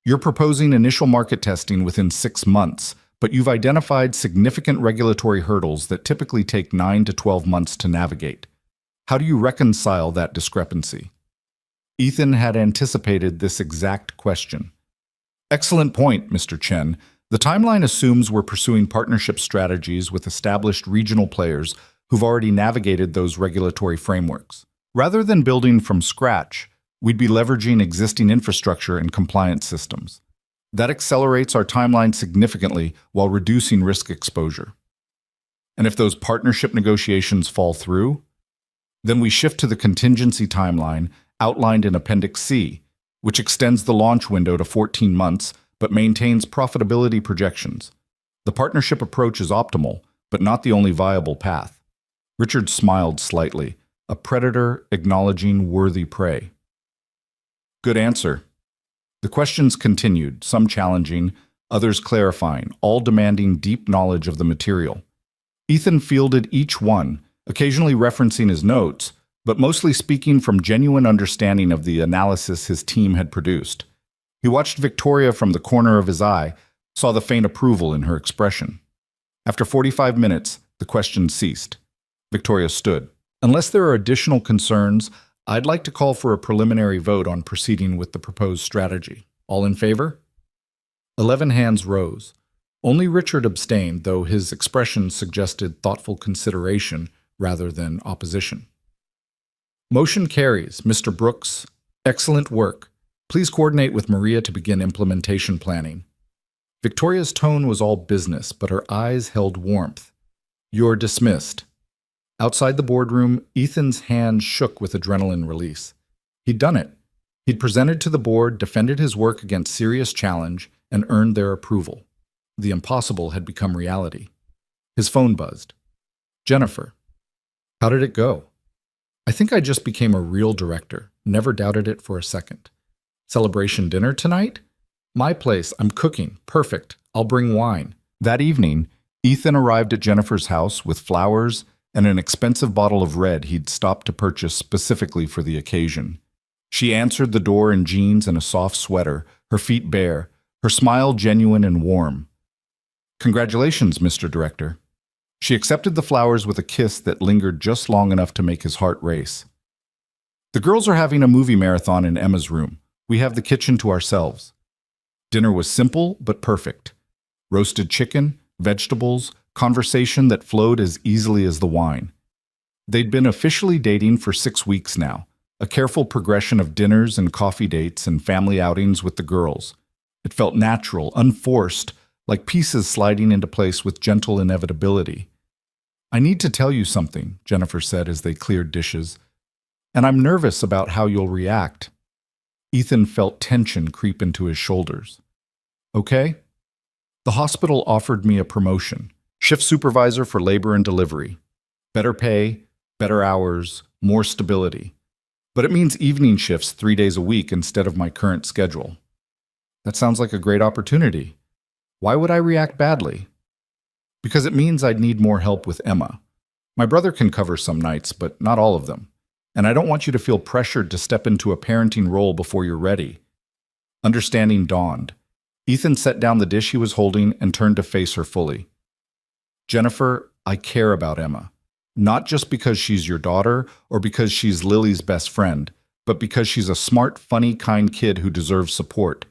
You're proposing initial market testing within 6 months, but you've identified significant regulatory hurdles that typically take 9 to 12 months to navigate. How do you reconcile that discrepancy? Ethan had anticipated this exact question. Excellent point, Mr. Chen. The timeline assumes we're pursuing partnership strategies with established regional players who've already navigated those regulatory frameworks. Rather than building from scratch, we'd be leveraging existing infrastructure and compliance systems. That accelerates our timeline significantly while reducing risk exposure. And if those partnership negotiations fall through, then we shift to the contingency timeline outlined in Appendix C, which extends the launch window to 14 months but maintains profitability projections. The partnership approach is optimal, but not the only viable path. Richard smiled slightly, a predator acknowledging worthy prey. Good answer. The questions continued, some challenging, others clarifying, all demanding deep knowledge of the material. Ethan fielded each one, occasionally referencing his notes, but mostly speaking from genuine understanding of the analysis his team had produced. He watched Victoria from the corner of his eye, saw the faint approval in her expression. After 45 minutes, the questions ceased. Victoria stood. Unless there are additional concerns, I'd like to call for a preliminary vote on proceeding with the proposed strategy. All in favor? 11 hands rose. Only Richard abstained, though his expression suggested thoughtful consideration rather than opposition. Motion carries. Mr. Brooks, excellent work. Please coordinate with Maria to begin implementation planning. Victoria's tone was all business, but her eyes held warmth. You're dismissed. Outside the boardroom, Ethan's hand shook with adrenaline release. He'd done it. He'd presented to the board, defended his work against serious challenge, and earned their approval. The impossible had become reality. His phone buzzed. Jennifer. How did it go? I think I just became a real director. Never doubted it for a second. Celebration dinner tonight? My place. I'm cooking. Perfect. I'll bring wine. That evening, Ethan arrived at Jennifer's house with flowers and an expensive bottle of red he'd stopped to purchase specifically for the occasion. She answered the door in jeans and a soft sweater, her feet bare, her smile genuine and warm. Congratulations, Mr. Director. She accepted the flowers with a kiss that lingered just long enough to make his heart race. The girls are having a movie marathon in Emma's room. We have the kitchen to ourselves. Dinner was simple but perfect. Roasted chicken, vegetables, conversation that flowed as easily as the wine. They'd been officially dating for 6 weeks now, a careful progression of dinners and coffee dates and family outings with the girls. It felt natural, unforced, like pieces sliding into place with gentle inevitability. "I need to tell you something," Jennifer said as they cleared dishes. "And I'm nervous about how you'll react." Ethan felt tension creep into his shoulders. "Okay?" "The hospital offered me a promotion. Shift supervisor for labor and delivery. Better pay, better hours, more stability. But it means evening shifts 3 days a week instead of my current schedule." "That sounds like a great opportunity. Why would I react badly?" "Because it means I'd need more help with Emma. My brother can cover some nights, but not all of them. And I don't want you to feel pressured to step into a parenting role before you're ready." Understanding dawned. Ethan set down the dish he was holding and turned to face her fully. "Jennifer, I care about Emma. Not just because she's your daughter or because she's Lily's best friend, but because she's a smart, funny, kind kid who deserves support.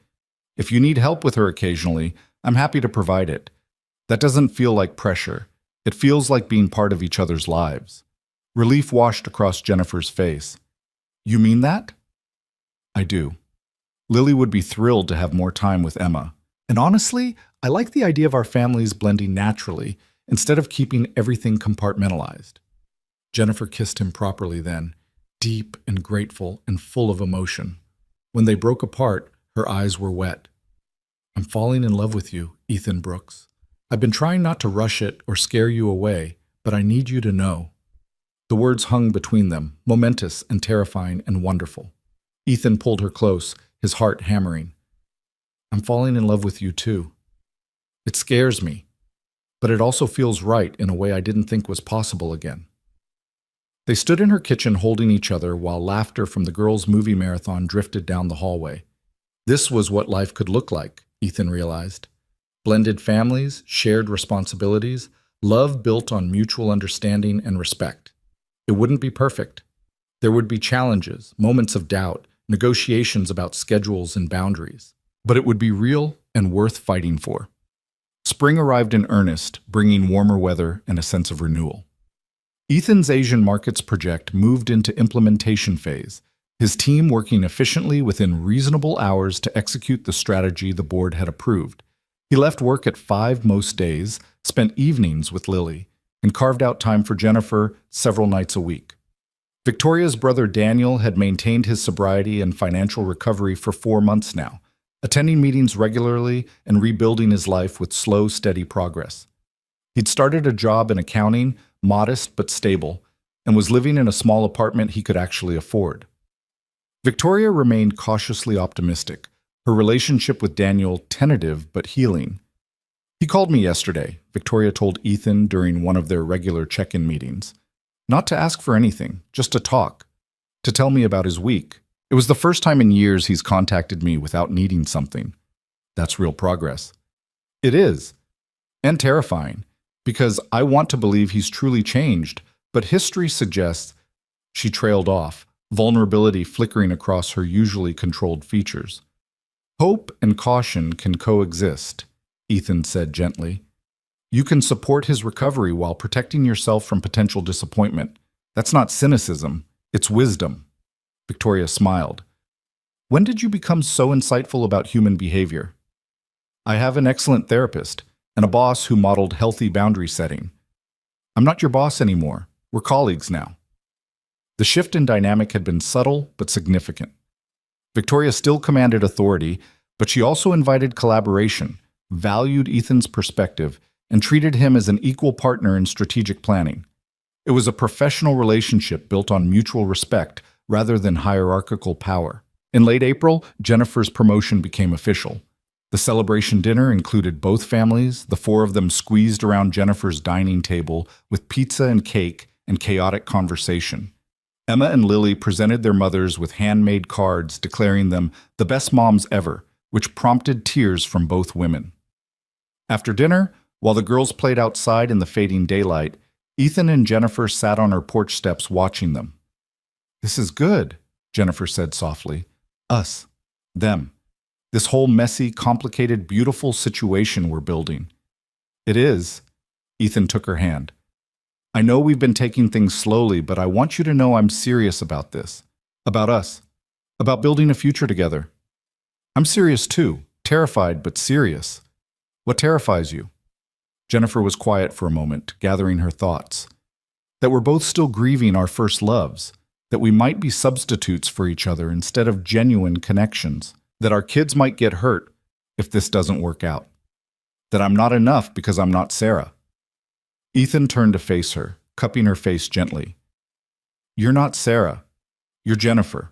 If you need help with her occasionally, I'm happy to provide it. That doesn't feel like pressure. It feels like being part of each other's lives." Relief washed across Jennifer's face. "You mean that?" "I do. Lily would be thrilled to have more time with Emma. And honestly, I like the idea of our families blending naturally instead of keeping everything compartmentalized." Jennifer kissed him properly then, deep and grateful and full of emotion. When they broke apart, her eyes were wet. "I'm falling in love with you, Ethan Brooks. I've been trying not to rush it or scare you away, but I need you to know." The words hung between them, momentous and terrifying and wonderful. Ethan pulled her close, his heart hammering. "I'm falling in love with you too. It scares me, but it also feels right in a way I didn't think was possible again." They stood in her kitchen holding each other while laughter from the girls' movie marathon drifted down the hallway. This was what life could look like, Ethan realized. Blended families, shared responsibilities, love built on mutual understanding and respect. It wouldn't be perfect. There would be challenges, moments of doubt, negotiations about schedules and boundaries. But it would be real and worth fighting for. Spring arrived in earnest, bringing warmer weather and a sense of renewal. Ethan's Asian markets project moved into implementation phase, his team working efficiently within reasonable hours to execute the strategy the board had approved. He left work at 5 most days, spent evenings with Lily, and carved out time for Jennifer several nights a week. Victoria's brother Daniel had maintained his sobriety and financial recovery for 4 months now, attending meetings regularly and rebuilding his life with slow, steady progress. He'd started a job in accounting, modest but stable, and was living in a small apartment he could actually afford. Victoria remained cautiously optimistic, her relationship with Daniel tentative but healing. "He called me yesterday," Victoria told Ethan during one of their regular check-in meetings. "Not to ask for anything, just to talk, to tell me about his week. It was the first time in years he's contacted me without needing something. That's real progress." "It is. And terrifying, because I want to believe he's truly changed, but history suggests—" She trailed off, vulnerability flickering across her usually controlled features. "Hope and caution can coexist," Ethan said gently. "You can support his recovery while protecting yourself from potential disappointment. That's not cynicism, it's wisdom." Victoria smiled. "When did you become so insightful about human behavior?" "I have an excellent therapist and a boss who modeled healthy boundary setting. I'm not your boss anymore. We're colleagues now." The shift in dynamic had been subtle but significant. Victoria still commanded authority, but she also invited collaboration, valued Ethan's perspective, and treated him as an equal partner in strategic planning. It was a professional relationship built on mutual respect rather than hierarchical power. In late April, Jennifer's promotion became official. The celebration dinner included both families, the 4 of them squeezed around Jennifer's dining table with pizza and cake and chaotic conversation. Emma and Lily presented their mothers with handmade cards declaring them the best moms ever, which prompted tears from both women. After dinner, While the girls played outside in the fading daylight, Ethan and Jennifer sat on her porch steps watching them. "This is good," Jennifer said softly. "Us. Them. This whole messy, complicated, beautiful situation we're building." "It is." Ethan took her hand. "I know we've been taking things slowly, but I want you to know I'm serious about this. About us. About building a future together." "I'm serious too. Terrified, but serious." "What terrifies you?" Jennifer was quiet for a moment, gathering her thoughts. "That we're both still grieving our first loves. That we might be substitutes for each other instead of genuine connections. That our kids might get hurt if this doesn't work out. That I'm not enough because I'm not Sarah." Ethan turned to face her, cupping her face gently. "You're not Sarah. You're Jennifer.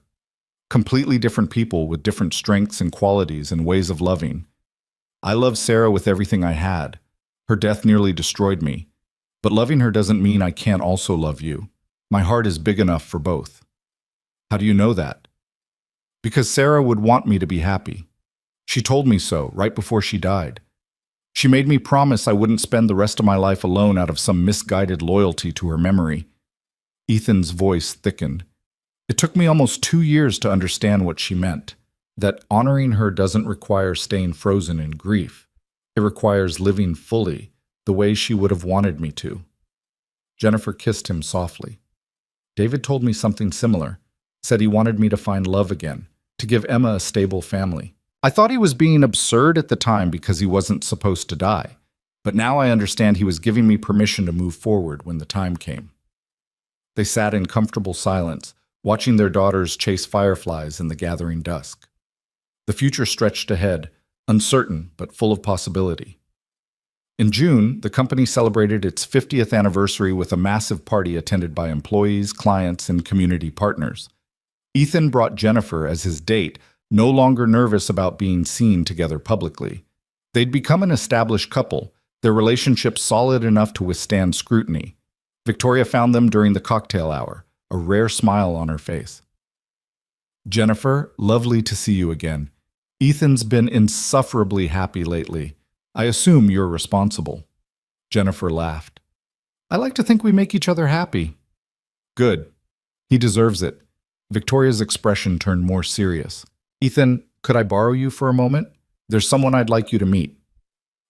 Completely different people with different strengths and qualities and ways of loving. I love Sarah with everything I had. Her death nearly destroyed me. But loving her doesn't mean I can't also love you. My heart is big enough for both." "How do you know that?" "Because Sarah would want me to be happy. She told me so right before she died. She made me promise I wouldn't spend the rest of my life alone out of some misguided loyalty to her memory." Ethan's voice thickened. "It took me almost 2 years to understand what she meant. That honoring her doesn't require staying frozen in grief. It requires living fully, the way she would have wanted me to." Jennifer kissed him softly. "David told me something similar. Said he wanted me to find love again, to give Emma a stable family. I thought he was being absurd at the time because he wasn't supposed to die. But now I understand he was giving me permission to move forward when the time came." They sat in comfortable silence, watching their daughters chase fireflies in the gathering dusk. The future stretched ahead, uncertain but full of possibility. In June, the company celebrated its 50th anniversary with a massive party attended by employees, clients, and community partners. Ethan brought Jennifer as his date, no longer nervous about being seen together publicly. They'd become an established couple, their relationship solid enough to withstand scrutiny. Victoria found them during the cocktail hour, a rare smile on her face. "Jennifer, lovely to see you again. Ethan's been insufferably happy lately. I assume you're responsible." Jennifer laughed. "I like to think we make each other happy." "Good. He deserves it." Victoria's expression turned more serious. "Ethan, could I borrow you for a moment? There's someone I'd like you to meet."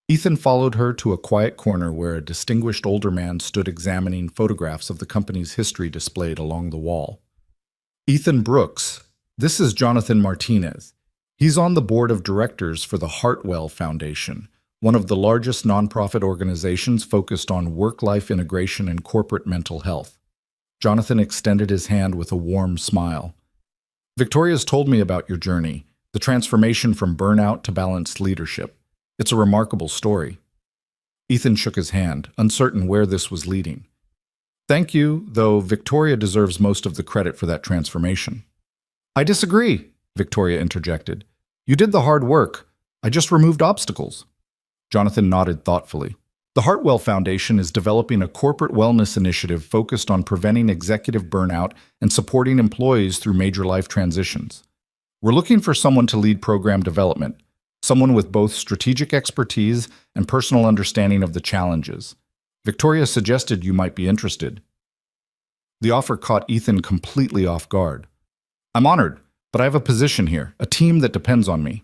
Ethan followed her to a quiet corner where a distinguished older man stood examining photographs of the company's history displayed along the wall. "Ethan Brooks, this is Jonathan Martinez. He's on the board of directors for the Hartwell Foundation, one of the largest nonprofit organizations focused on work-life integration and corporate mental health." Jonathan extended his hand with a warm smile. "Victoria's told me about your journey, the transformation from burnout to balanced leadership. It's a remarkable story." Ethan shook his hand, uncertain where this was leading. "Thank you, though Victoria deserves most of the credit for that transformation." "I disagree," Victoria interjected. "You did the hard work. I just removed obstacles." Jonathan nodded thoughtfully. "The Hartwell Foundation is developing a corporate wellness initiative focused on preventing executive burnout and supporting employees through major life transitions. We're looking for someone to lead program development, someone with both strategic expertise and personal understanding of the challenges. Victoria suggested you might be interested." The offer caught Ethan completely off guard. "I'm honored, but I have a position here, a team that depends on me."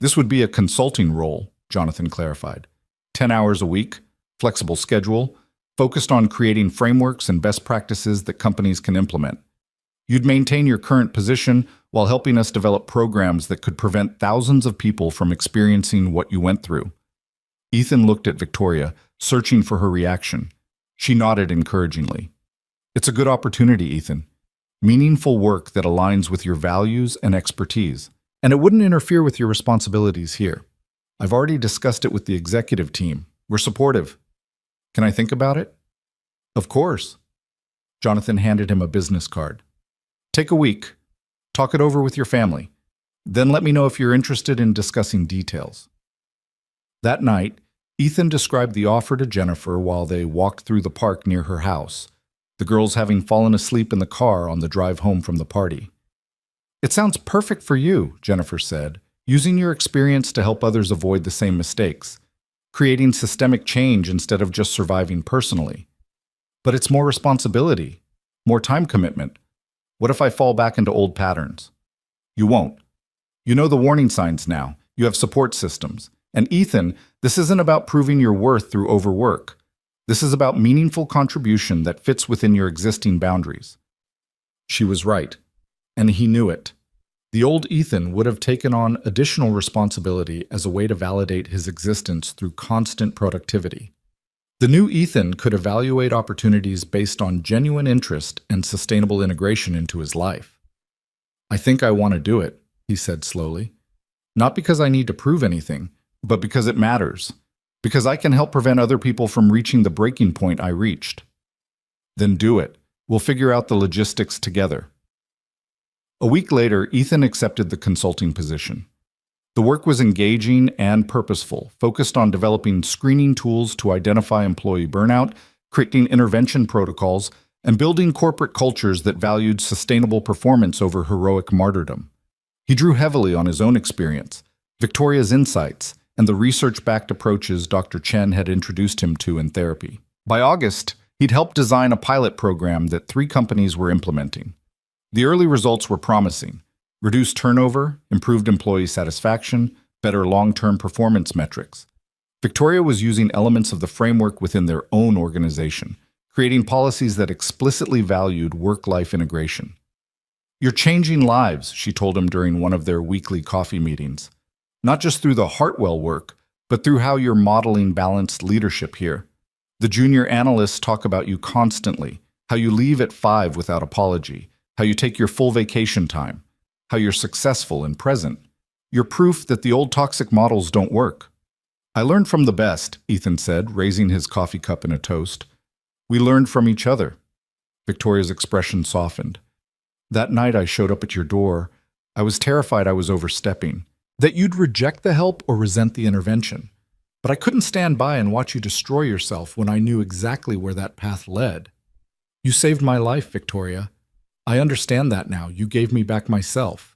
"This would be a consulting role," Jonathan clarified. 10 hours a week, flexible schedule, focused on creating frameworks and best practices that companies can implement. You'd maintain your current position while helping us develop programs that could prevent thousands of people from experiencing what you went through." Ethan looked at Victoria, searching for her reaction. She nodded encouragingly. "It's a good opportunity, Ethan. Meaningful work that aligns with your values and expertise. And it wouldn't interfere with your responsibilities here. I've already discussed it with the executive team. We're supportive. Can I think about it?" "Of course." Jonathan handed him a business card. "Take a week. Talk it over with your family. Then let me know if you're interested in discussing details." That night, Ethan described the offer to Jennifer while they walked through the park near her house, the girls having fallen asleep in the car on the drive home from the party. "It sounds perfect for you," Jennifer said, "using your experience to help others avoid the same mistakes. creating systemic change instead of just surviving personally. But it's more responsibility, more time commitment. What if I fall back into old patterns? You won't. You know the warning signs now. You have support systems. And Ethan, this isn't about proving your worth through overwork. This is about meaningful contribution that fits within your existing boundaries. She was right, and he knew it. The old Ethan would have taken on additional responsibility as a way to validate his existence through constant productivity. The new Ethan could evaluate opportunities based on genuine interest and sustainable integration into his life. I think I want to do it, he said slowly. Not because I need to prove anything, but because it matters. Because I can help prevent other people from reaching the breaking point I reached. Then do it. We'll figure out the logistics together. A week later, Ethan accepted the consulting position. The work was engaging and purposeful, focused on developing screening tools to identify employee burnout, creating intervention protocols, and building corporate cultures that valued sustainable performance over heroic martyrdom. He drew heavily on his own experience, Victoria's insights, and the research-backed approaches Dr. Chen had introduced him to in therapy. By August, he'd helped design a pilot program that 3 companies were implementing. The early results were promising: reduced turnover, improved employee satisfaction, better long-term performance metrics. Victoria was using elements of the framework within their own organization, creating policies that explicitly valued work-life integration. "You're changing lives," she told him during one of their weekly coffee meetings. "Not just through the Hartwell work, but through how you're modeling balanced leadership here. The junior analysts talk about you constantly, how you leave at 5 without apology, how you take your full vacation time, how you're successful and present. You're proof that the old toxic models don't work." "I learned from the best," Ethan said, raising his coffee cup in a toast. "We learned from each other." Victoria's expression softened. "That night I showed up at your door. I was terrified I was overstepping, that you'd reject the help or resent the intervention. But I couldn't stand by and watch you destroy yourself when I knew exactly where that path led. You saved my life, Victoria. I understand that now. You gave me back myself.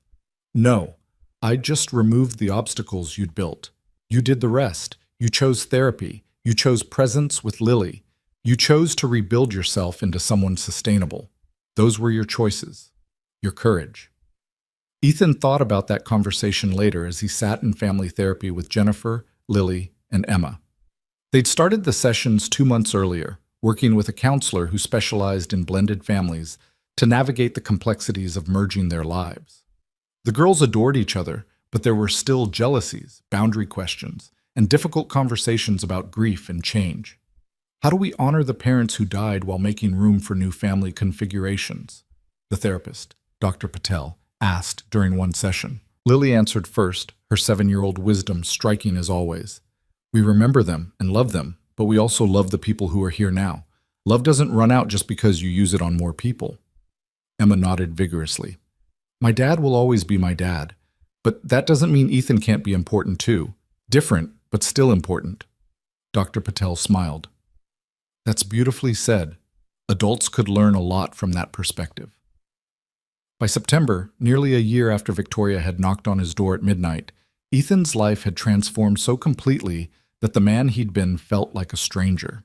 No, I just removed the obstacles you'd built. You did the rest. You chose therapy. You chose presence with Lily. You chose to rebuild yourself into someone sustainable. Those were your choices. Your courage." Ethan thought about that conversation later as he sat in family therapy with Jennifer, Lily, and Emma. They'd started the sessions 2 months earlier, working with a counselor who specialized in blended families to navigate the complexities of merging their lives. The girls adored each other, but there were still jealousies, boundary questions, and difficult conversations about grief and change. How do we honor the parents who died while making room for new family configurations? The therapist, Dr. Patel, asked during one session. Lily answered first, her 7-year-old wisdom striking as always. "We remember them and love them, but we also love the people who are here now. Love doesn't run out just because you use it on more people." Emma nodded vigorously. "My dad will always be my dad, but that doesn't mean Ethan can't be important too. Different, but still important." Dr. Patel smiled. "That's beautifully said. Adults could learn a lot from that perspective." By September, nearly a year after Victoria had knocked on his door at midnight, Ethan's life had transformed so completely that the man he'd been felt like a stranger.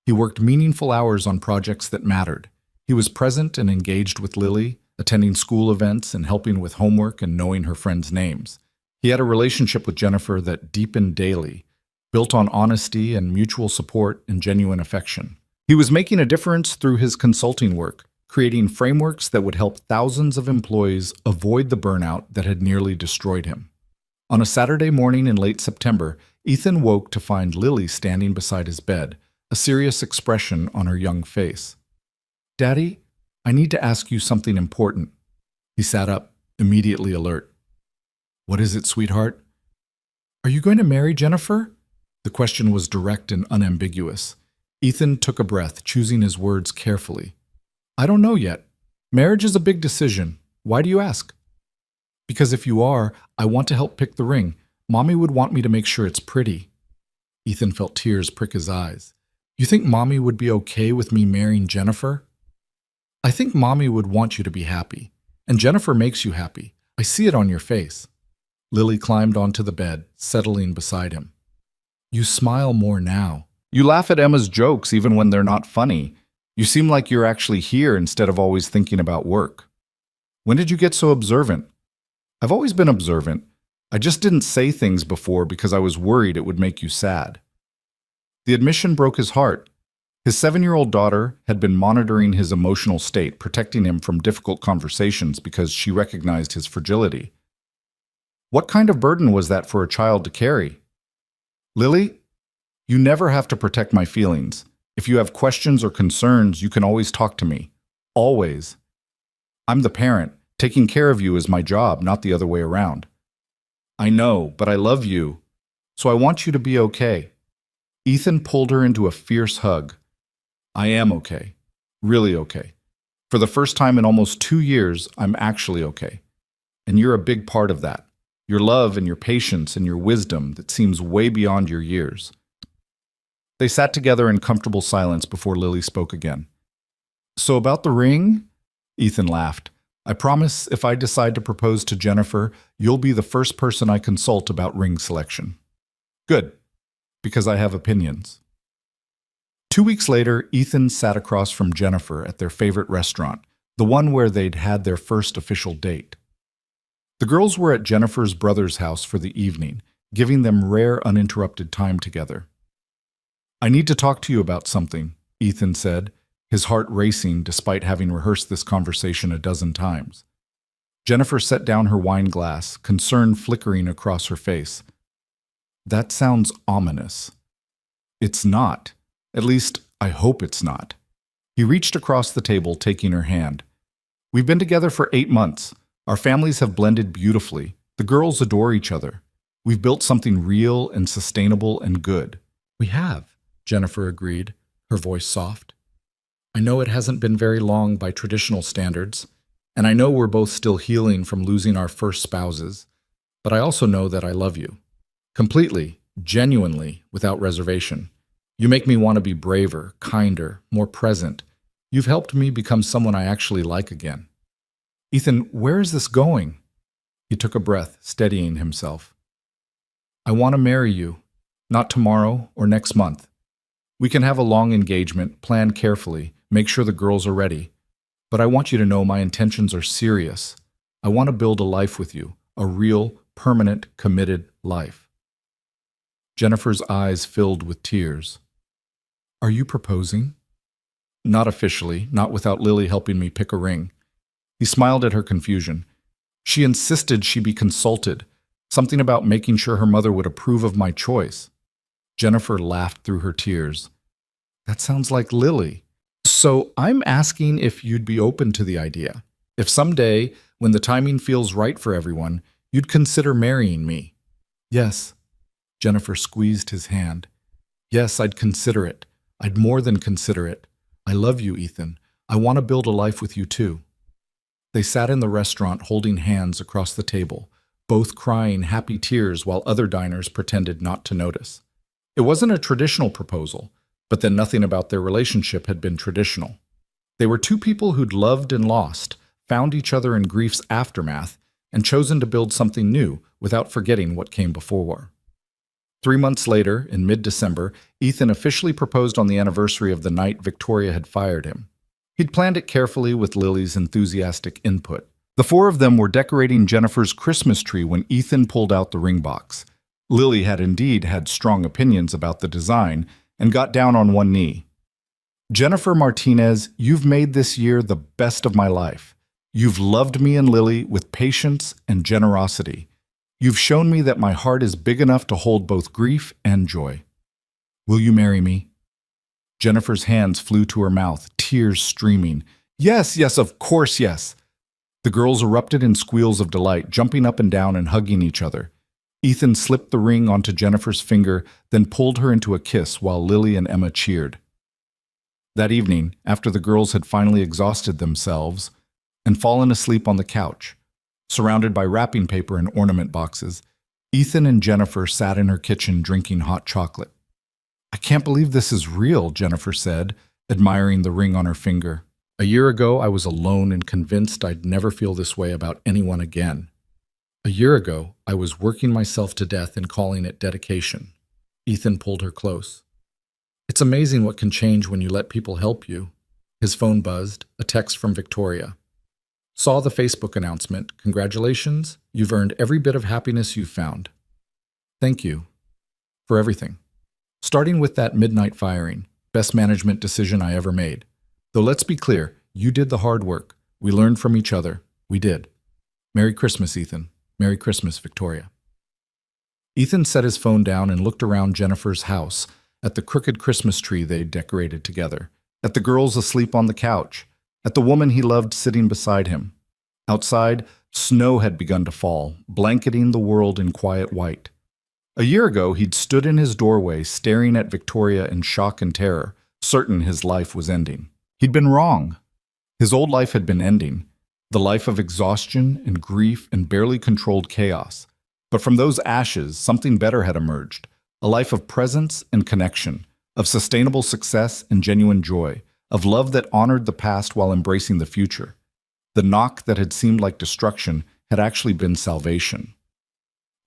He worked meaningful hours on projects that mattered. He was present and engaged with Lily, attending school events and helping with homework and knowing her friends' names. He had a relationship with Jennifer that deepened daily, built on honesty and mutual support and genuine affection. He was making a difference through his consulting work, creating frameworks that would help thousands of employees avoid the burnout that had nearly destroyed him. On a Saturday morning in late September, Ethan woke to find Lily standing beside his bed, a serious expression on her young face. "Daddy, I need to ask you something important." He sat up, immediately alert. "What is it, sweetheart?" "Are you going to marry Jennifer?" The question was direct and unambiguous. Ethan took a breath, choosing his words carefully. "I don't know yet. Marriage is a big decision. Why do you ask?" "Because if you are, I want to help pick the ring. Mommy would want me to make sure it's pretty." Ethan felt tears prick his eyes. "You think Mommy would be okay with me marrying Jennifer?" "I think Mommy would want you to be happy. And Jennifer makes you happy. I see it on your face." Lily climbed onto the bed, settling beside him. You smile more now. You laugh at Emma's jokes even when they're not funny. You seem like you're actually here instead of always thinking about work. When did you get so observant? I've always been observant. I just didn't say things before because I was worried it would make you sad. The admission broke his heart. His 7-year-old daughter had been monitoring his emotional state, protecting him from difficult conversations because she recognized his fragility. What kind of burden was that for a child to carry? Lily, you never have to protect my feelings. If you have questions or concerns, you can always talk to me. Always. I'm the parent. Taking care of you is my job, not the other way around. I know, but I love you, so I want you to be okay. Ethan pulled her into a fierce hug. I am okay. Really okay. For the first time in almost 2 years, I'm actually okay. And you're a big part of that. Your love and your patience and your wisdom that seems way beyond your years. They sat together in comfortable silence before Lily spoke again. So about the ring? Ethan laughed. I promise if I decide to propose to Jennifer, you'll be the first person I consult about ring selection. Good, because I have opinions. 2 weeks later, Ethan sat across from Jennifer at their favorite restaurant, the one where they'd had their first official date. The girls were at Jennifer's brother's house for the evening, giving them rare uninterrupted time together. I need to talk to you about something, Ethan said, his heart racing despite having rehearsed this conversation a dozen times. Jennifer set down her wine glass, concern flickering across her face. That sounds ominous. It's not. At least, I hope it's not. He reached across the table, taking her hand. We've been together for 8 months. Our families have blended beautifully. The girls adore each other. We've built something real and sustainable and good. We have, Jennifer agreed, her voice soft. I know it hasn't been very long by traditional standards, and I know we're both still healing from losing our first spouses, but I also know that I love you. Completely, genuinely, without reservation. You make me want to be braver, kinder, more present. You've helped me become someone I actually like again. Ethan, where is this going? He took a breath, steadying himself. I want to marry you, not tomorrow or next month. We can have a long engagement, plan carefully, make sure the girls are ready. But I want you to know my intentions are serious. I want to build a life with you, a real, permanent, committed life. Jennifer's eyes filled with tears. Are you proposing? Not officially, not without Lily helping me pick a ring. He smiled at her confusion. She insisted she be consulted, something about making sure her mother would approve of my choice. Jennifer laughed through her tears. That sounds like Lily. So I'm asking if you'd be open to the idea. If someday, when the timing feels right for everyone, you'd consider marrying me. Yes. Jennifer squeezed his hand. Yes, I'd consider it. I'd more than consider it. I love you, Ethan. I want to build a life with you too. They sat in the restaurant holding hands across the table, both crying happy tears while other diners pretended not to notice. It wasn't a traditional proposal, but then nothing about their relationship had been traditional. They were two people who'd loved and lost, found each other in grief's aftermath, and chosen to build something new without forgetting what came before. 3 months later, in mid-December, Ethan officially proposed on the anniversary of the night Victoria had fired him. He'd planned it carefully with Lily's enthusiastic input. The 4 of them were decorating Jennifer's Christmas tree when Ethan pulled out the ring box. Lily had indeed had strong opinions about the design and got down on one knee. Jennifer Martinez, you've made this year the best of my life. You've loved me and Lily with patience and generosity. You've shown me that my heart is big enough to hold both grief and joy. Will you marry me? Jennifer's hands flew to her mouth, tears streaming. Yes, yes, of course, yes. The girls erupted in squeals of delight, jumping up and down and hugging each other. Ethan slipped the ring onto Jennifer's finger, then pulled her into a kiss while Lily and Emma cheered. That evening, after the girls had finally exhausted themselves and fallen asleep on the couch, surrounded by wrapping paper and ornament boxes, Ethan and Jennifer sat in her kitchen drinking hot chocolate. I can't believe this is real, Jennifer said, admiring the ring on her finger. A year ago, I was alone and convinced I'd never feel this way about anyone again. A year ago, I was working myself to death and calling it dedication. Ethan pulled her close. It's amazing what can change when you let people help you. His phone buzzed, a text from Victoria. Saw the Facebook announcement. Congratulations, you've earned every bit of happiness you've found. Thank you for everything. Starting with that midnight firing, best management decision I ever made. Though let's be clear, you did the hard work. We learned from each other. We did. Merry Christmas, Ethan. Merry Christmas, Victoria. Ethan set his phone down and looked around Jennifer's house, at the crooked Christmas tree they'd decorated together, at the girls asleep on the couch, at the woman he loved sitting beside him. Outside, snow had begun to fall, blanketing the world in quiet white. A year ago, he'd stood in his doorway, staring at Victoria in shock and terror, certain his life was ending. He'd been wrong. His old life had been ending, the life of exhaustion and grief and barely controlled chaos. But from those ashes, something better had emerged, a life of presence and connection, of sustainable success and genuine joy, of love that honored the past while embracing the future. The knock that had seemed like destruction had actually been salvation.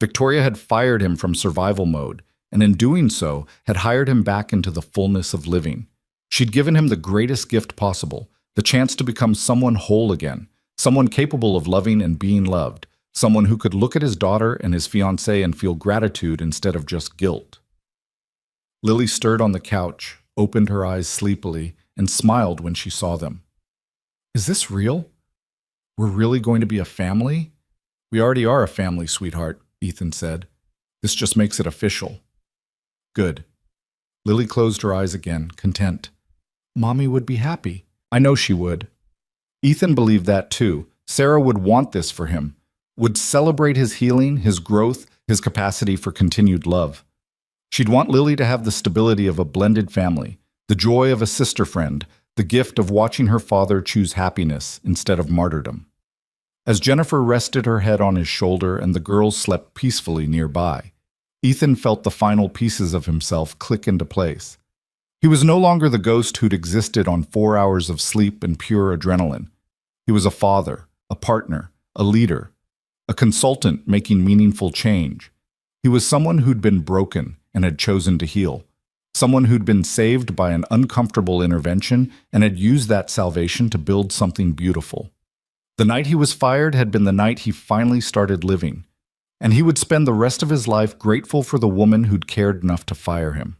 Victoria had fired him from survival mode, and in doing so, had hired him back into the fullness of living. She'd given him the greatest gift possible, the chance to become someone whole again, someone capable of loving and being loved, someone who could look at his daughter and his fiancée and feel gratitude instead of just guilt. Lily stirred on the couch, opened her eyes sleepily, and smiled when she saw them. Is this real? We're really going to be a family? We already are a family, sweetheart, Ethan said. This just makes it official. Good. Lily closed her eyes again, content. Mommy would be happy. I know she would. Ethan believed that too. Sarah would want this for him, would celebrate his healing, his growth, his capacity for continued love. She'd want Lily to have the stability of a blended family, the joy of a sister friend, the gift of watching her father choose happiness instead of martyrdom. As Jennifer rested her head on his shoulder and the girls slept peacefully nearby, Ethan felt the final pieces of himself click into place. He was no longer the ghost who'd existed on 4 hours of sleep and pure adrenaline. He was a father, a partner, a leader, a consultant making meaningful change. He was someone who'd been broken and had chosen to heal, someone who'd been saved by an uncomfortable intervention and had used that salvation to build something beautiful. The night he was fired had been the night he finally started living, and he would spend the rest of his life grateful for the woman who'd cared enough to fire him.